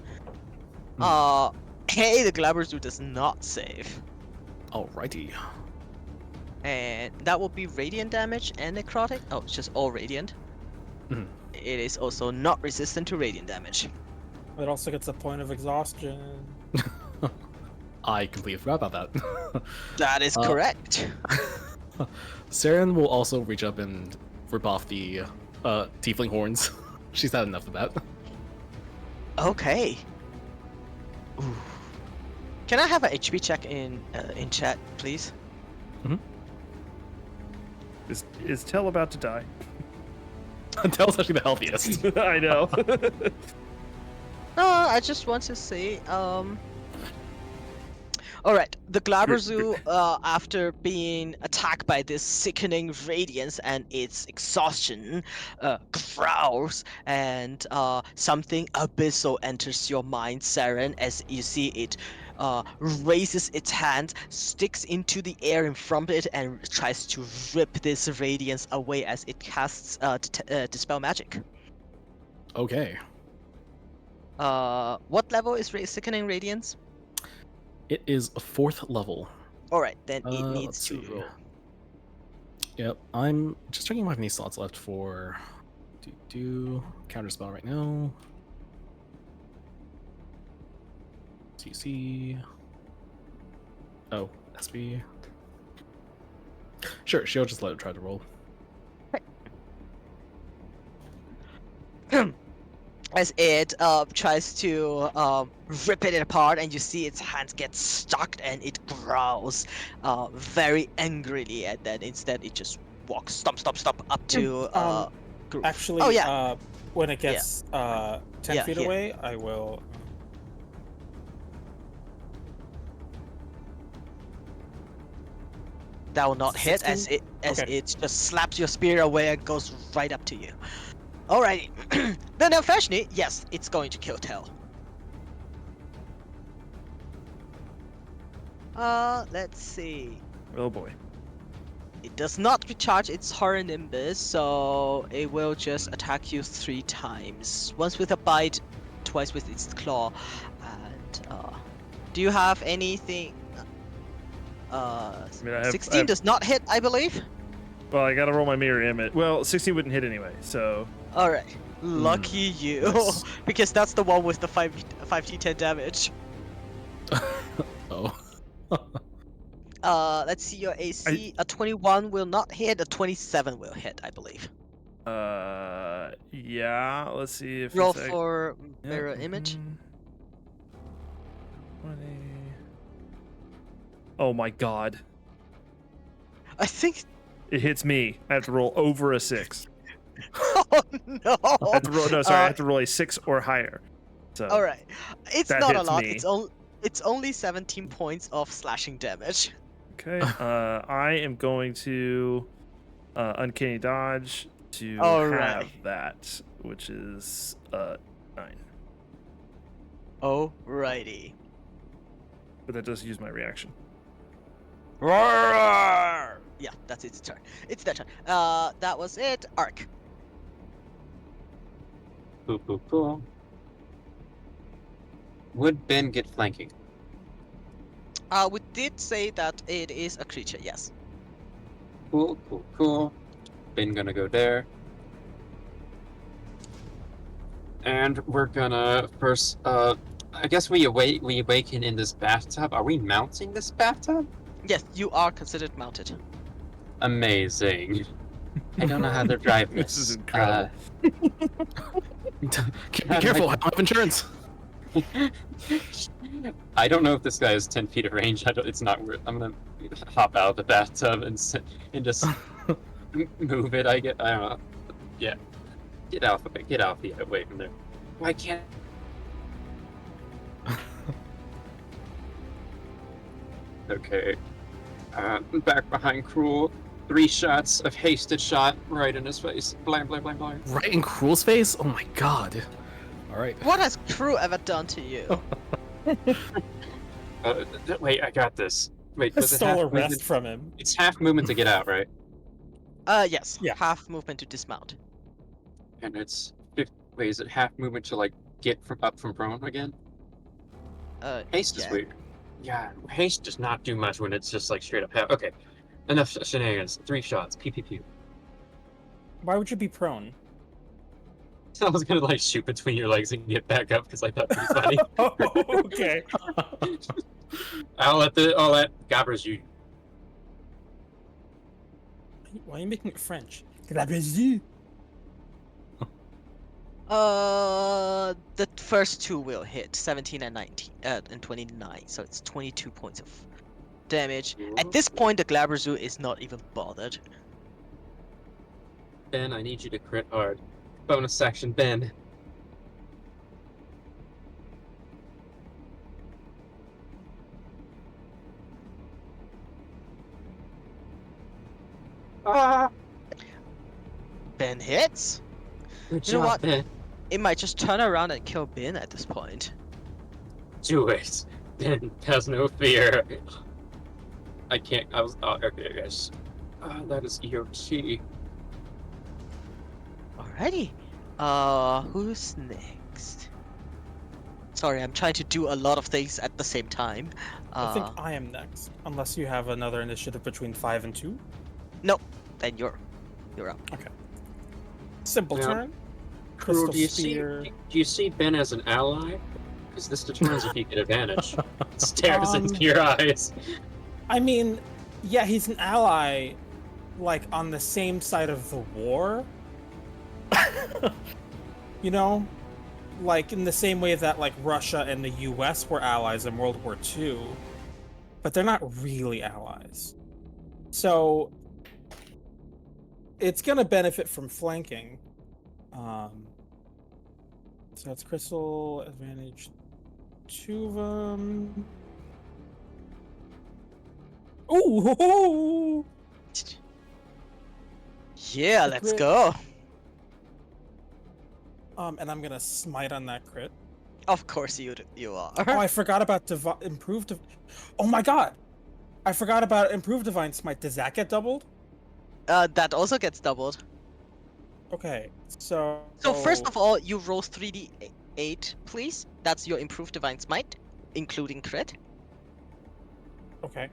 Hey, the Glaberzu does not save. Alrighty. And that will be radiant damage and necrotic. Oh, it's just all radiant. Mhm. It is also not resistant to radiant damage. It also gets a point of exhaustion. I completely forgot about that. That is correct. Saren will also reach up and rip off the tiefling horns. She's had enough of that. Okay. Ooh. Can I have a HP check in chat, please? Is Tell about to die? Tel's actually the healthiest. I know. I just want to say, Alright, the Glaberzu, after being attacked by this sickening radiance and its exhaustion, growls, and something abyssal enters your mind, Saren, as you see it raises its hand, sticks into the air in front of it, and tries to rip this radiance away as it casts Dispel Magic. Okay. What level is Sickening Radiance? It is a 4th level. Alright, then it let's needs to see. roll. Yep, I'm just checking if I have any slots left for counterspell right now. CC. Oh, SB. Sure, she'll just let it try to roll. as it tries to rip it apart, and you see its hands get stuck, and it growls very angrily, and then instead it just walks stomp up to Groove. Actually, Oh yeah, when it Yeah. gets 10 Yeah, feet here. away, I will. that will not hit as 16? Okay. it just slaps your spear away and goes right up to you. Alrighty, then unfortunately, yes, it's going to kill Tail. Let's see. Oh boy. It does not recharge its Horror Nimbus, so it will just attack you 3 times. Once with a bite, twice with its claw. And do you have anything? mean, I have- 16 does not hit, I believe. Well, I gotta roll my mirror image. Well, 16 wouldn't hit anyway, so All right, lucky you, nice. because that's the one with the 5d10 damage. Oh. Let's see your AC. A 21 will not hit. A 27 will hit, I believe. yeah. Let's see if Roll it's ac- for Yep, mirror image. 20. Oh my god. I think. It hits me. I have to roll over a 6. Oh no! I have to roll, no, sorry, I have to roll a 6 or higher. So All right, it's that not a hits lot. me. It's only 17 points of slashing damage. Okay. I am going to uncanny dodge to Alright. have that, which is 9. Alrighty. But that does use my reaction. Roar! Yeah, that's its turn. It's their turn. That was it. Arc. Cool. Would Ben get flanking? We did say that it is a creature. Yes. Cool. Ben gonna go there. And we're gonna first, I guess we awaken in this bathtub. Are we mounting this bathtub? Yes, you are considered mounted. Amazing. I don't know how they're driving This is incredible. Be careful, I don't have insurance. I don't know if this guy has 10 feet of range. It's not worth. I'm gonna hop out of the bathtub and just move it. I don't know. Yeah. Get off the away from there. Why can't? Okay. Back behind Cruel. 3 shots of hasted shot right in his face. Blam. Right in Cruel's face? Oh my god. Alright. What has Crew ever done to you? Wait, I got this. Wait, I was it stole half a movement? rest from him. It's half movement to get out, right? Yes. Yeah. Half movement to dismount. And it's wait, is it half movement to like get up from prone again? Haste is yeah. weird. Yeah, haste does not do much when it's just like straight up half. Okay, enough shenanigans. 3 shots. Pew. Why would you be prone? So I was gonna like shoot between your legs and get back up because I thought it'd be funny. Oh, okay. I'll let Gabbers you. Why are you making it French? The first 2 will hit 17 and 19 and 29, so it's 22 points of damage. At this point, the Glabrezu is not even bothered. Ben, I need you to crit hard. Bonus action, Ben. Ah! Ben hits. Good You know job, what? Ben. It might just turn around and kill Ben at this point. Do it. Ben has no fear. I can't. I was. Oh, okay, guys. That is EOT. Alrighty. Who's next? Sorry, I'm trying to do a lot of things at the same time. I think I am next, unless you have another initiative between 5 and 2. Then you're up. Simple Yeah. turn. Cruel, Crystal Spear. do you see Ben as an ally? Because this determines if you get advantage. Stares into your eyes. I mean, yeah, he's an ally, like on the same side of the war. You know, like in the same way that like Russia and the US were allies in World War II, but they're not really allies. So it's gonna benefit from flanking. So it's crystal advantage 2 of them. Ooh! Yeah, The let's crit. go. And I'm gonna smite on that crit. Of course you Oh, are. I forgot about improved. Oh my god! I forgot about improved divine smite. Does that get doubled? That also gets doubled. Okay, so So first of all, you roll 3d8, please. That's your improved divine smite, including crit. okay,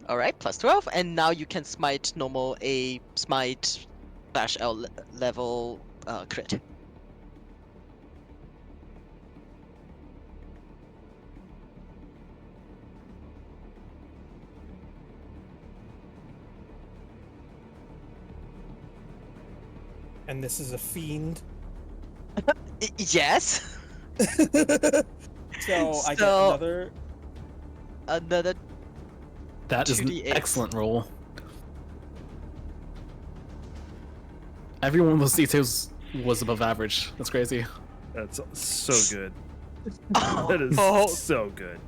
All right, plus 12, and now you can smite normal a smite /L level crit. and this is a fiend. Yes. So I get So- another. Another That is an 2d8. excellent roll. Every one of those details was above average. That's crazy. That's so good. That is Oh, so good.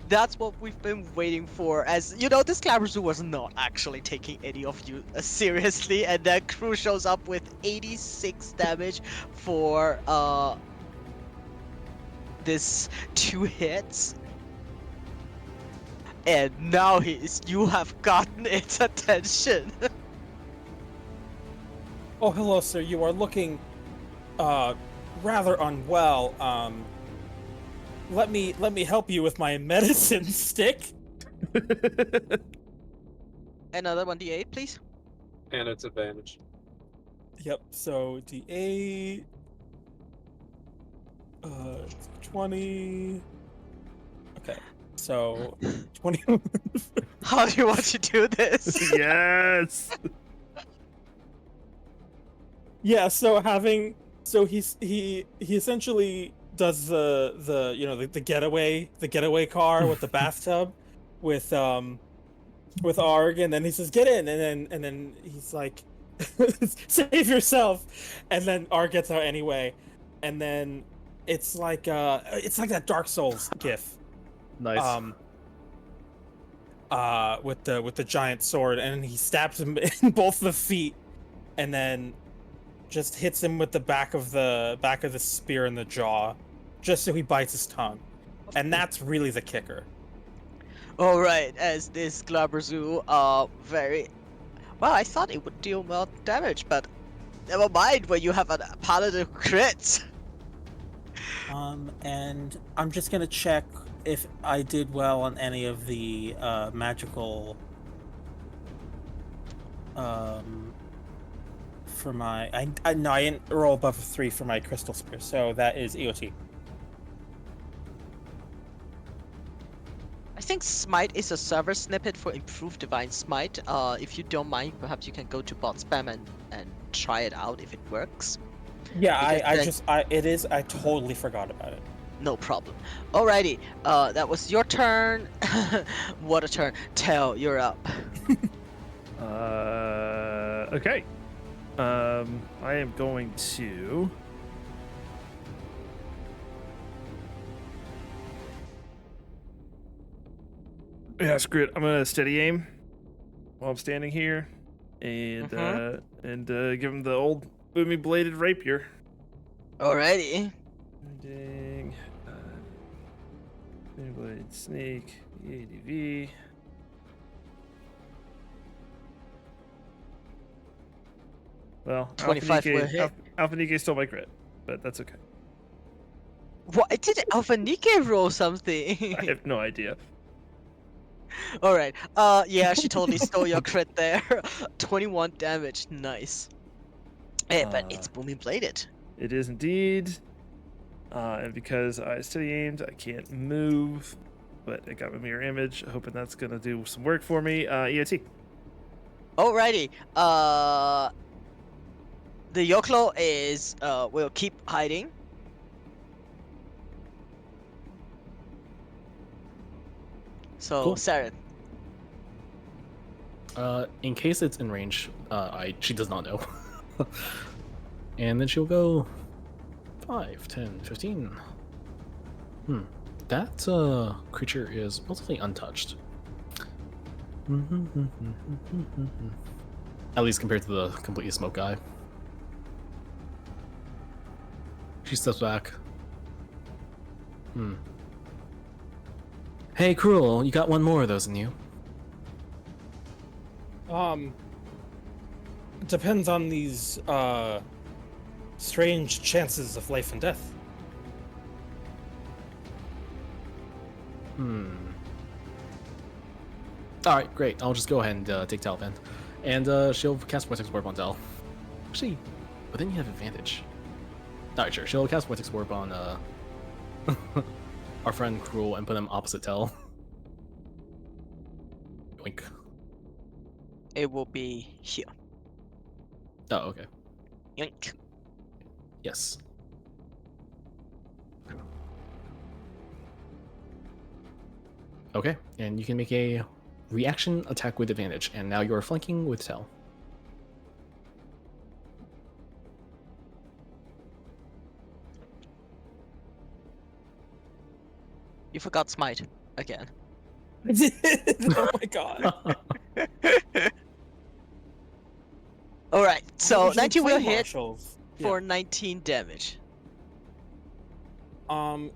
that's what we've been waiting for. As you know, this Clabberzu was not actually taking any of you seriously, and then Crew shows up with 86 damage for this 2 hits. And now you have gotten its attention. Oh, hello, sir. You are looking, rather unwell. Let me help you with my medicine stick. Another 1d8, please. And it's advantage. Yep. So D8. 20. Okay. So 20. How do you want to do this? Yes. Yeah. So he essentially does the getaway car with the bathtub with Arg, and then he says get in, and then he's like save yourself, and then Arg gets out anyway, and then it's like that Dark Souls gif. Nice. With the giant sword, and he stabs him in both the feet, and then just hits him with the back of the spear in the jaw, just so he bites his tongue, and that's really the kicker. All right, as this Glabberzu very well, I thought it would deal more damage, but never mind when you have a paladin who crits. And I'm just gonna check if I did well on any of the magical for my no, I didn't roll above a 3 for my crystal spear, so that is EOT. I think Smite is a server snippet for improved divine smite. If you don't mind, perhaps you can go to bot spam and try it out if it works. Yeah, Because then- I totally forgot about it. No problem. Alrighty, that was your turn. What a turn. Tell, you're up. Okay. I am going to. Yeah, screw it. I'm gonna steady aim while I'm standing here, and give him the old boomy bladed rapier. Alrighty. Ding. Boomy blade sneak. ADV. Well, 25 will hit. Alpha Nike stole my crit, but that's okay. What? Did Alpha Nike roll something? I have no idea. Alright. Yeah, she totally stole your crit there. 21 damage. Nice. But it's booming bladed. It is indeed. And because I steady aimed, I can't move. But I got my mirror image, hoping that's gonna do some work for me. EOT. Alrighty. The Yoklo is will keep hiding. So Cool. Saren. In case it's in range, she does not know. And then she'll go 5, 10, 15. That creature is mostly untouched. At least compared to the completely smoke guy. She steps back. Hey, Cruel, you got one more of those in you. Depends on these strange chances of life and death. Alright, great. I'll just go ahead and take Tal then. And she'll cast Vortex Warp on Tal. Actually, but then you have advantage. Alright, sure. She'll cast Vortex Warp on our friend Cruel and put him opposite Tal. Yoink. It will be here. Oh, okay. Yoink. Yes. Okay, and you can make a reaction attack with advantage, and now you are flanking with Tal. You forgot smite again. I did. Oh my god. All right. So Usually 19 will play hit marshals. for 19 damage.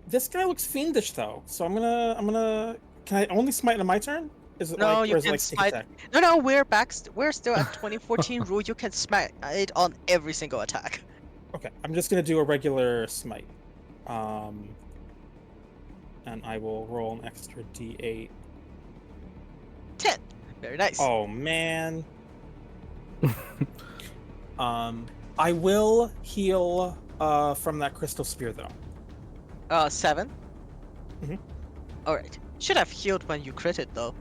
This guy looks fiendish though, so I'm gonna. Can I only smite on my turn? Is it No, like, you or is it can like sneak smite. attack? No, we're back. We're still at 2014 rule. You can smite it on every single attack. Okay, I'm just gonna do a regular smite. And I will roll an extra d8. 10. Very nice. Oh man. I will heal from that crystal spear though. 7. Mhm. All right. Should have healed when you critted though.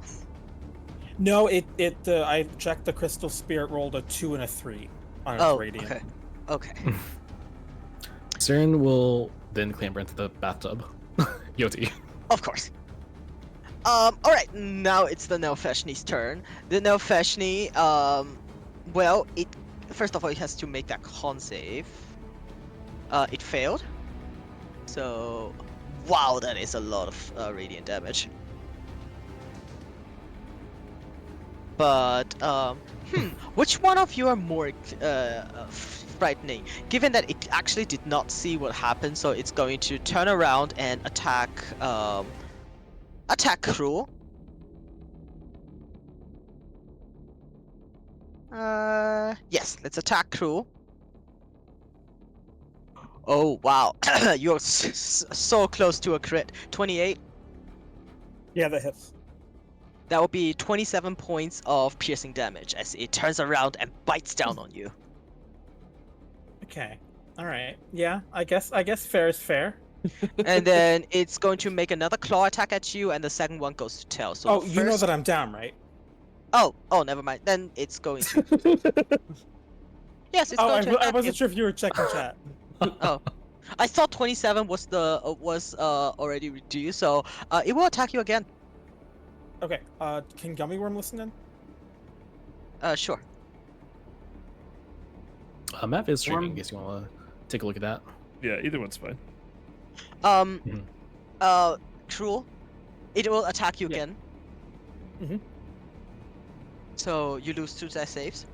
No, I checked the crystal spear. It rolled a 2 and a 3 on its radiant. okay. Okay. Saren will then clamber into the bathtub. Yoti. Of course. All right. Now it's the Nelfeshni's turn. The Nelfeshni, well, it first of all it has to make that con save. It failed. So, wow, that is a lot of radiant damage. But which one of you are more frightening? Given that it actually did not see what happened, so it's going to turn around and attack Cruel. Yes, let's attack Cruel. Oh wow, you're so close to a crit. 28. Yeah, that hits. That will be 27 points of piercing damage as it turns around and bites down on you. Okay. All right. Yeah, I guess fair is fair. And then it's going to make another claw attack at you, and the second one goes to tail. So Oh, the you know first- that I'm down, right? Oh, never mind. Then it's going to. Yes, it's Oh, going to. I attack wasn't you. sure if you were checking chat. Oh, I thought 27 was already reduced, so it will attack you again. Okay. Can Gummy Worm listen in? Sure. Map is streaming in case you want to take a look at that. Yeah, either one's fine. Cruel. It will attack you Yeah. again. Mhm. So you lose 2 death saves.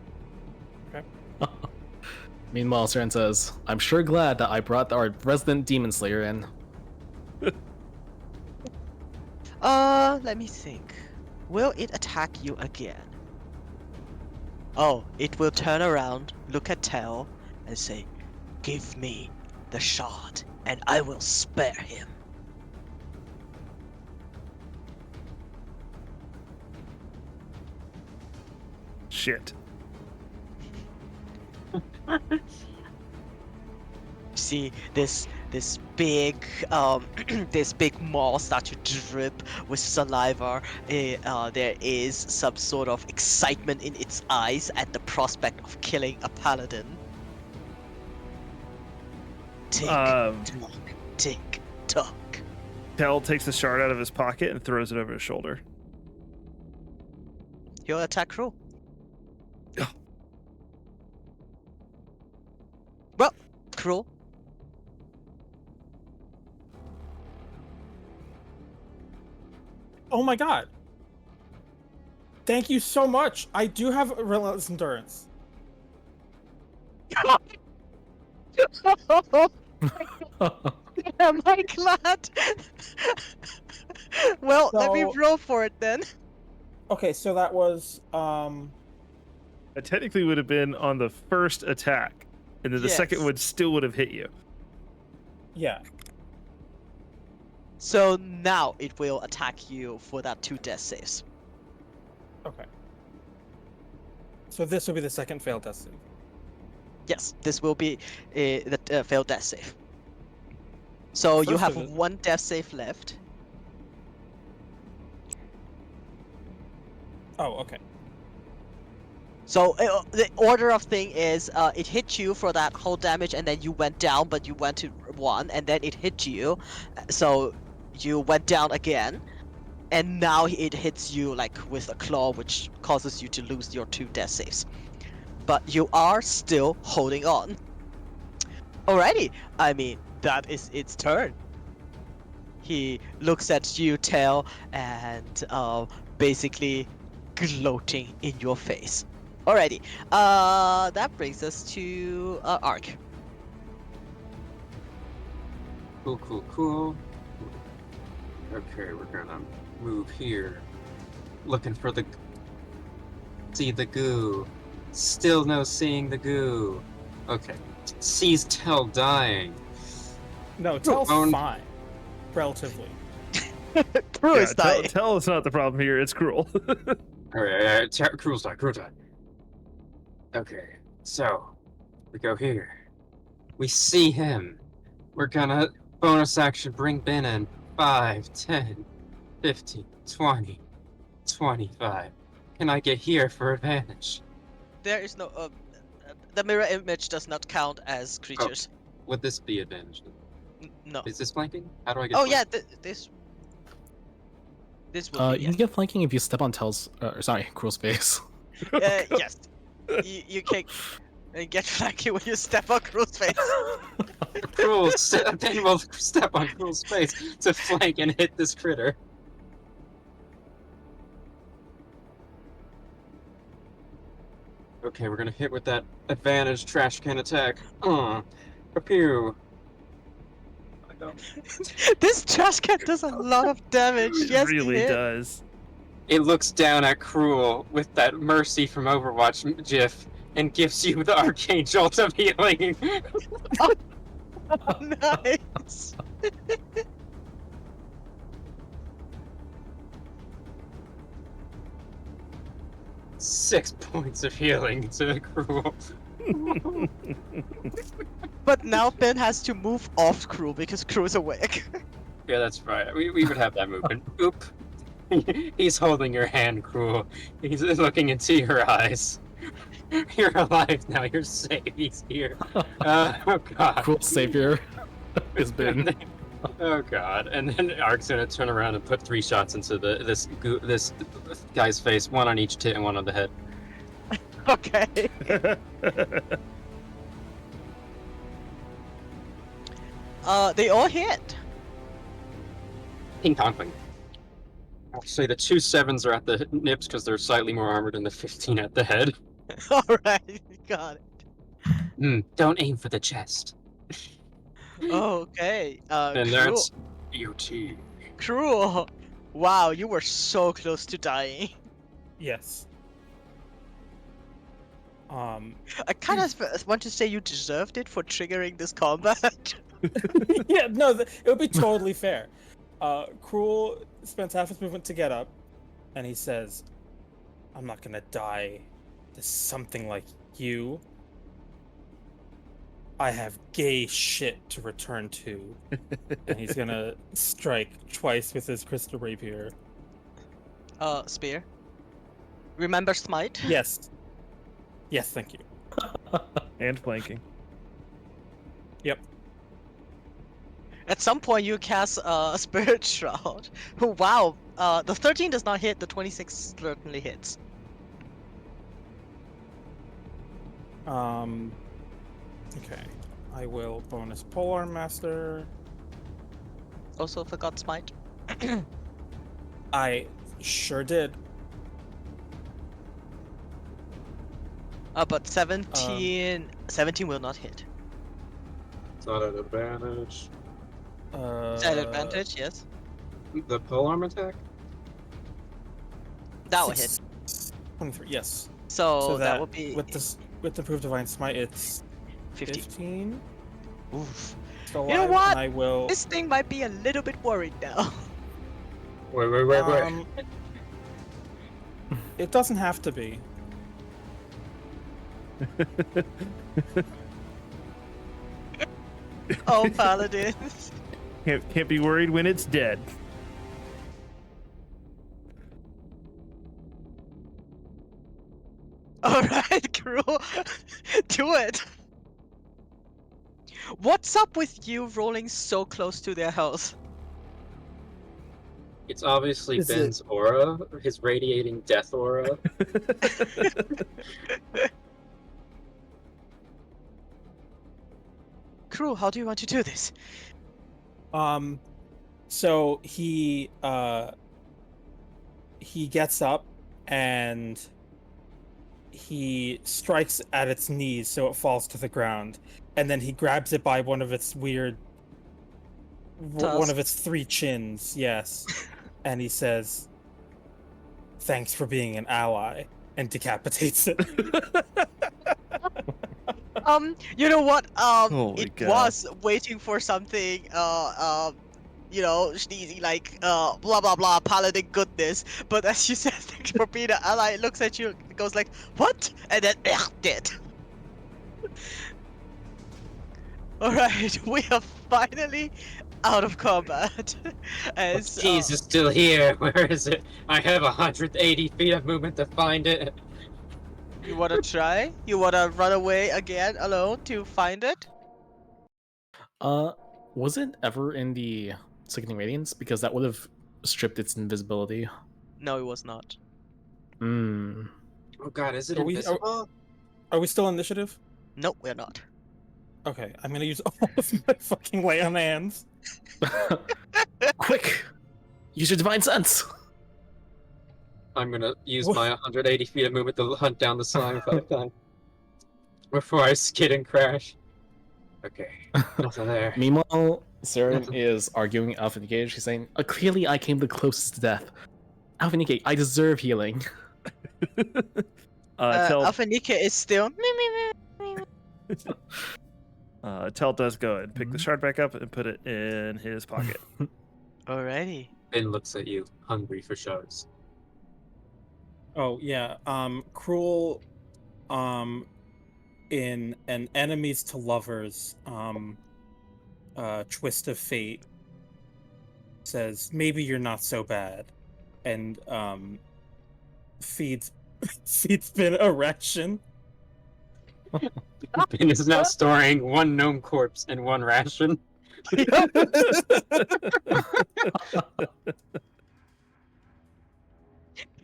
Meanwhile, Saren says, I'm sure glad that I brought our resident demon slayer in. Let me think. Will it attack you again? Oh, it will turn around, look at Tel, and say, "Give me the shard, and I will spare him." Shit. See this big this big maw start to drip with saliva. There is some sort of excitement in its eyes at the prospect of killing a paladin. Tick Um, tock, tick tock. Tel takes the shard out of his pocket and throws it over his shoulder. Your attack Cruel. Well, Cruel. Oh my god. Thank you so much. I do have a relentless endurance. Am I glad? Well, let me So- roll for it then. Okay, so that was It technically would have been on the first attack, and then the second Yes. one still would have hit you. yeah. So now it will attack you for that 2 death saves. Okay. So this will be the second failed death save. Yes, this will be the failed death save. So you First have of it- 1 death save left. Oh, okay. So the order of thing is, it hit you for that whole damage, and then you went down, but you went to 1, and then it hit you, so you went down again, and now it hits you like with a claw, which causes you to lose your 2 death saves. But you are still holding on. Alrighty, I mean that is its turn. He looks at you, Tail, and basically gloating in your face. Alrighty, that brings us to Ark. Cool. Okay, we're gonna move here. Looking for the... See the goo. Still no seeing the goo. Okay. Sees Tell dying. No, Tell's own- fine. Relatively. Crew is Tell, dying. Tell is not the problem here. It's cruel. Alright, Cruel's die. Okay, so we go here. We see him. We're gonna bonus action bring Ben in. 5, 10, 15, 20, 25. Can I get here for advantage? There is no. The mirror image does not count as creatures. Would this be advantage? No. Is this flanking? How do I get Oh flanking? yeah, this. This will be You can get flanking if you step on Tell's, Cruel space. yes. You can get flanky when you step on Crew's face. Ben will step on Cruel's face to flank and hit this critter. Okay, we're gonna hit with that advantage trash can attack. Pew. This trash can does a lot of damage. It Yes, really hit. does. It looks down at Cruel with that mercy from Overwatch gif and gives you the arcane jolt of healing. Nice. 6 points of healing to Cruel. But now Ben has to move off Crew because Crew is awake. Yeah, that's right. We would have that movement. Oop. He's holding your hand, Cruel. He's looking into your eyes. You're alive now. You're safe. He's here. Oh god. Cruel savior has been. Oh god. And then Ark's gonna turn around and put 3 shots into this guy's face, 1 on each tit and 1 on the head. Okay. They all hit. Ping pong ping. Actually, the 2 7s are at the nips because they're slightly more armored than the 15 at the head. Alright, got it. Don't aim for the chest. Okay. And Cruel. that's UT. Cruel. Wow, you were so close to dying. Yes. I kind of want to say you deserved it for triggering this combat. Yeah, no, it would be totally fair. Cruel spends half his movement to get up, and he says, I'm not gonna die to something like you. I have gay shit to return to. And he's gonna strike twice with his crystal rapier. Spear. Remember smite? Yes. Yes, thank you. And flanking. Yep. At some point, you cast a Spirit Shroud. Wow. The 13 does not hit. The 26 certainly hits. Okay. I will bonus Polearm Master. Also forgot Smite. I sure did. But 17 will not hit. It's not an advantage. Uh, Is that advantage? Yes. The polearm attack? That will hit. 23. Yes. So that would be with this with the Proof Divine Smite, it's 50. 15. Oof. Still You know alive, what? and I will. This thing might be a little bit worried now. Wait. It doesn't have to be. Oh, Paladin. Can't be worried when it's dead. Alright, crew. Do it. What's up with you rolling so close to their health? It's obviously Is it- Ben's aura, his radiating death aura. Crew, how do you want to do this? So he gets up and he strikes at its knees so it falls to the ground, and then he grabs it by one of its weird one of its 3 chins, yes. And he says, "Thanks for being an ally," and decapitates it. You know what? Holy It cow. was waiting for something, sneezy, like, blah blah blah, paladin goodness. But as you said, thanks for being an ally, it looks at you, it goes like, what? And then, dead. Alright, we are finally out of combat. As, Jeez, it's still here. Where is it? I have 180 feet of movement to find it. you wanna try? You wanna run away again alone to find it? Was it ever in the Sickening Radiance? Because that would have stripped its invisibility. No, it was not. Hmm. Oh god, is it Are we- invisible? Are we still initiative? Nope, we're not. Okay, I'm gonna use all of my fucking lay on hands. Quick! Use your divine sense! I'm gonna use Wha- my 180 feet of movement to hunt down the slime if I have time. Before I skid and crash. Okay, nothing there. Meanwhile, Saren is arguing Alpha Nikkei. She's saying, clearly I came the closest to death. Alpha Nikkei, I deserve healing. Tell Alphanika is still. Tell does go and pick the shard back up and put it in his pocket. Alrighty. Ben looks at you, hungry for shards. Oh yeah, Cruel, in an enemies to lovers, twist of fate, says maybe you're not so bad, and feeds Ben a ration. Ben is now storing 1 gnome corpse and 1 ration.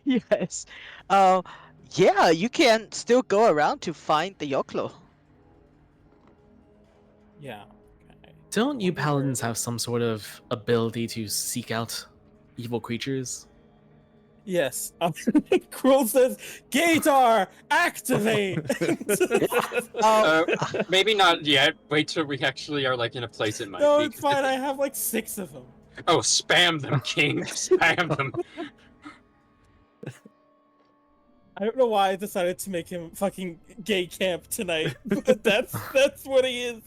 Yes. Yeah, you can still go around to find the Yoklo. Yeah. Okay. Don't you Wonder where paladins it have some sort of ability to seek out evil creatures? Yes. Cruel says, Gator, activate! Maybe not yet. Wait till we actually are like in a place it might No, be. it's fine. I have like 6 of them. Oh, spam them, King. Spam them. I don't know why I decided to make him fucking gay camp tonight, but that's what he is.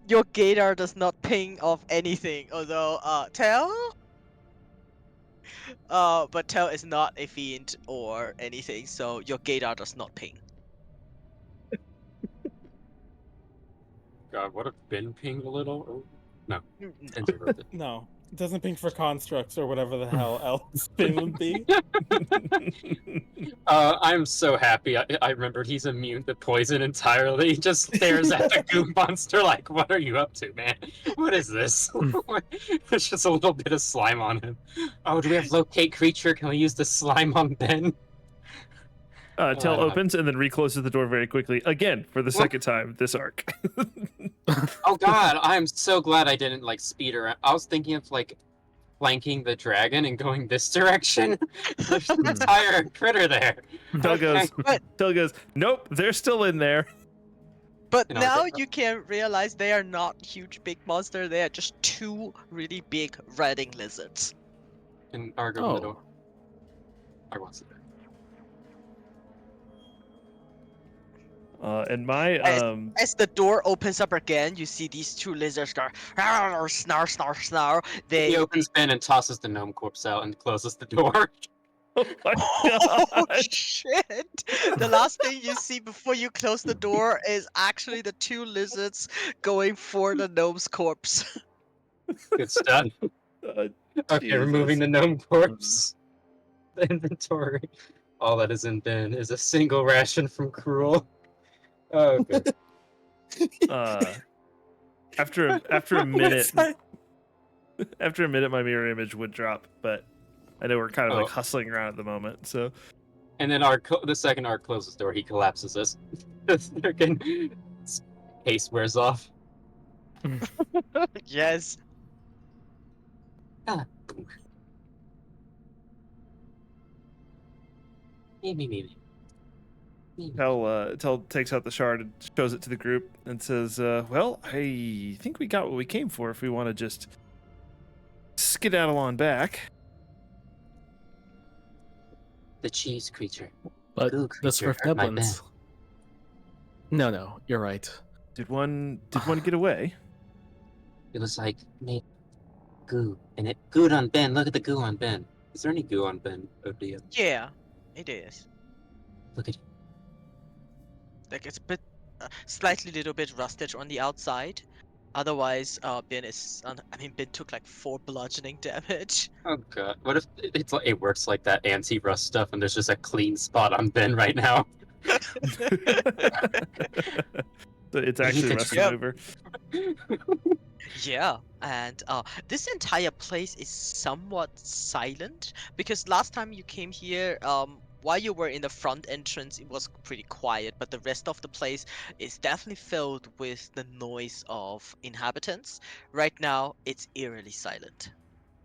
Your Gator does not ping off anything, although Tel? But Tel is not a fiend or anything, so your Gator does not ping. God, what if Ben pinged a little? Oh, no, No. Tenzi wrote it. No, Doesn't ping for constructs or whatever the hell else Finn would be. I'm so happy. I remembered he's immune to poison entirely. He just stares at the goo monster like, "What are you up to, man? What is this?" There's just a little bit of slime on him. Oh, do we have locate creature? Can we use the slime on Ben? Tell no. opens and then recloses the door very quickly again for the second time this arc. Oh god, I'm so glad I didn't like speed around. I was thinking of like flanking the dragon and going this direction. There's an entire critter there. Tell goes, But- Tell goes, nope, they're still in there. But You know, now the- you can realize they are not huge big monsters. They are just two really big redding lizards. And Argo in the door. Oh, Argo's there. And my As the door opens up again, you see these two lizards go "Arr, snarl, snarl, snarl. He They opens Ben and tosses the gnome corpse out and closes the door. oh my Oh god. shit! The last thing you see before you close the door is actually the two lizards going for the gnome's corpse. Good stuff. Okay, removing the gnome corpse. The inventory. All that is in Ben is a single ration from Cruel. Oh, good. After a minute, after a minute, my mirror image would drop, but I know we're kind of like Oh. hustling around at the moment. So And then the second Ark closes the door, he collapses this. This freaking case wears off. Yes. Ah. Me. Tell takes out the shard and shows it to the group and says, "Well, I think we got what we came for. If we want to just skedaddle on back." The cheese creature. but Goo the creature Swift hurt my Neblins. No, you're right. Did one get away? It was like made goo, and it gooed on Ben. Look at the goo on Ben. Is there any goo on Ben? Oh dear. Yeah, it is. Look at Like it's a bit, slightly little bit rusted on the outside. Otherwise, Ben is. Ben took like 4 bludgeoning damage. Oh god. What if it's like it works like that anti-rust stuff, and there's just a clean spot on Ben right now? So it's actually Yep. rust remover. Yeah, and this entire place is somewhat silent because last time you came here, while you were in the front entrance, it was pretty quiet, but the rest of the place is definitely filled with the noise of inhabitants. Right now, it's eerily silent.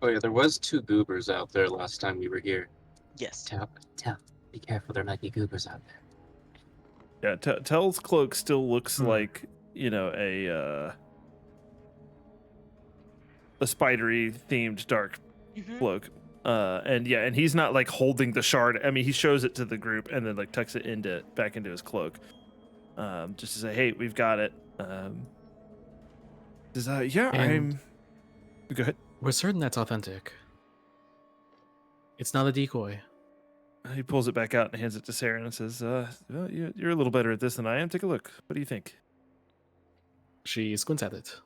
Oh yeah, there was 2 goobers out there last time we were here. Yes. Tell. Be careful, there might be goobers out there. Yeah, Tell's cloak still looks Hmm. like, a spidery themed dark Mhm. cloak. And he's not like holding the shard. I mean, he shows it to the group and then like tucks it back into his cloak. Just to say, hey, we've got it. And- Go ahead. We're certain that's authentic. It's not a decoy. He pulls it back out and hands it to Sarah and says, well, you're a little better at this than I am. Take a look. What do you think? She squints at it.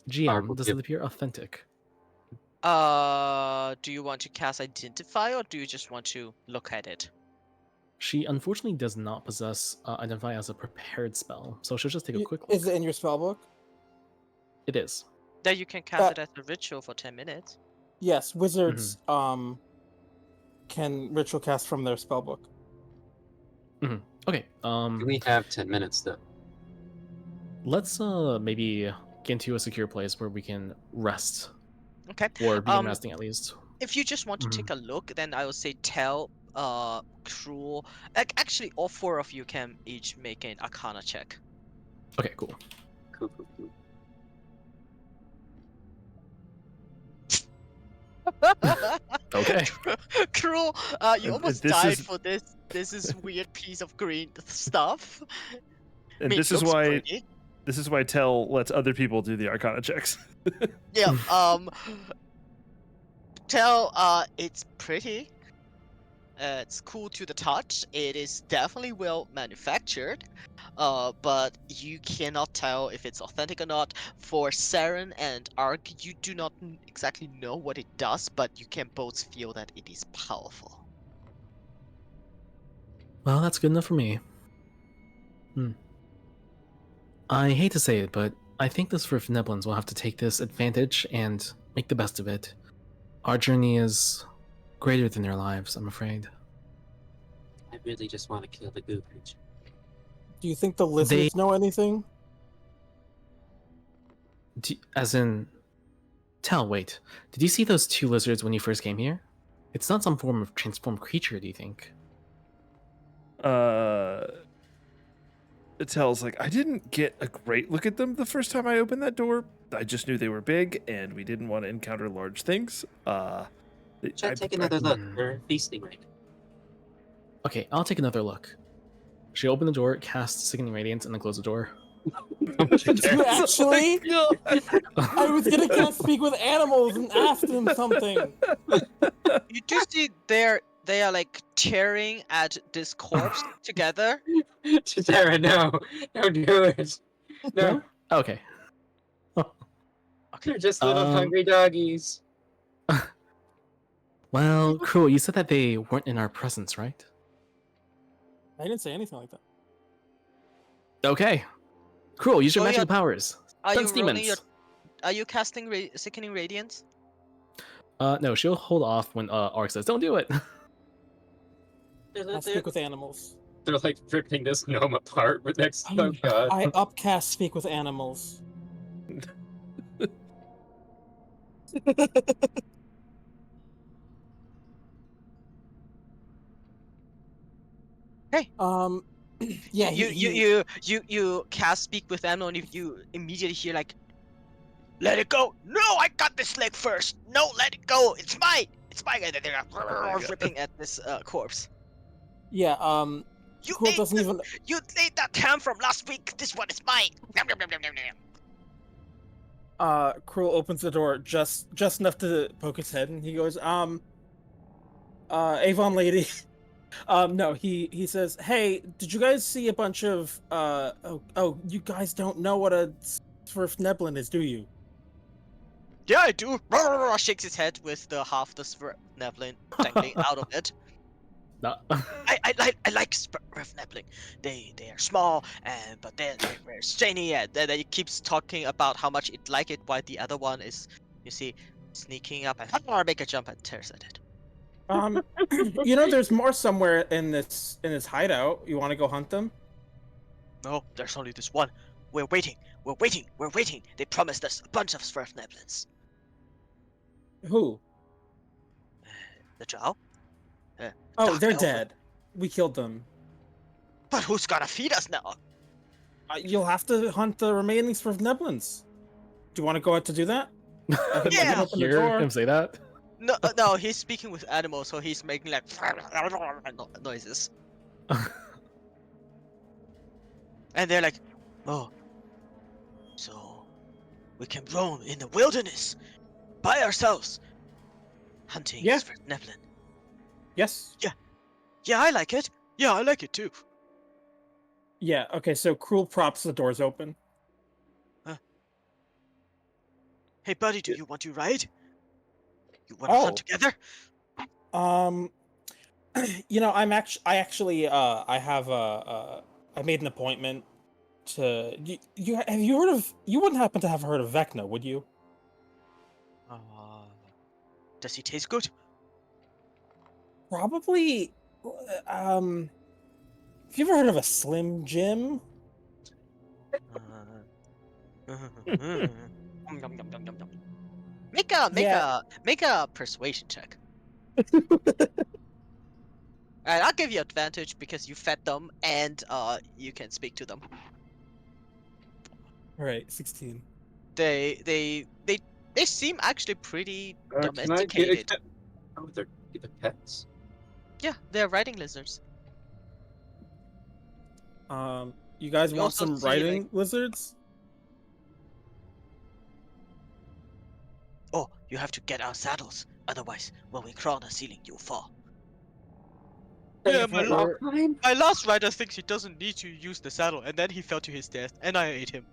GM, does yep. it appear authentic? Do you want to cast Identify or do you just want to look at it? She unfortunately does not possess Identify as a prepared spell, so she'll just take a quick look. Is it in your spellbook? It is. Then you can cast it as a ritual for 10 minutes. Yes, wizards can ritual cast from their spellbook. Okay. We have 10 minutes though. Let's maybe get into a secure place where we can rest, Okay. or begin Um, resting at least. If you just want to take a look, then I would say Tell, Cruel. Actually, all 4 of you can each make an Arcana check. Okay, cool. Cool. Okay. Cruel, you And almost this died is- for this. This is weird piece of green stuff. I And mean, this it is looks why pretty. Tell lets other people do the Arcana checks. Yeah. Tell, it's pretty. It's cool to the touch. It is definitely well manufactured. but you cannot tell if it's authentic or not. For Saren and Ark, you do not exactly know what it does, but you can both feel that it is powerful. Well, that's good enough for me. I hate to say it, but I think the Swift-Neblins will have to take this advantage and make the best of it. Our journey is greater than their lives, I'm afraid. I really just want to kill the goo creature. Do you think the lizards know anything? As in... Tell, wait. Did you see those two lizards when you first came here? It's not some form of transformed creature, do you think? Tell's like, I didn't get a great look at them the first time I opened that door. I just knew they were big, and we didn't want to encounter large things. Should I take another look? We're feasting right now. Okay, I'll take another look. She opened the door, cast Sickening Radiance, and then closed the door. Did you actually? I was gonna cast Speak with Animals and ask them something. You do see they are like tearing at this corpse together. Sarah, no. Don't do it. No. Okay. They're just little hungry doggies. Well, Cruel, you said that they weren't in our presence, right? I didn't say anything like that. Okay. Cruel, use your Oh, magical yeah. powers. Are Sense you rolling demons. your? Are you casting Sickening Radiance? No, she'll hold off when Ark says, don't do it. I'll speak with animals. They're like ripping this gnome apart with next. Oh god. I upcast Speak with Animals. Hey. Yeah. You cast Speak with Animal, and you immediately hear like, "Let it go! No, I got this leg first. No, let it go. It's mine. It's mine." And they're ripping at this corpse. Yeah. You Cool ate doesn't the- even. You ate that ham from last week. This one is mine. Nom, nom, nom, nom, nom, nom. Cruel opens the door just enough to poke his head, and he goes, Avon lady. No, he says, hey, did you guys see a bunch of, you guys don't know what a Swift-Neblin is, do you? Yeah, I do. Shakes his head with the half the Swift-Neblin dangling out of it. No. I like Swift-Neblin. They are small, but they're very shiny. And then he keeps talking about how much it like it, while the other one is, you see, sneaking up and make a jump and tears at it. You know, there's more somewhere in this hideout. You want to go hunt them? No, there's only this one. We're waiting. They promised us a bunch of Swift-Neblins. Who? The Drow? Oh, Dark they're Elf. dead. We killed them. But who's gonna feed us now? You'll have to hunt the remaining Swift-Neblins. Do you want to go out to do that? I can Yeah. open the Hear door. him say that? No, no, he's speaking with animals, so he's making like noises. And they're like, oh, so we can roam in the wilderness by ourselves, hunting Yeah. Swift-Neblin. Yes. Yeah, I like it. Yeah, I like it too. Yeah. Okay. So Cruel props the doors open. Hey, buddy, do you want to ride? You want to hunt together? You know, I made an appointment to. Have you heard of? You wouldn't happen to have heard of Vecna, would you? Does he taste good? Probably. Have you ever heard of a Slim Jim? Make a persuasion check. Alright, I'll give you advantage because you fed them and you can speak to them. All right, 16. They seem actually pretty Can I get domesticated. Oh, they're pets. Yeah, they're riding lizards. You guys You want also some see, riding lizards? Oh, you have to get our saddles. Otherwise, when we crawl on the ceiling, you'll fall. Yeah, If it were- my last rider thinks he doesn't need to use the saddle, and then he fell to his death, and I ate him.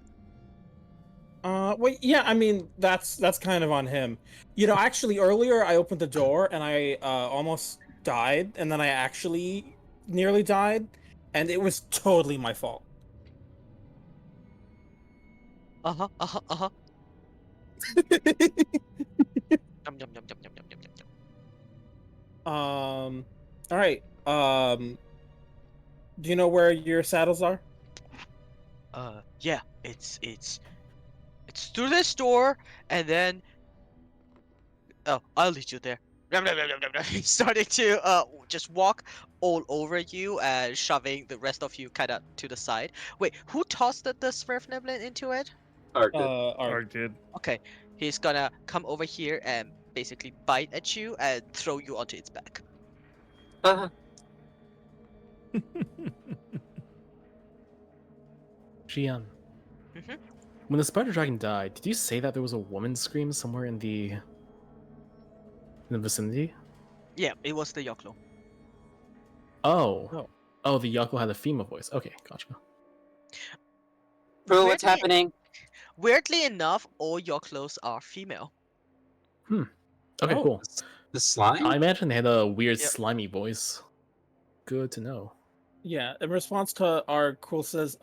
Well, yeah, I mean that's kind of on him. You know, actually earlier I opened the door and I almost died, and then I actually nearly died, and it was totally my fault. Uh-huh, uh-huh, uh-huh. Yum, yum, yum, yum, yum, yum, yum, yum, yum. All right. Do you know where your saddles are? Yeah, it's through this door, and then oh, I'll lead you there. Yum, yum, yum, yum, yum, yum. He's starting to just walk all over you and shoving the rest of you kind of to the side. Wait, who tossed the Swerve into it? Art did. Arg. Arg did. Okay, he's gonna come over here and basically bite at you and throw you onto its back. Uh, Gian, Mhm. when the spider dragon died, did you say that there was a woman's scream somewhere in the vicinity? Yeah, it was the Yoklo. Oh. Oh. Oh, the Yako had a female voice. Okay, gotcha. bro, what's Weirdly- happening? Weirdly enough, all Yoklos are female. Okay, Oh. cool. The slime? I imagine they had a weird Yep. slimy voice. Good to know. Yeah, in response to our Cruel says,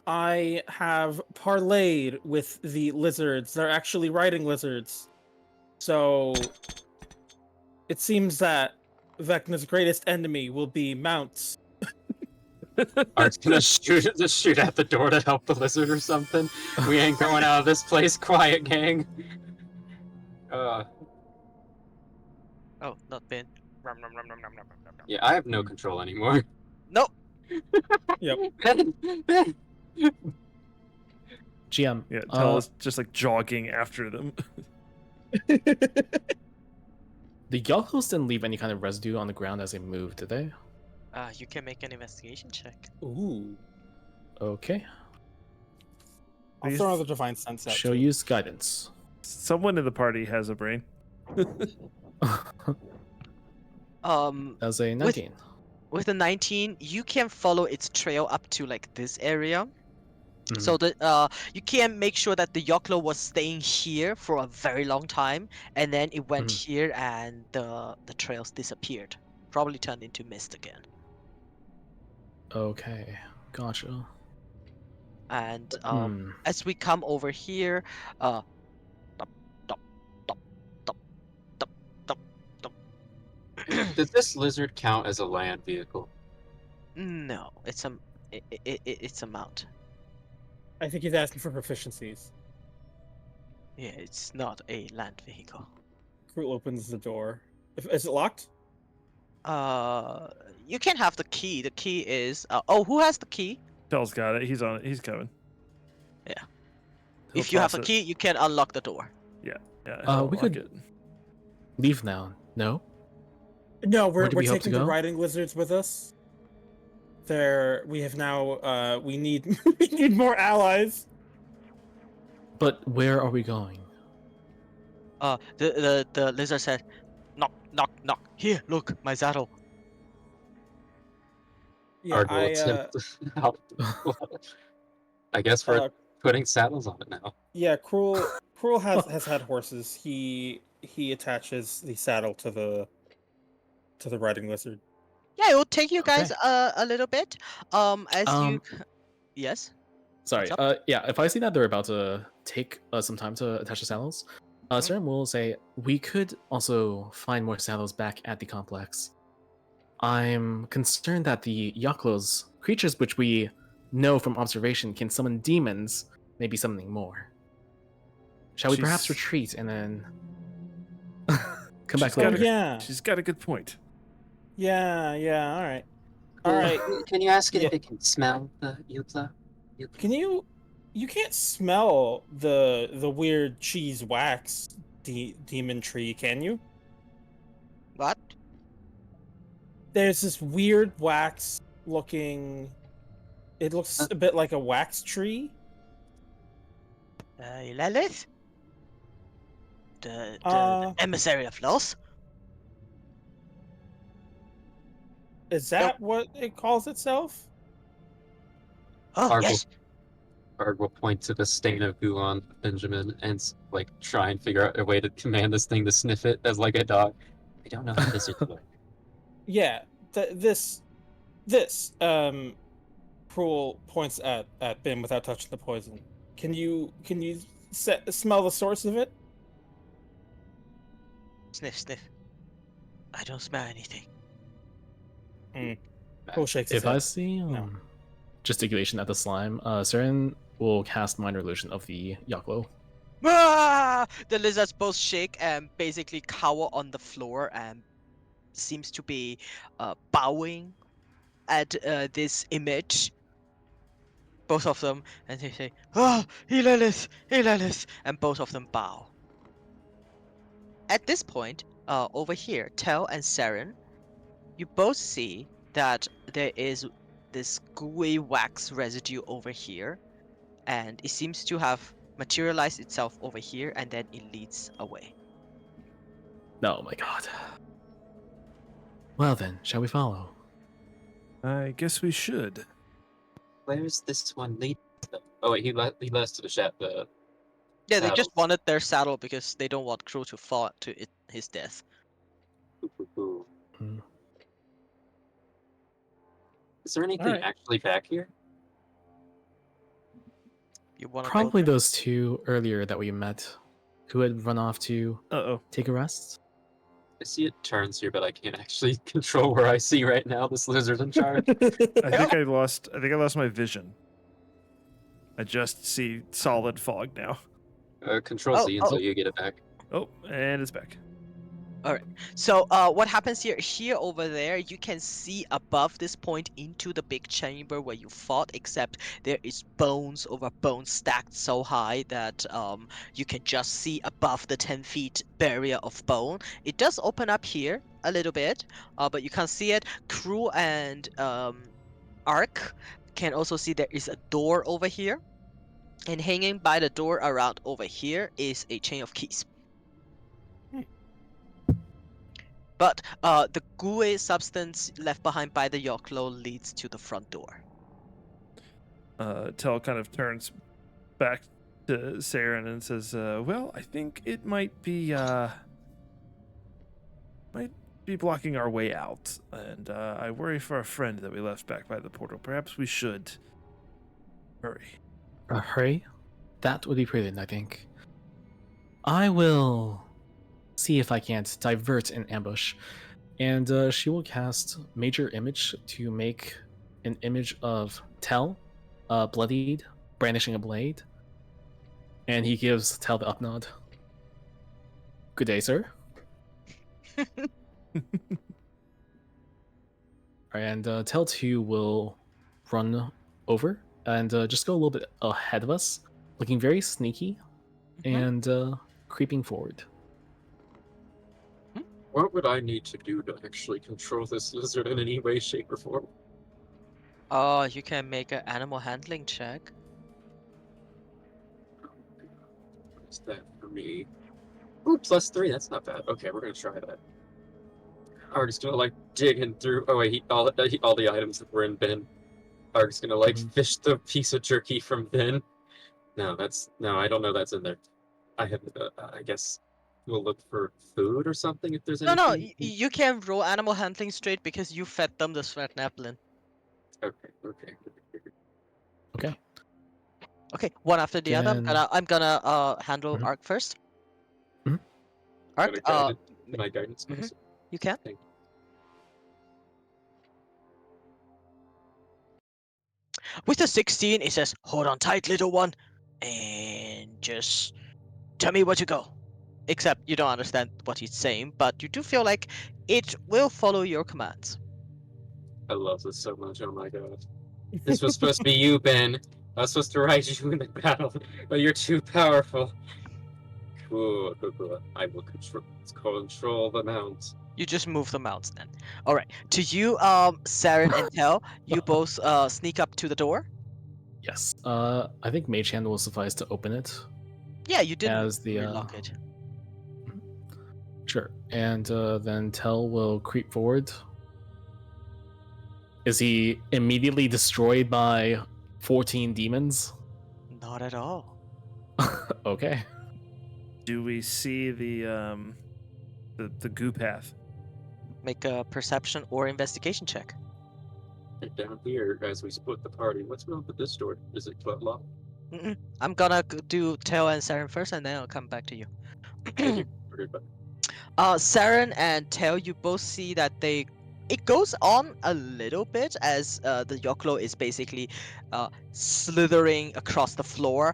I have parlayed with the lizards. They're actually riding lizards. So it seems that Vecna's greatest enemy will be mounts. Art's gonna shoot at the door to help the lizard or something. We ain't going out of this place, quiet gang. Oh, not Ben. Rum, rum, rum, rum, rum, rum, rum, rum. Yeah, I have no control anymore. Nope. Yep. Ben! GM. Yeah, Tell is just like jogging after them. The Yakos didn't leave any kind of residue on the ground as they moved, did they? You can make an investigation check. Ooh. Okay. I'll These- throw another divine sense out. Show too. use guidance. Someone in the party has a brain. As a 19. With a 19, you can follow its trail up to like this area. So that you can make sure that the Yoklo was staying here for a very long time, and then it went here, and the trails disappeared, probably turned into mist again. Okay, gotcha. And as we come over here, dop, dop, dop, dop, dop, dop, dop. Does this lizard count as a land vehicle? No, it's a mount. I think he's asking for proficiencies. Yeah, it's not a land vehicle. Cruel opens the door. Is it locked? You can have the key. The key is oh, who has the key? Tell's got it. He's on it. He's coming. Yeah. He'll If you have toss the it. key, you can unlock the door. Yeah, we he'll could- lock it. Leave now. No? No, Where we're do we hope to taking the go? riding lizards with us. We have now we need we need more allies. But where are we going? The lizard said, knock, knock, knock. Here, look, my saddle. Yeah, Art will attempt I guess we're uh, putting saddles on it now. yeah, Cruel has had horses. He attaches the saddle to the riding lizard. Yeah, it will take you Okay. guys a little bit. Yes. Sorry. What's Yeah, if I see that they're about to take some time to attach the saddles, Serum will say, we could also find more saddles back at the complex. I'm concerned that the Yaklos, creatures which we know from observation can summon demons, may be summoning more. Shall we perhaps She's- retreat and then come back She's got later? Yeah, She's got a good point. yeah, all right, all right. Can you ask it if Yeah. it can smell the Yukla? Can you can't smell the weird cheese wax demon tree, can you? What? There's this weird wax looking. It looks a bit like a wax tree. Lilith? The Uh, emissary of loss? Is that what it calls itself? Oh, Arg will, yes. Arg will point to the stain of goo on Benjamin and like try and figure out a way to command this thing to sniff it as like a dog. I don't know how lizards work. Yeah, this. Cruel points at Bim without touching the poison. Can you smell the source of it? Sniff, sniff. I don't smell anything. Cruel shakes his If I head. see No. gesticulation at the slime, Saren will cast minor illusion of the Yaklo. Ah! The lizards both shake and basically cower on the floor and seems to be bowing at this image. Both of them, and they say, "Ah, Hilalis," and both of them bow. At this point, over here, Tel and Saren, you both see that there is this gooey wax residue over here, and it seems to have materialized itself over here, and then it leads away. Oh my god. Well then, shall we follow? I guess we should. Where's this one lead? Oh wait, he led us to the the Yeah, they just saddles. wanted their saddle because they don't want Crew to fall to his death. Ooh, ooh, ooh. Hmm. Is there anything Alright. actually back here? You want to go Probably there? those two earlier that we met who had run off to Uh-oh. take a rest. I see it turns here, but I can't actually control where I see right now. This lizard's in charge. I think I lost my vision. I just see solid fog now. Control Oh, Z oh. until you get it back. Oh, and it's back. So, what happens here? Here over there, you can see above this point into the big chamber where you fought. Except there is bones over bones stacked so high that you can just see above the 10 feet barrier of bone. It does open up here a little bit, but you can't see it. Crew and Ark can also see there is a door over here, and hanging by the door around over here is a chain of keys. But the gooey substance left behind by the Yoklo leads to the front door. Tel kind of turns back to Saren and says, well, I think it might be blocking our way out, and I worry for our friend that we left back by the portal. Perhaps we should hurry. Hurry? That would be prudent, I think. I will see if I can't divert an ambush. And she will cast Major Image to make an image of Tel, bloodied, brandishing a blade. And he gives Tel the up nod. Good day, sir. And Tel 2 will run over and just go a little bit ahead of us, looking very sneaky and creeping forward. What would I need to do to actually control this lizard in any way, shape, or form? Oh, you can make an animal handling check. What is that for me? Ooh, +3. That's not bad. Okay, we're gonna try that. Arg's gonna like digging through. Oh wait, all the items that were in bin. Arg's gonna like fish the piece of jerky from bin. No, I don't know that's in there. I guess we'll look for food or something if there's No, anything. you can roll animal handling straight because you fed them the sweat napkin. Okay. Okay, one after the other. Then- I'm gonna handle Mhm. Ark first. Mhm. Ark, Can I guidance? mhm. Master? you can. Thank you. With the 16, it says, "Hold on tight, little one, and just tell me where to go." Except you don't understand what he's saying, but you do feel like it will follow your commands. I love this so much. Oh my god. This was supposed to be you, Ben. I was supposed to ride you in the battle, but you're too powerful. Cool. I will control the mount. You just move the mounts then. All right. To you, Saren and Tel, you both sneak up to the door. Yes. I think Mage Hand will suffice to open it. Yeah, you didn't As the relock it. Sure. And then Tel will creep forward Is he immediately destroyed by 14 demons? Not at all. Okay. Do we see the goo path? Make a perception or investigation check. And down here, as we split the party, what's wrong with this door? Is it locked? I'm gonna do Tail and Saren first, and then I'll come back to you. Thank you. Okay, bye. Saren and Tail, you both see that it goes on a little bit as the Yoklo is basically slithering across the floor.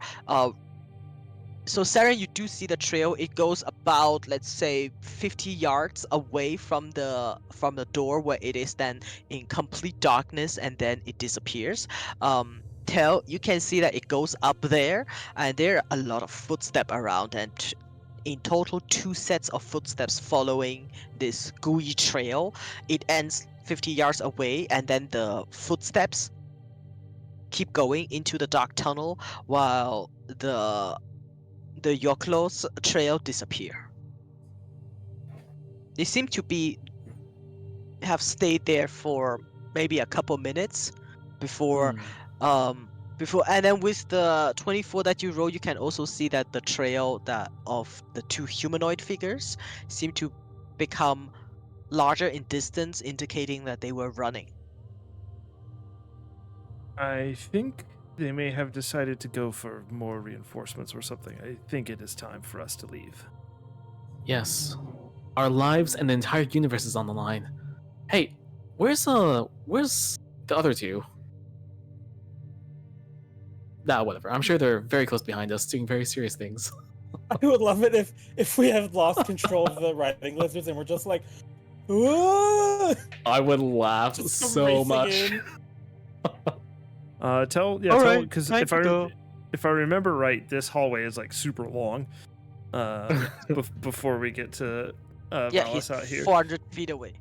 So Saren, you do see the trail. It goes about, let's say, 50 yards away from the door where it is then in complete darkness, and then it disappears. Tail, you can see that it goes up there, and there are a lot of footsteps around, and in total 2 sets of footsteps following this gooey trail. It ends 50 yards away, and then the footsteps keep going into the dark tunnel while the Yoklo's trail disappear. They seem to have stayed there for maybe a couple minutes before and then with the 24 that you roll, you can also see that the trail of the 2 humanoid figures seem to become larger in distance, indicating that they were running. I think they may have decided to go for more reinforcements or something. I think it is time for us to leave. Yes. Our lives and the entire universe is on the line. Hey, where's the other 2? Nah, whatever. I'm sure they're very close behind us, doing very serious things. I would love it if we have lost control of the riding lizards and we're just like, "Ooh!" I would laugh Just so racing much. in. Tell Alright, because time to go. if I remember right, this hallway is like super long. Before we get to Yeah, he's Valis out here. 400 feet away.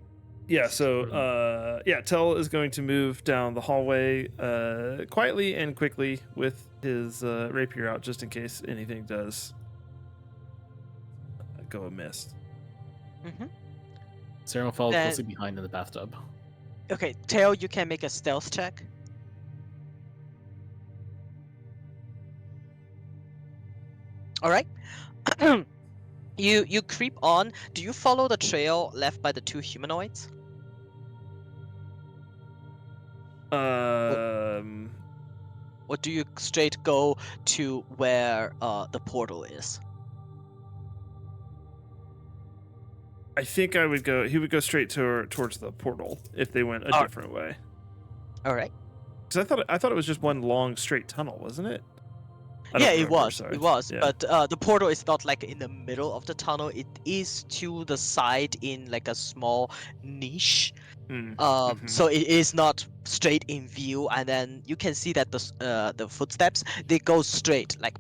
Yeah, so Tell is going to move down the hallway quietly and quickly with his rapier out, just in case anything does go amiss. Sarah will follow Then- closely behind in the bathtub. Okay, Tail, you can make a stealth check. All right. You creep on. Do you follow the trail left by the 2 humanoids? Or do you straight go to where the portal is? I think I would go. He would go straight towards the portal if they went a Alright. different way. All right. Because I thought it was just one long straight tunnel, wasn't it? I Yeah, don't it remember, was. sorry. It was. Yeah. But the portal is not like in the middle of the tunnel. It is to the side in like a small niche. Mhm. So it is not straight in view, and then you can see that the footsteps, they go straight, like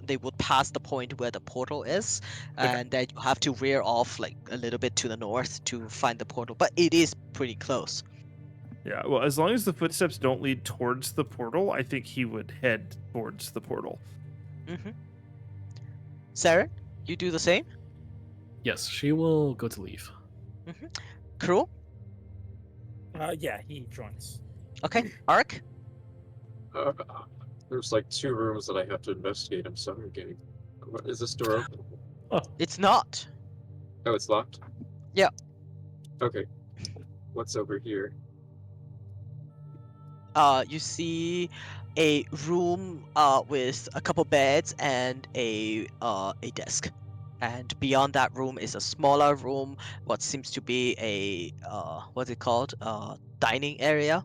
they would pass the point where the portal is, Okay. and then you have to rear off like a little bit to the north to find the portal, but it is pretty close. Yeah, well, as long as the footsteps don't lead towards the portal, I think he would head towards the portal. Saren, you do the same? Yes, she will go to leave. Cruel? Yeah, he joins. Okay. Ark? There's like 2 rooms that I have to investigate. I'm sorry, gang. Is this door open? It's not. Oh, it's locked? Yeah. Okay. What's over here? You see a room with a couple beds and a desk, and beyond that room is a smaller room, what seems to be a what's it called, dining area.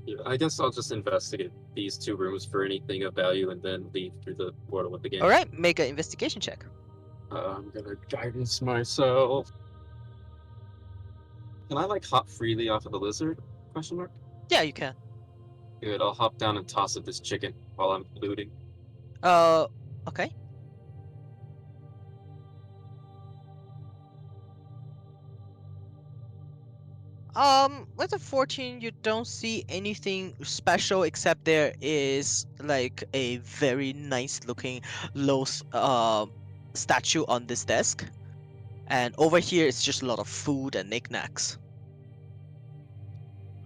Yeah, I guess I'll just investigate these 2 rooms for anything of value and then leave through the portal with the game. All right, make an investigation check. I'm gonna guidance myself. Can I like hop freely off of the lizard? Question mark. Yeah, you can. Good. I'll hop down and toss it this chicken while I'm looting. Okay. With a 14, you don't see anything special except there is like a very nice looking statue on this desk. And over here it's just a lot of food and knickknacks.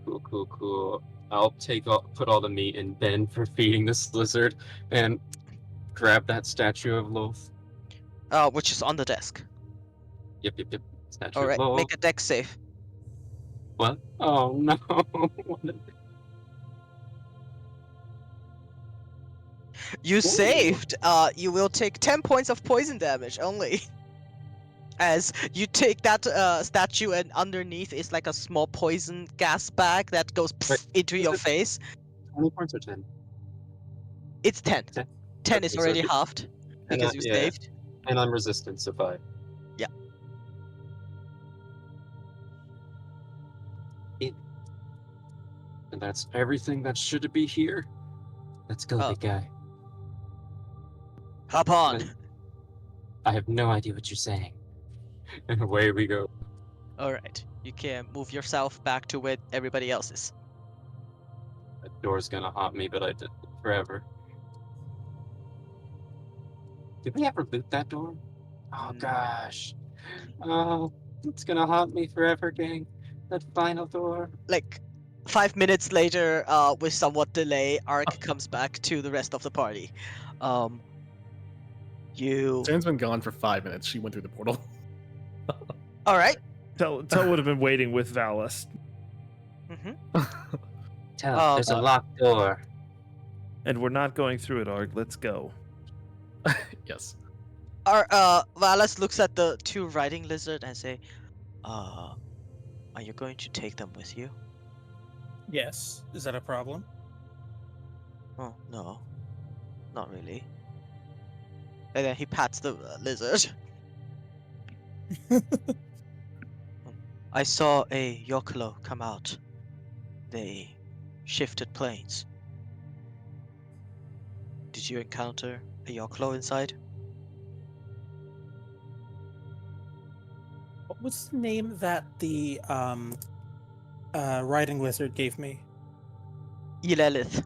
Cool. I'll put all the meat in bin for feeding this lizard, and grab that statue of Loth. Which is on the desk. Yep. Statue All of right, Loth. make a deck save. What? Oh no. You Ooh. saved. You will take 10 points of poison damage only. As you take that statue, and underneath is like a small poison gas bag that goes Wait, into is your it face. 20 points or 10? It's 10. 10. 10 is Okay, so already it- halved because you yeah, saved. and I'm resistant, so 5. Yeah. And that's everything that should be here. Let's go, Oh. big guy. Hop on. I have no idea what you're saying. And away we go. All right. You can move yourself back to where everybody else is. That door's gonna haunt me, but I did it forever. Did we ever loot that door? Oh Mm. gosh. Oh, it's gonna haunt me forever, gang. That final door. Like 5 minutes later, with somewhat delay, Ark comes back to the rest of the party. You. Zan's been gone for 5 minutes. She went through the portal. All right. Tell would have been waiting with Valis. Mm-hmm. Tell, there's a locked door. And we're not going through it, Arg. Let's go. Yes. Valas looks at the 2 riding lizard and say, are you going to take them with you? Yes. Is that a problem? Oh, no. Not really. And then he pats the lizard. I saw a Yokolo come out. They shifted planes. Did you encounter a Yokolo inside? What was the name that the riding lizard gave me? Yelelith.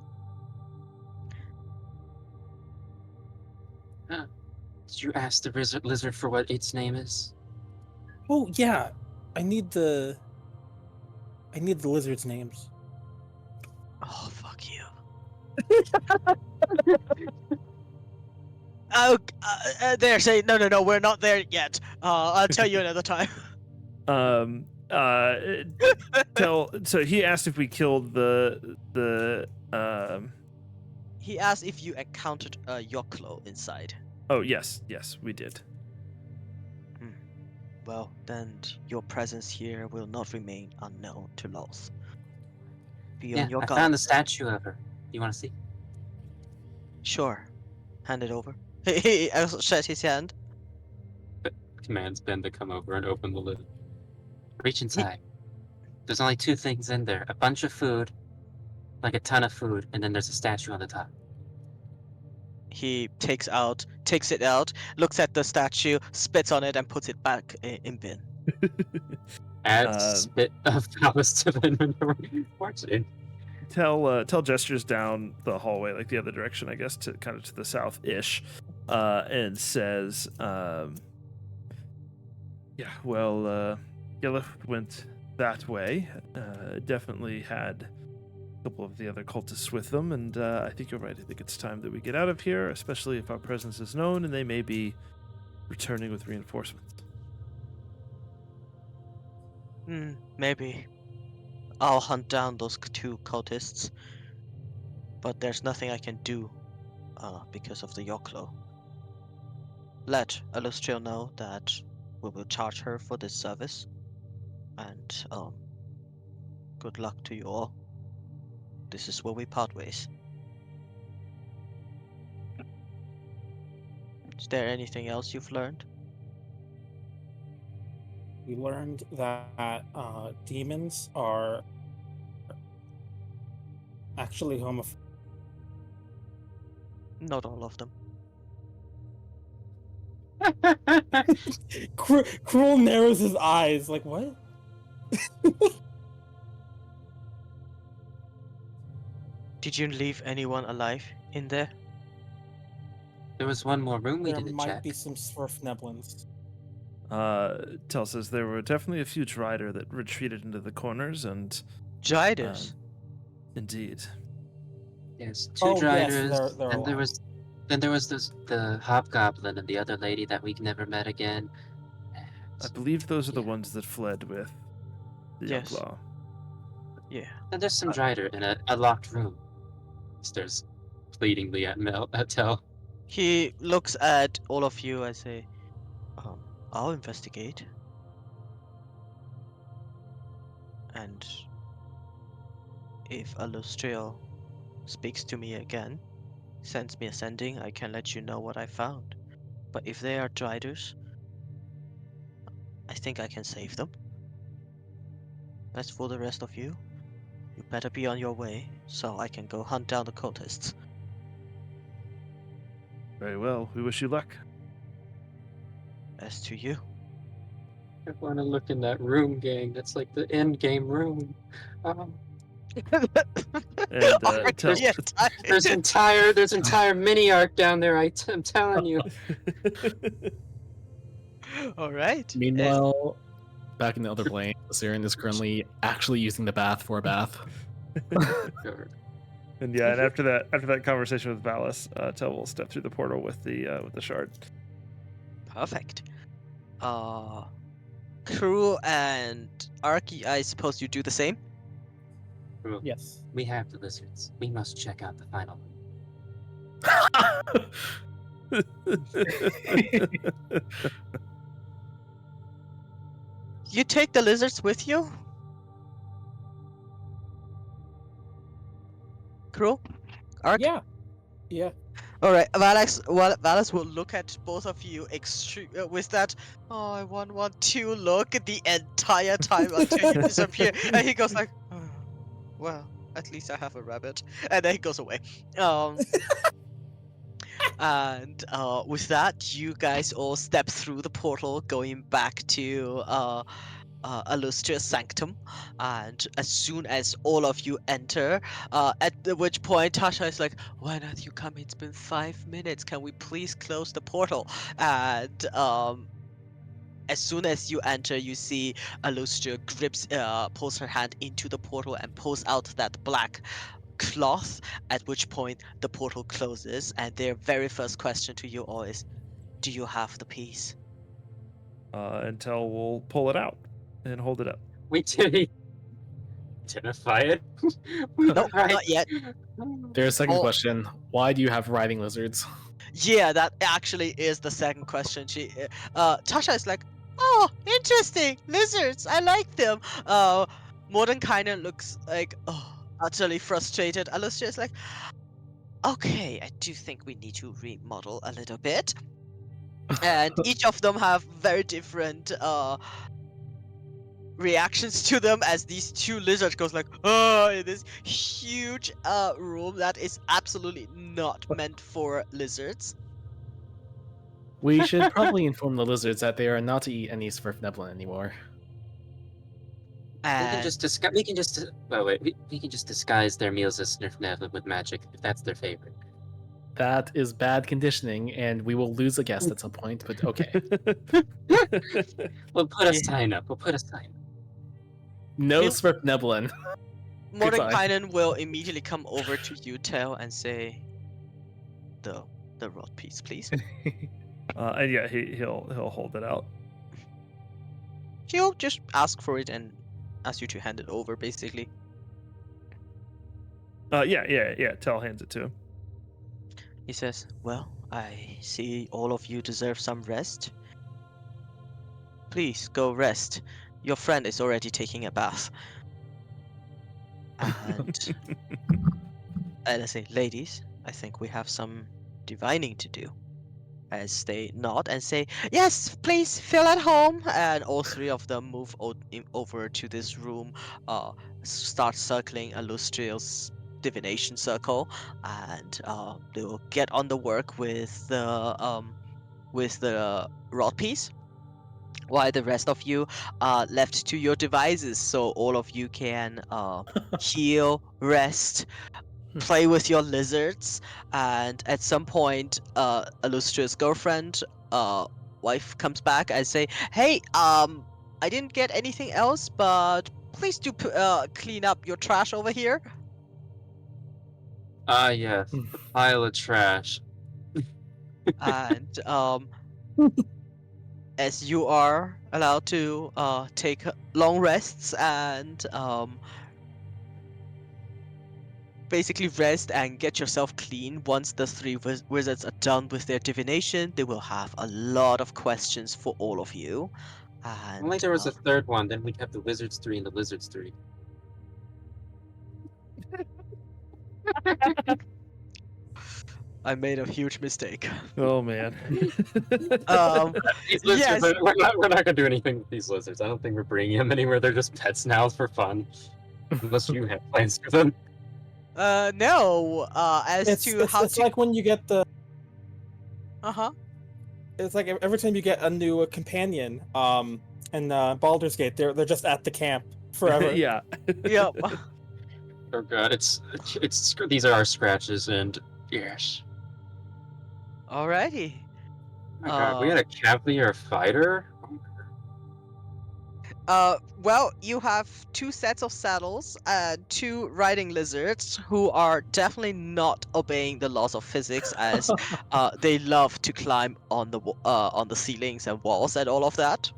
Did you ask the lizard for what its name is? Oh yeah, I need the lizard's names. Oh, fuck you. Oh, there, say, no, we're not there yet. I'll tell you another time. So he asked if we killed the He asked if you encountered a Yokolo inside. Oh yes, we did. Well, then your presence here will not remain unknown to Loth. Be on your I guard. found the statue of her. You want to see? Sure. Hand it over. He also shakes his hand. Commands Ben to come over and open the lid. Reach inside. There's only 2 things in there. A bunch of food, like a ton of food, and then there's a statue on the top. He takes it out, looks at the statue, spits on it, and puts it back in bin. Add spit of phallus to the inventory. March it in. Tell gestures down the hallway, like the other direction, I guess, to kind of to the south-ish, and says, Gillif went that way. Definitely had a couple of the other cultists with them, and I think you're right. I think it's time that we get out of here, especially if our presence is known, and they may be returning with reinforcements. Maybe. I'll hunt down those 2 cultists. But there's nothing I can do because of the Yoklo. Let Illustria know that we will charge her for this service. And good luck to you all. This is where we part ways. Is there anything else you've learned? We learned that demons are actually homophobic. Not all of them. Cruel narrows his eyes, like, what? Did you leave anyone alive in there? There was one more room we There didn't might check. be some Swerfneblins. Tell says there were definitely a few Drider that retreated into the corners, and Jiders. Indeed. Yes, two Oh, yes, driders, they're and alive. then there was the hobgoblin and the other lady that we never met again. I And, believe those are the yeah. ones that fled with the Yes. Youngclaw. Yeah. And there's some Uh, drider in a locked room. Stares pleadingly at Tel. He looks at all of you and say, I'll investigate. And if Alustriel speaks to me again, sends me a sending, I can let you know what I found. But if they are Driders, I think I can save them. As for the rest of you, you better be on your way so I can go hunt down the cultists. Very well. We wish you luck. As to you. I want to look in that room, gang. That's like the end game room. Um, And Alright, tell. yeah, there's entire mini arc down there. I'm telling you. Alright. Meanwhile, back in the other plane, Siren is currently actually using the bath for a bath. And yeah, and after that conversation with Valis, Tel will step through the portal with the shard. Perfect. Crew and Arky, I suppose you do the same? Cool. Yes. We have the lizards. We must check out the final one. You take the lizards with you? Crew? Ark? Yeah. Yeah. Alright, Valis will look at both of you with that, oh, I want to look the entire time until you disappear. And he goes like, oh, well, at least I have a rabbit. And then he goes away. And with that, you guys all step through the portal, going back to Illustrious Sanctum. And as soon as all of you enter, which point Tasha is like, "Why not you come? It's been 5 minutes. Can we please close the portal?" And as soon as you enter, you see Illustria pulls her hand into the portal and pulls out that black cloth, at which point the portal closes, and their very first question to you all is, do you have the piece? And Tel will pull it out and hold it up. We did identify it. We Nope, tried. not yet. There's a second Oh. question. Why do you have riding lizards? Yeah, that actually is the second question. Tasha is like, oh, interesting, lizards, I like them. Morden kind of looks like, oh, utterly frustrated. Alicia is like, okay, I do think we need to remodel a little bit. And each of them have very different reactions to them as these two lizards goes like, oh, in this huge room that is absolutely not meant for lizards. We should probably inform the lizards that they are not to eat any Svirfneblin anymore. We can And just disguise. We can just. Well, wait. We can just disguise their meals as Snurfnevlin with magic if that's their favorite. That is bad conditioning, and we will lose a guest at some point, but okay. We'll put a Yeah. sign up. We'll put a sign. No Phil- Svirfneblin. Mordenkainen will immediately come over to you, Tel, and say, the rod piece, please. And yeah, he'll hold it out. He'll just ask for it and ask you to hand it over, basically. Yeah. Tel hands it to him. He says, well, I see all of you deserve some rest. Please go rest. Your friend is already taking a bath. And I say, ladies, I think we have some divining to do. As they nod and say, yes, please feel at home. And all three of them move over to this room, start circling Illustrial's divination circle, and they will get on the work with the rod piece, while the rest of you are left to your devices, so all of you can heal, rest, play with your lizards, and at some point, Illustrious girlfriend, wife comes back and say, "Hey, I didn't get anything else, but please do clean up your trash over here. Ah, yes, the pile of trash. And as you are allowed to take long rests and basically rest and get yourself clean. Once the three wizards are done with their divination, they will have a lot of questions for all of you. And Only there was a third one, then we'd have the Wizards 3 and the Lizards 3. I made a huge mistake. Oh man. These lizards, Yes. we're not gonna do anything with these lizards. I don't think we're bringing them anywhere. They're just pets now for fun. Unless you have plans for them. No. As to how It's to. like when you get the. Uh-huh. It's like every time you get a new companion, in Baldur's Gate, they're just at the camp forever. Yeah. Yep. Oh god, it's these are our scratches, and yes. Alrighty. Oh my god, we had a cavalier fighter. Well, you have 2 sets of saddles and 2 riding lizards who are definitely not obeying the laws of physics, as they love to climb on the ceilings and walls and all of that.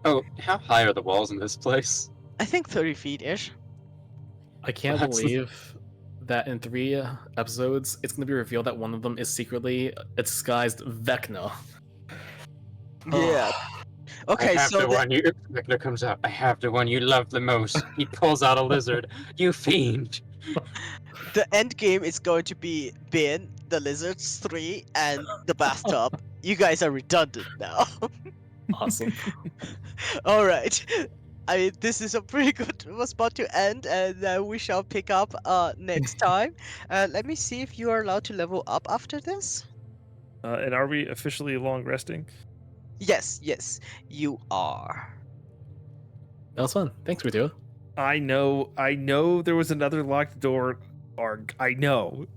Oh, how high are the walls in this place? I think 30 feet ish. I can't That's- believe that in 3 episodes, it's going to be revealed that one of them is secretly a disguised Vecna. Yeah. I Okay, have so the one you. Vecna comes out. I have the one you love the most. He pulls out a lizard. You fiend. the end game is going to be Bin, the lizards 3, and the bathtub. You guys are redundant now. Awesome. All right. I mean, this is a pretty good spot to end, and we shall pick up next time. Let me see if you are allowed to level up after this. And are we officially long resting? Yes, you are. That was fun. Thanks, Rito. I know there was another locked door, Arg. I know.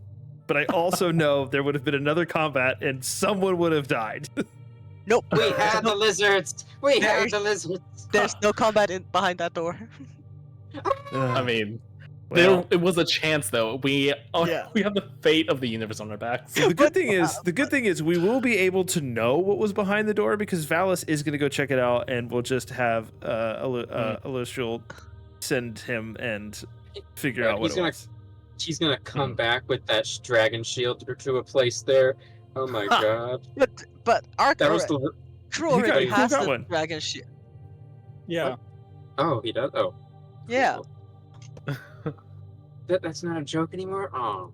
But I also know there would have been another combat and someone would have died. Nope. We have the lizards. We have There's- the lizards. There's no combat behind that door. I mean, well, it was a chance, though. We Yeah. we have the fate of the universe on our backs. the good thing is we will be able to know what was behind the door because Valis is going to go check it out, and we'll just have Illustrial send him and figure Yeah, out what he's it gonna- was. She's gonna come back with that dragon shield to a place there. Oh my Ha. god. But Ark That was the. Crew You already got has that the one. dragon shield. Yeah. Oh, he does. Oh. Yeah. Cool. That's not a joke anymore. Oh.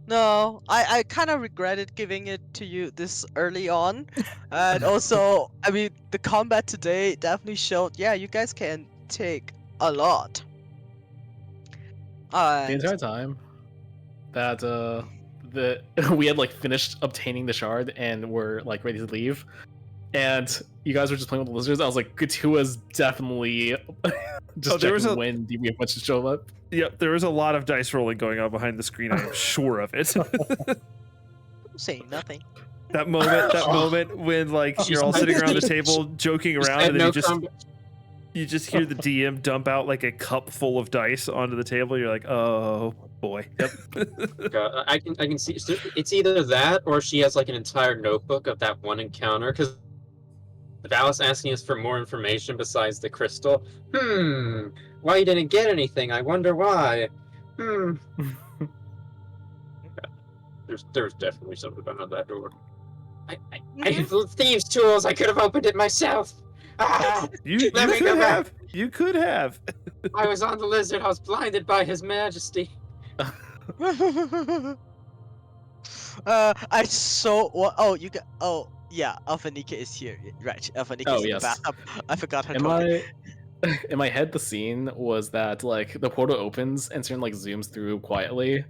No, I kind of regretted giving it to you this early on. And also, I mean, the combat today definitely showed, yeah, you guys can take a lot. The entire time that we had like finished obtaining the shard and were like ready to leave, and you guys were just playing with the lizards, I was like, Katua's definitely just there was checking a- when the bunch to show up. Yep, there was a lot of dice rolling going on behind the screen. I am sure of it. saying nothing. that moment when like you're all sitting around the table joking around, and then you just hear the DM dump out like a cup full of dice onto the table. You're like, oh boy. Yep. God, I can see it's either that or she has like an entire notebook of that one encounter because Valis asking us for more information besides the crystal. Why you didn't get anything? I wonder why. There's definitely something behind that door. I have thieves' tools. I could have opened it myself. Ah, You Let me could go back. have. You could have. I was on the lizard. I was blinded by his majesty. I saw. Oh, you got. Oh, yeah. Alphanika is here. Right. Alphanika Oh, is in yes. the bathtub. I forgot her. In totally. in my head, the scene was that like the portal opens and Cern like zooms through quietly.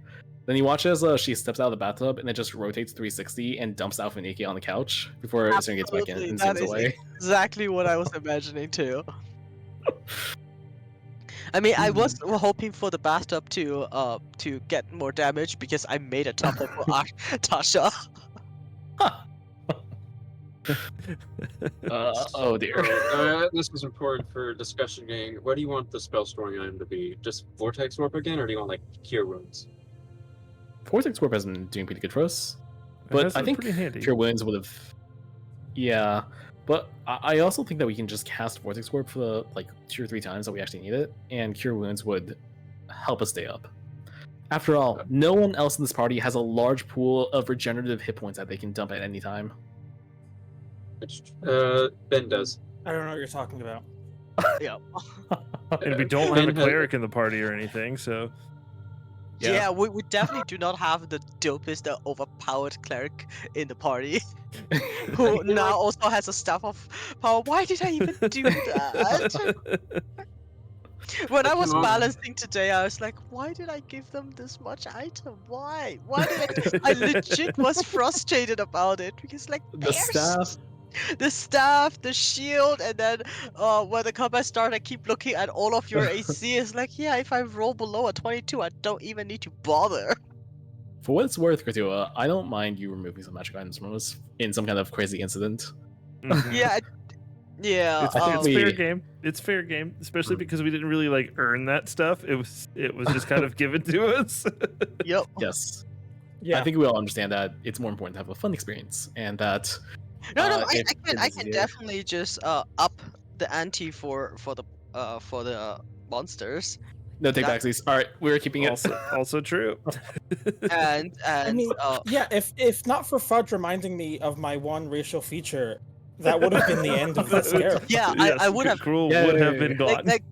Then you watch as she steps out of the bathtub and it just rotates 360 and dumps Alphaniki on the couch before Cern gets back in Absolutely, and that zooms is away. Exactly what I was imagining too. I mean, I was hoping for the bathtub to get more damage because I made a topple for Tasha. Oh dear. This is important for discussion gang. What do you want the spell storing item to be? Just Vortex Warp again, or do you want like Cure Wounds? Vortex Warp has been doing pretty good for us, It but has I been think pretty handy. Cure Wounds would have. Yeah, but I also think that we can just cast Vortex Warp for the like 2 or 3 times that we actually need it, and Cure Wounds would help us stay up. After all, no one else in this party has a large pool of regenerative hit points that they can dump at any time. Ben does. I don't know what you're talking about. Yeah. And we don't have a Ben has- cleric in the party or anything, so Yeah, we definitely do not have the dopest, overpowered cleric in the party, who now also has a staff of power. Why did I even do that? When I was Come on. balancing today, I was like, why did I give them this much item? Why? Why did I legit was frustrated about it because like The there's staff. the staff, the shield, and then when the combat started, I keep looking at all of your AC. It's like, yeah, if I roll below a 22, I don't even need to bother. For what it's worth, Kratua, I don't mind you removing some magic items from us in some kind of crazy incident. mhm. Yeah, yeah. It's, I think it's we- fair game. It's fair game, especially because we didn't really like earn that stuff. It was just kind of given to us. Yep. Yes. Yeah. I think we all understand that it's more important to have a fun experience, and that No, no, if I it's can easier- definitely just up the ante for the monsters, No, take that- back, please. All right, we're keeping it. also true. and I mean, yeah, if not for Fudge reminding me of my one racial feature, that would have been the end of this character. Yeah, Yes, I would have- Cruel Yeah, would yeah, have yeah, been yeah. gone. like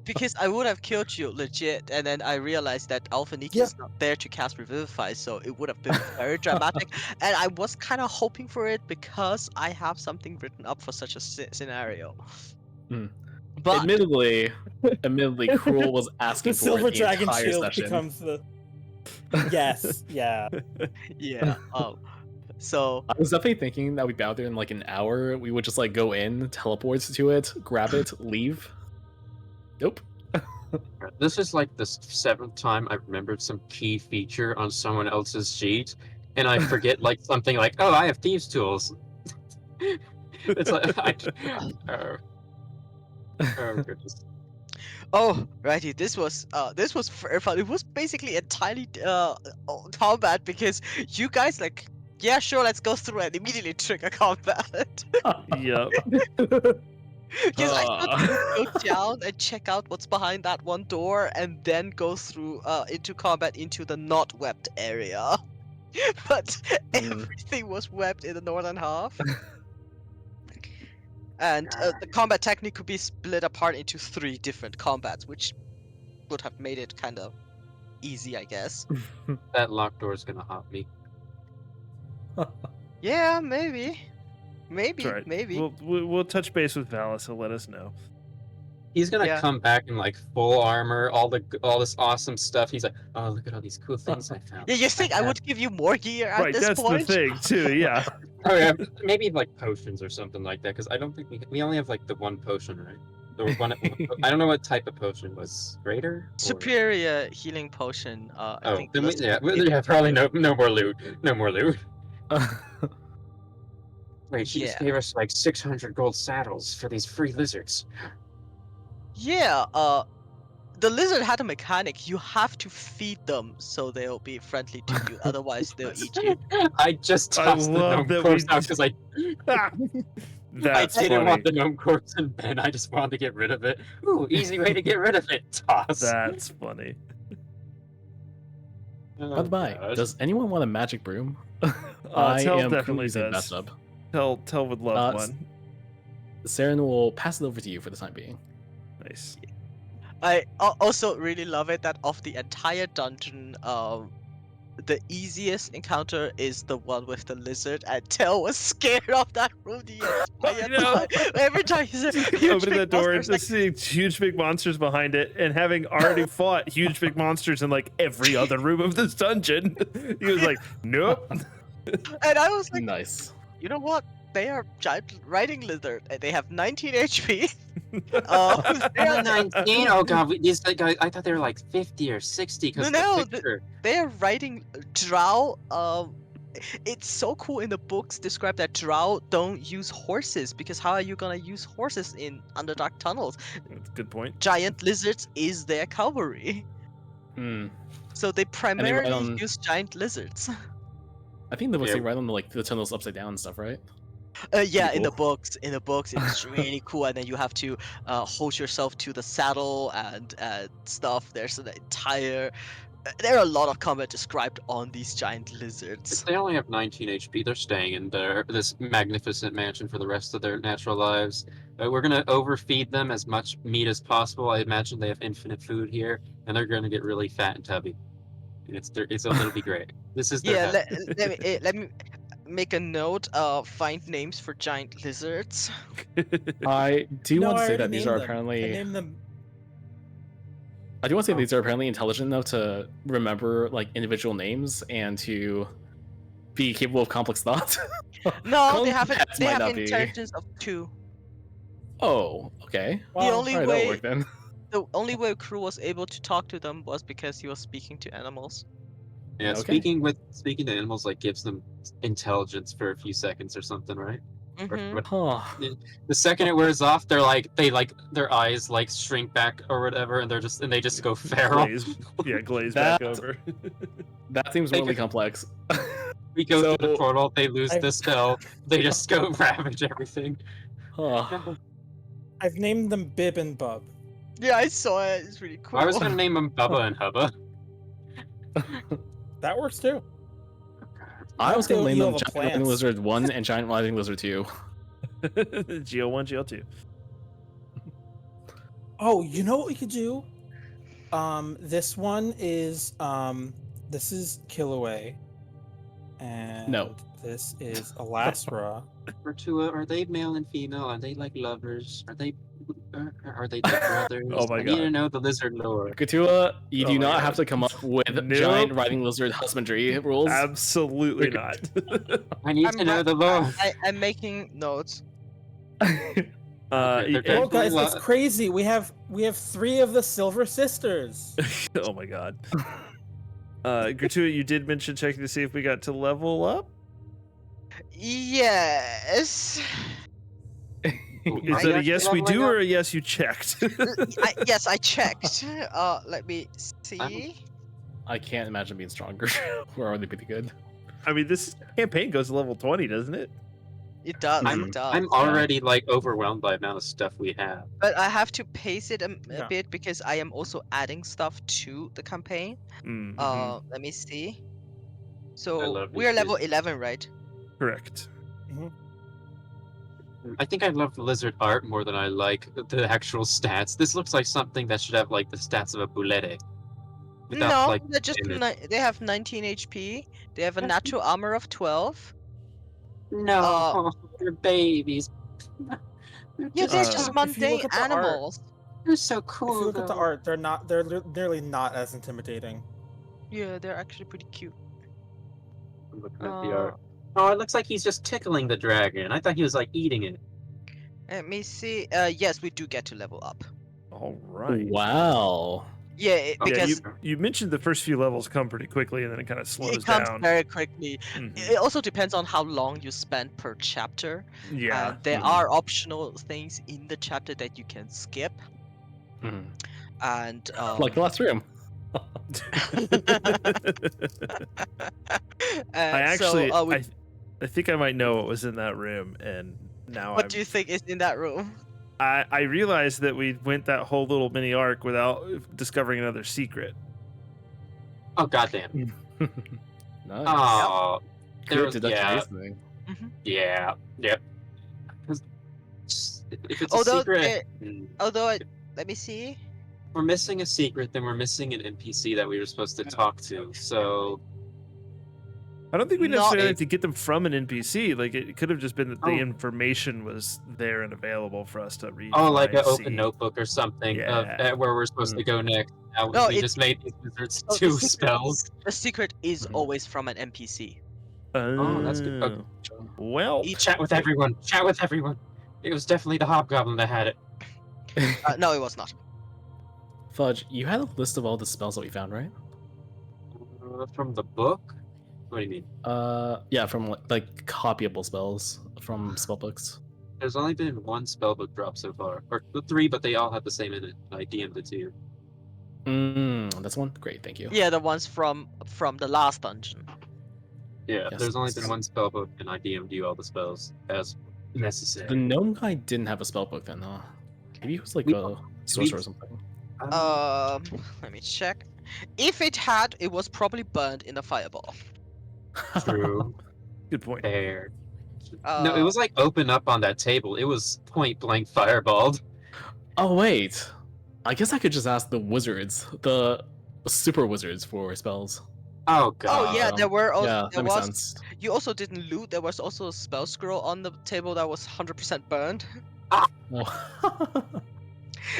because I would have killed you legit, and then I realized that Alpha Niki Yeah. is not there to cast Revivify, so it would have been very dramatic. And I was kind of hoping for it because I have something written up for such a scenario. Hmm. But Admittedly, Cruel was asking The for Silver it the Dragon entire Shield session. becomes the. Yes, yeah. yeah, so I was definitely thinking that we bow there in like an hour. We would just like go in, teleport to it, grab it, leave. Nope. This is like the 7th time I've remembered some key feature on someone else's sheet, and I forget like something like, oh, I have thieves' tools. It's like, oh goodness. oh righty, this was very fun. It was basically entirely combat because you guys like, yeah, sure, let's go through and immediately trigger combat. Yep. Because I thought you would go down and check out what's behind that one door and then go through into combat into the not webbed area. But everything was webbed in the northern half. And the combat technique could be split apart into 3 different combats, which would have made it kind of easy, I guess. That locked door is gonna haunt me. Yeah, maybe. Maybe, That's right. maybe. We'll touch base with Valis. He'll let us know. He's gonna Yeah. come back in like full armor, all this awesome stuff. He's like, oh, look at all these cool things I found. Yeah, you think I have- would give you more gear at Right, this that's point? the thing too. Yeah. Oh yeah, maybe like potions or something like that. Because I don't think we only have like the one potion, right? The one. I don't know what type of potion was greater. Or... Superior healing potion. I Oh, think. then we, was- yeah, probably no more loot. No more loot. Wait, she just Yeah. gave us like 600 gold saddles for these free lizards. Yeah, the lizard had a mechanic. You have to feed them so they'll be friendly to you. Otherwise, they'll eat you. I just I tossed the love gnome that corpse we- out because I That's didn't funny. want the gnome corpse in Ben. I just wanted to get rid of it. Ooh, easy way to get rid of it. Toss. That's funny. Oh, By the by, gosh. does anyone want a magic broom? I Tel am definitely cruising does. bathtub. Tell would love one. Saren will pass it over to you for the time being. Nice. I also really love it that of the entire dungeon, the easiest encounter is the one with the lizard, and Tel was scared of that room the entire know. time. Every time he said, "Huge Opening big that door and monsters," just seeing huge big monsters behind it, and having already fought huge big monsters in like every other room of this dungeon, he was like, "Nope." and I was like, Nice. you know what? They are giant riding lizard, and they have 19 HP. They're 19. Oh god, these guys. I thought they were like 50 or 60 because No, the picture. they are riding drow it's so cool in the books describe that drow don't use horses because how are you gonna use horses in Underdark tunnels? That's a good point. Giant lizards is their cavalry. Hmm. So they they ride primarily on- use giant lizards. I think in the books Yeah. they ride on like the tunnels upside down and stuff, right? Yeah, in the cool. books, it's really cool, and then you have to hold yourself to the saddle and stuff. There's an entire. There are a lot of combat described on these giant If lizards. they only have 19 HP, they're staying in this magnificent mansion for the rest of their natural lives. We're gonna overfeed them as much meat as possible. I imagine they have infinite food here, and they're gonna get really fat and tubby. And it'll be great. This is their Yeah, heaven. let me make a note. Find names for giant lizards. I do No, want to I say already that these named are them. I apparently. named them. I do want to say Oh. these are apparently intelligent enough to remember like individual names and to be capable of complex thought. No, Calling they them have pets they might have not be. intelligence of 2. Oh, okay. Well, only All right, that'll way- work then. The only way Crew was able to talk to them was because he was speaking to animals. Yeah, Okay. speaking to animals like gives them intelligence for a few seconds or something, right? Or Mm-hmm. what- Huh. The second it wears off, their eyes like shrink back or whatever, and they just go feral. Glaze That- back over. That seems They really could- complex. We go through the So- portal, they lose I've- the spell, they just go ravage everything. Huh. I've named them Bib and Bub. Yeah, I saw it. It's really cool. I was gonna name them Bubba and Hubba. That works too. I was gonna Also, name you them have a Giant Riding plants. Lizard 1 and Giant Riding Lizard 2. GL1, GL2. Oh, you know what we could do? This one is this is Killaway, and No. this is Elastra. Are they male and female? Are they like lovers? Are they like brothers? Oh my I need to God. know the lizard lore. Katua, you Oh do my not God. have to come up with Nope. Giant Riding Lizard husbandry rules. Absolutely You're not. I need to know the lore. I'm making notes. Okay, they're yeah, Oh, guys, Definitely it's crazy. We have 3 of the Silver Sisters. oh my God. Gratuity, you did mention checking to see if we got to level up. Yes. Is Are that you a yes we leveling do up? or a yes you checked? Yes, I checked. Let me see. I can't imagine being stronger. We're already pretty good. I mean, this campaign goes to level 20, doesn't it? It does. I'm- It does. I'm already like overwhelmed by the amount of stuff we have. But I have to pace it a Yeah. bit because I am also adding stuff to the campaign. Mhm. Let me see. I So love we are these level kids. 11, right? Correct. I think I love the lizard art more than I like the actual stats. This looks like something that should have like the stats of a boulette. Without, No, like, they're just damage. they have 19 HP. They have a That's- natural armor of 12. No, they're babies. They're Yeah, they're Uh, just If you look mundane at the art- animals. they're so If cool. you look at the though. art, they're nearly not as intimidating. Yeah, they're actually pretty cute. I'm looking at the art. Oh, it looks like he's just tickling the dragon. I thought he was like eating it. Let me see. Yes, we do get to level up. All right. Wow. Yeah, Yeah, because You mentioned the first few levels come pretty quickly and then it kind of slows it comes down. very quickly. Mhm. It also depends on how long you spend per chapter. Yeah. And there Mhm. are optional things in the chapter that you can skip. Mhm. And Like the last room. I actually, so, I think I might know what was in that room, and now what do you think is in that room? I realized that we went that whole little mini arc without discovering another secret. Oh goddamn. Nice. Oh, there Good was, deduction yeah, reasoning. yeah, yep. 'Cause if it's a Although secret, let me see. we're missing a secret, then we're missing an NPC that we were supposed to talk to. So I don't think we No, necessarily it- have to get them from an NPC. Like it could have just been that the Oh. information was there and available for us to read. oh, like find, an open see. notebook or something of Yeah. where we're supposed to go next. Now No, we it- just made these wizards Oh, the two secret- spells. The secret is Mhm. always from an NPC. Oh, that's good. Okay. Well, Each Chat with everyone. Chat with everyone. It was definitely the hobgoblin that had it. no, it was not. Fudge, you had a list of all the spells that we found, right? From the book? What do you mean? Yeah, from like copyable spells from spellbooks. There's only been one spellbook drop so far, or 3, but they all have the same in it. I DM'd it to you. That's one. Great, thank you. Yeah, the ones from the last dungeon. Yeah, Yes. there's only been one spellbook, and I DM'd you all the spells as The necessary. gnome guy didn't have a spellbook then, huh? Maybe he was like We- a sorcerer or something. Let me check. If it had, it was probably burned in a fireball. True. Good point. Fair. No, it Uh, was like open up on that table. It was point blank fireballed. Oh wait, I guess I could just ask the wizards, the super wizards for spells. Oh god. Oh yeah, there were. Yeah, There that makes was. sense. You also didn't loot. There was also a spell scroll on the table that was 100% burned. Oh.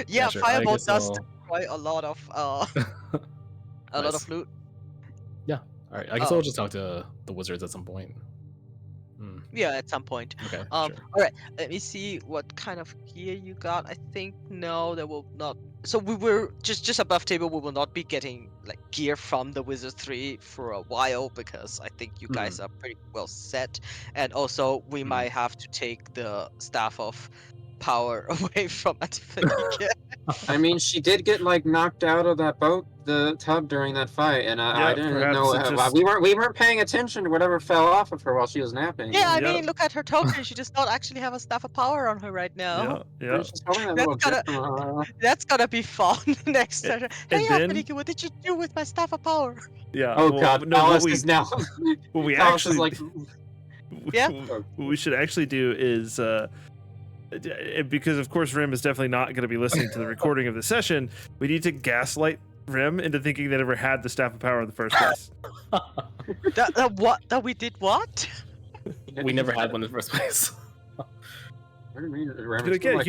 Yeah, sure, I fireball guess does I'll- destroy a lot of a lot Nice. of loot. All right, I guess Oh. I'll just talk to the wizards at some point. Yeah, at some point. Okay, sure. All right. Let me see what kind of gear you got. I think no, there will not. So we were just above table. We will not be getting like gear from the Wizard 3 for a while because I think you guys are pretty well set, and also we might have to take the staff of power away from Antiphony. I mean, she did get like knocked out of that boat, the tub during that fight, and I Yeah, didn't perhaps know it just- we weren't paying attention to whatever fell off of her while she was napping. Yeah, I Yeah. mean, look at her token. She does not actually have a staff of power on her right now. Yeah. She's holding that That's little gotta- gift from That's gonna be fun next And- session. and Hey, then- Anthony, what did you do with my staff of power? Yeah. Oh well, god, no, Alice what we is now. what we Alice is actually like. Yeah. what we should actually do is because of course Rim is definitely not going to be listening to the recording of the session. We need to gaslight Rim into thinking they never had the staff of power in the first place. That we did what? We never had one in the first place. What do you mean? But again,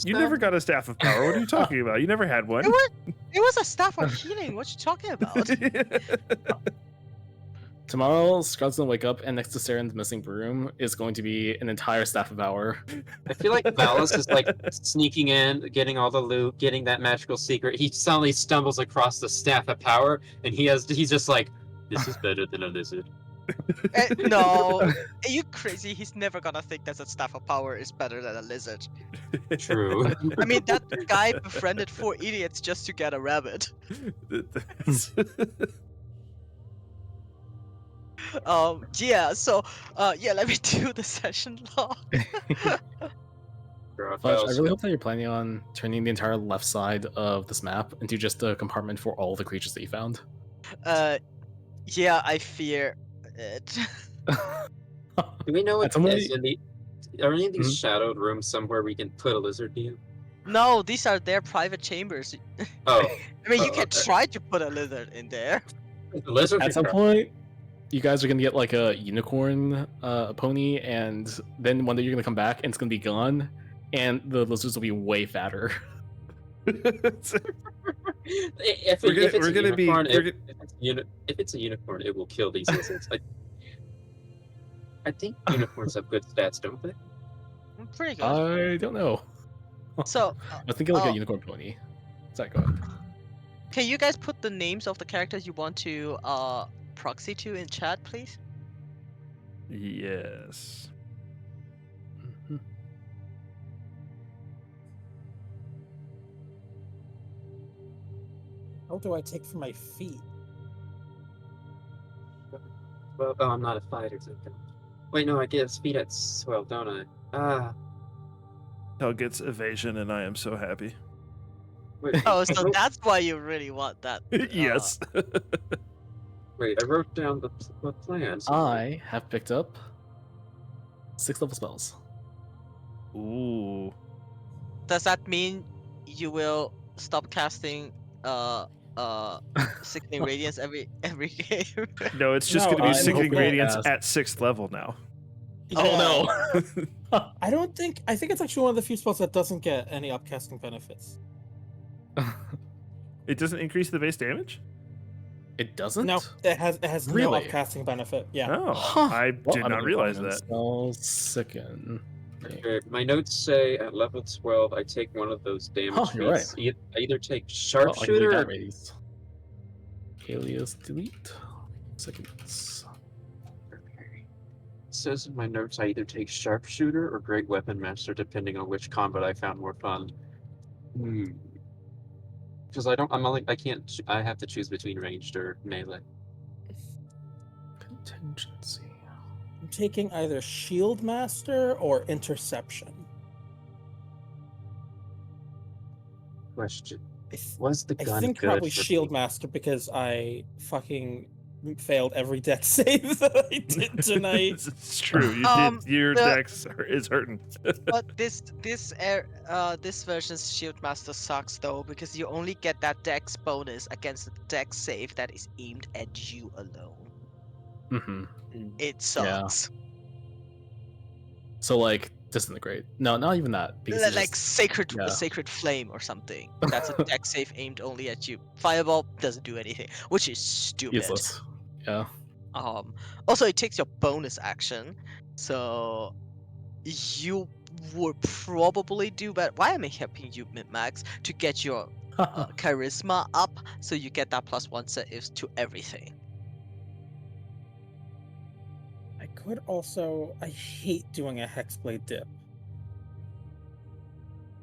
you never got a staff of power. What are you talking about? You never had one. It was a staff of healing. What you talking about? Tomorrow, Scott's gonna wake up, and next to Sarah in the missing broom is going to be an entire staff of power. I feel like Valis is like sneaking in, getting all the loot, getting that magical secret. He suddenly stumbles across the staff of power, and he's just like, "This is better than a lizard." No, are you crazy? He's never gonna think that a staff of power is better than a lizard. True. I mean, that guy befriended 4 idiots just to get a rabbit. Yeah. So, yeah. Let me do the session log. Fudge, I really hope that you're planning on turning the entire left side of this map into just a compartment for all the creatures that you found. Yeah, I fear it. Do we know what At some point- is in the? Are any of these shadowed rooms somewhere we can put a lizard in? No, these are their private chambers. Oh, I mean, you Oh, can okay. try to put a lizard in there. the lizard. At some point, you guys are gonna get like a unicorn pony, and then one day you're gonna come back and it's gonna be gone, and the lizards will be way fatter. If We're it's gonna a be- unicorn, we're if it's a unicorn, it will kill these lizards. I think unicorns have good stats, don't they? Pretty good. I don't know. So, I was thinking like oh. a unicorn pony. Sorry, go ahead. can you guys put the names of the characters you want to proxy to in chat, please? Yes. Mhm. How do I take for my feet? Well, oh, I'm not a fighter, so I don't. Wait, no, I get speed at 12, don't I? Ah, Hell gets evasion, and I am so happy. wait. Oh, so that's why you really want that. Yes. Wait, I wrote down the plans. I have picked up 6 level spells. Ooh. Does that mean you will stop casting Sickening Radiance every game? No, it's just No, going to be I'm Sickening hoping Radiance it at 6th level now. Oh no! I don't think. I think it's actually one of the few spells that doesn't get any upcasting benefits. It doesn't increase the base damage? It doesn't? No, it has no Really? upcasting benefit. Yeah. Oh, Huh. I Well, did I'm not gonna realize go ahead that. and Spell sicken. Okay, my notes say at level 12, I take one of those damage Huh, you're feats. I either take Well, I can delete sharpshooter that or raise. Alias delete. Seconds. says in my notes I either take sharpshooter or great weapon master, depending on which combat I found more fun. Because I can't. I have to choose between ranged or melee. Contingency. I'm taking either Shield Master or Interception. Question: I, th- Was the I gun think good probably for Shield me? Master because I fucking failed every deck save that I did tonight. It's true. You Um, did. Your the- dex is hurting. But this version's Shieldmaster sucks though because you only get that dex bonus against the dex save that is aimed at you alone. Mm-hmm. It Yeah. sucks. So like disintegrate. No, not even that. Because it Like just, sacred yeah. sacred flame or something. That's a dex save aimed only at you. Fireball doesn't do anything, which is stupid. useless. Yeah. Also it takes your bonus action, so you would probably do better. Why am I helping you, Min-Max? To get your charisma up, so you get that +1 saves to everything. I could also. I hate doing a Hexblade dip.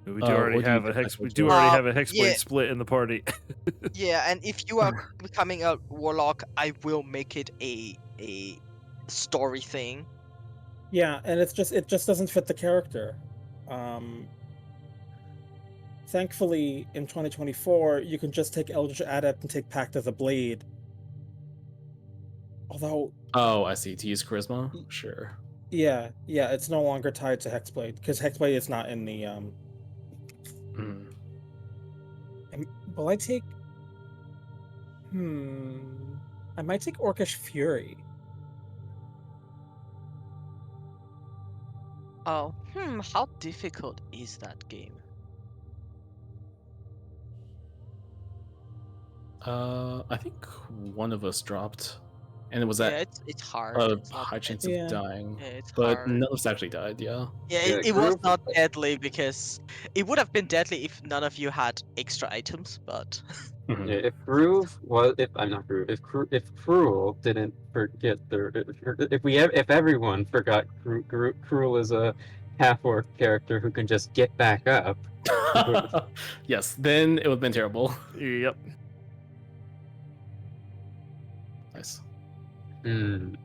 We do already what do you have a do hex. We as do well? already have a hexblade Yeah. split in the party. Yeah, and if you are becoming a warlock, I will make it a story thing. Yeah, and it just doesn't fit the character. Thankfully, in 2024, you can just take Eldritch Adept and take Pact of the Blade. Although, Oh, I see. To use charisma? Sure. yeah, it's no longer tied to Hexblade because Hexblade is not in the Mm. Will I take? I might take Orcish Fury. Oh, how difficult is that game? I think one of us dropped, and it was Yeah, at it's hard. a It's not high chance Yeah. of dying. Yeah, it's But hard. none of us actually died. Yeah. Yeah, Yeah, it was Groove- not deadly because it would have been deadly if none of you had extra items, but Mhm. Yeah, if Groove was, if I'm not Groove, if Cruel didn't forget if everyone forgot Cruel is a half orc character who can just get back up. Yes. Then it would have been terrible. Yep. Nice. Trying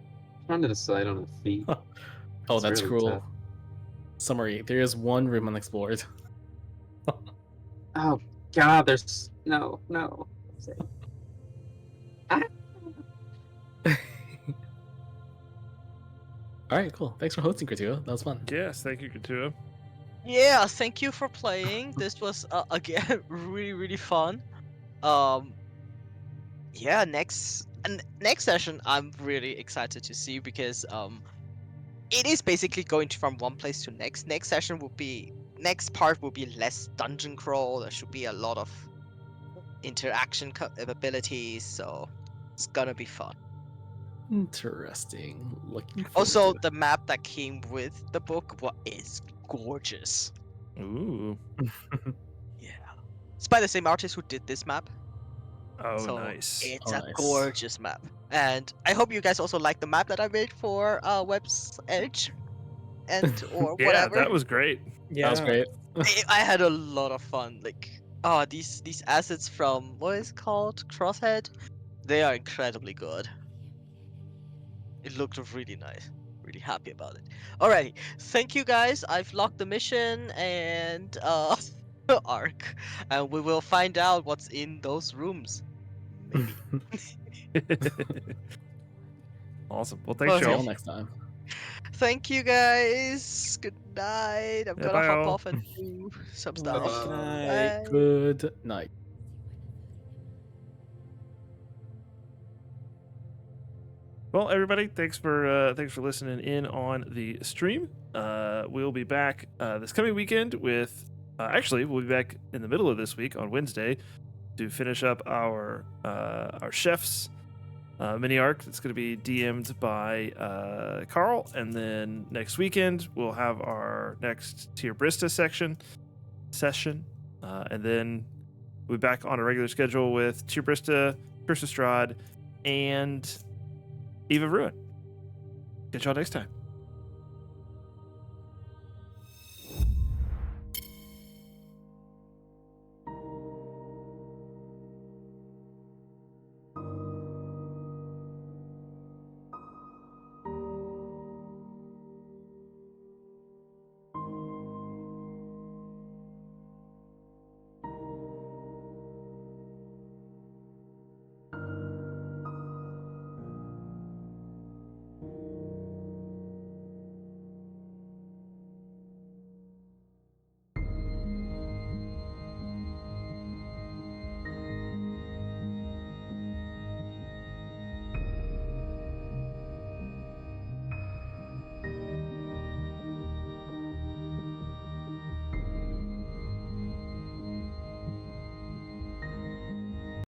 to decide on a feat. Oh, It's that's really cruel. tough. Summary: there is one room unexplored. Oh God, there's no. Ah. All right, cool. Thanks for hosting, Kritio. That was fun. Yes, thank you, Katua. yeah, thank you for playing. This was again really fun. Yeah, next session I'm really excited to see because it is basically going from one place to next. Next part will be less dungeon crawl. There should be a lot of interaction capabilities, so it's gonna be fun. Interesting. Looking forward Also, to the map that came with the book is gorgeous. Ooh. it. Yeah, it's by the same artist who did this map. Oh, So nice. it's Oh, a nice. gorgeous map, and I hope you guys also like the map that I made for Web's Edge, and or Yeah, whatever. that was great. Yeah, That was great. I had a lot of fun. Like, these assets from what is it called Crosshead, they are incredibly good. It looked really nice. Really happy about it. Alrighty, thank you guys. I've locked the mission and arc, and we will find out what's in those rooms. Maybe. Awesome. Well, thanks, Well, See you y'all. all next time. Thank you guys. Good night. I'm Yeah, gonna bye, hop all. off and do some Good stuff. night. Bye. Good night. Well, everybody, thanks for listening in on the stream. We'll be back this coming weekend with. Actually, we'll be back in the middle of this week on Wednesday to finish up our chefs mini arc. It's going to be DM'd by Carl, and then next weekend we'll have our next Tier Brista session, and then we'll be back on a regular schedule with Tier Brista, Chris Estrad, and Eve of Ruin. Catch y'all next time.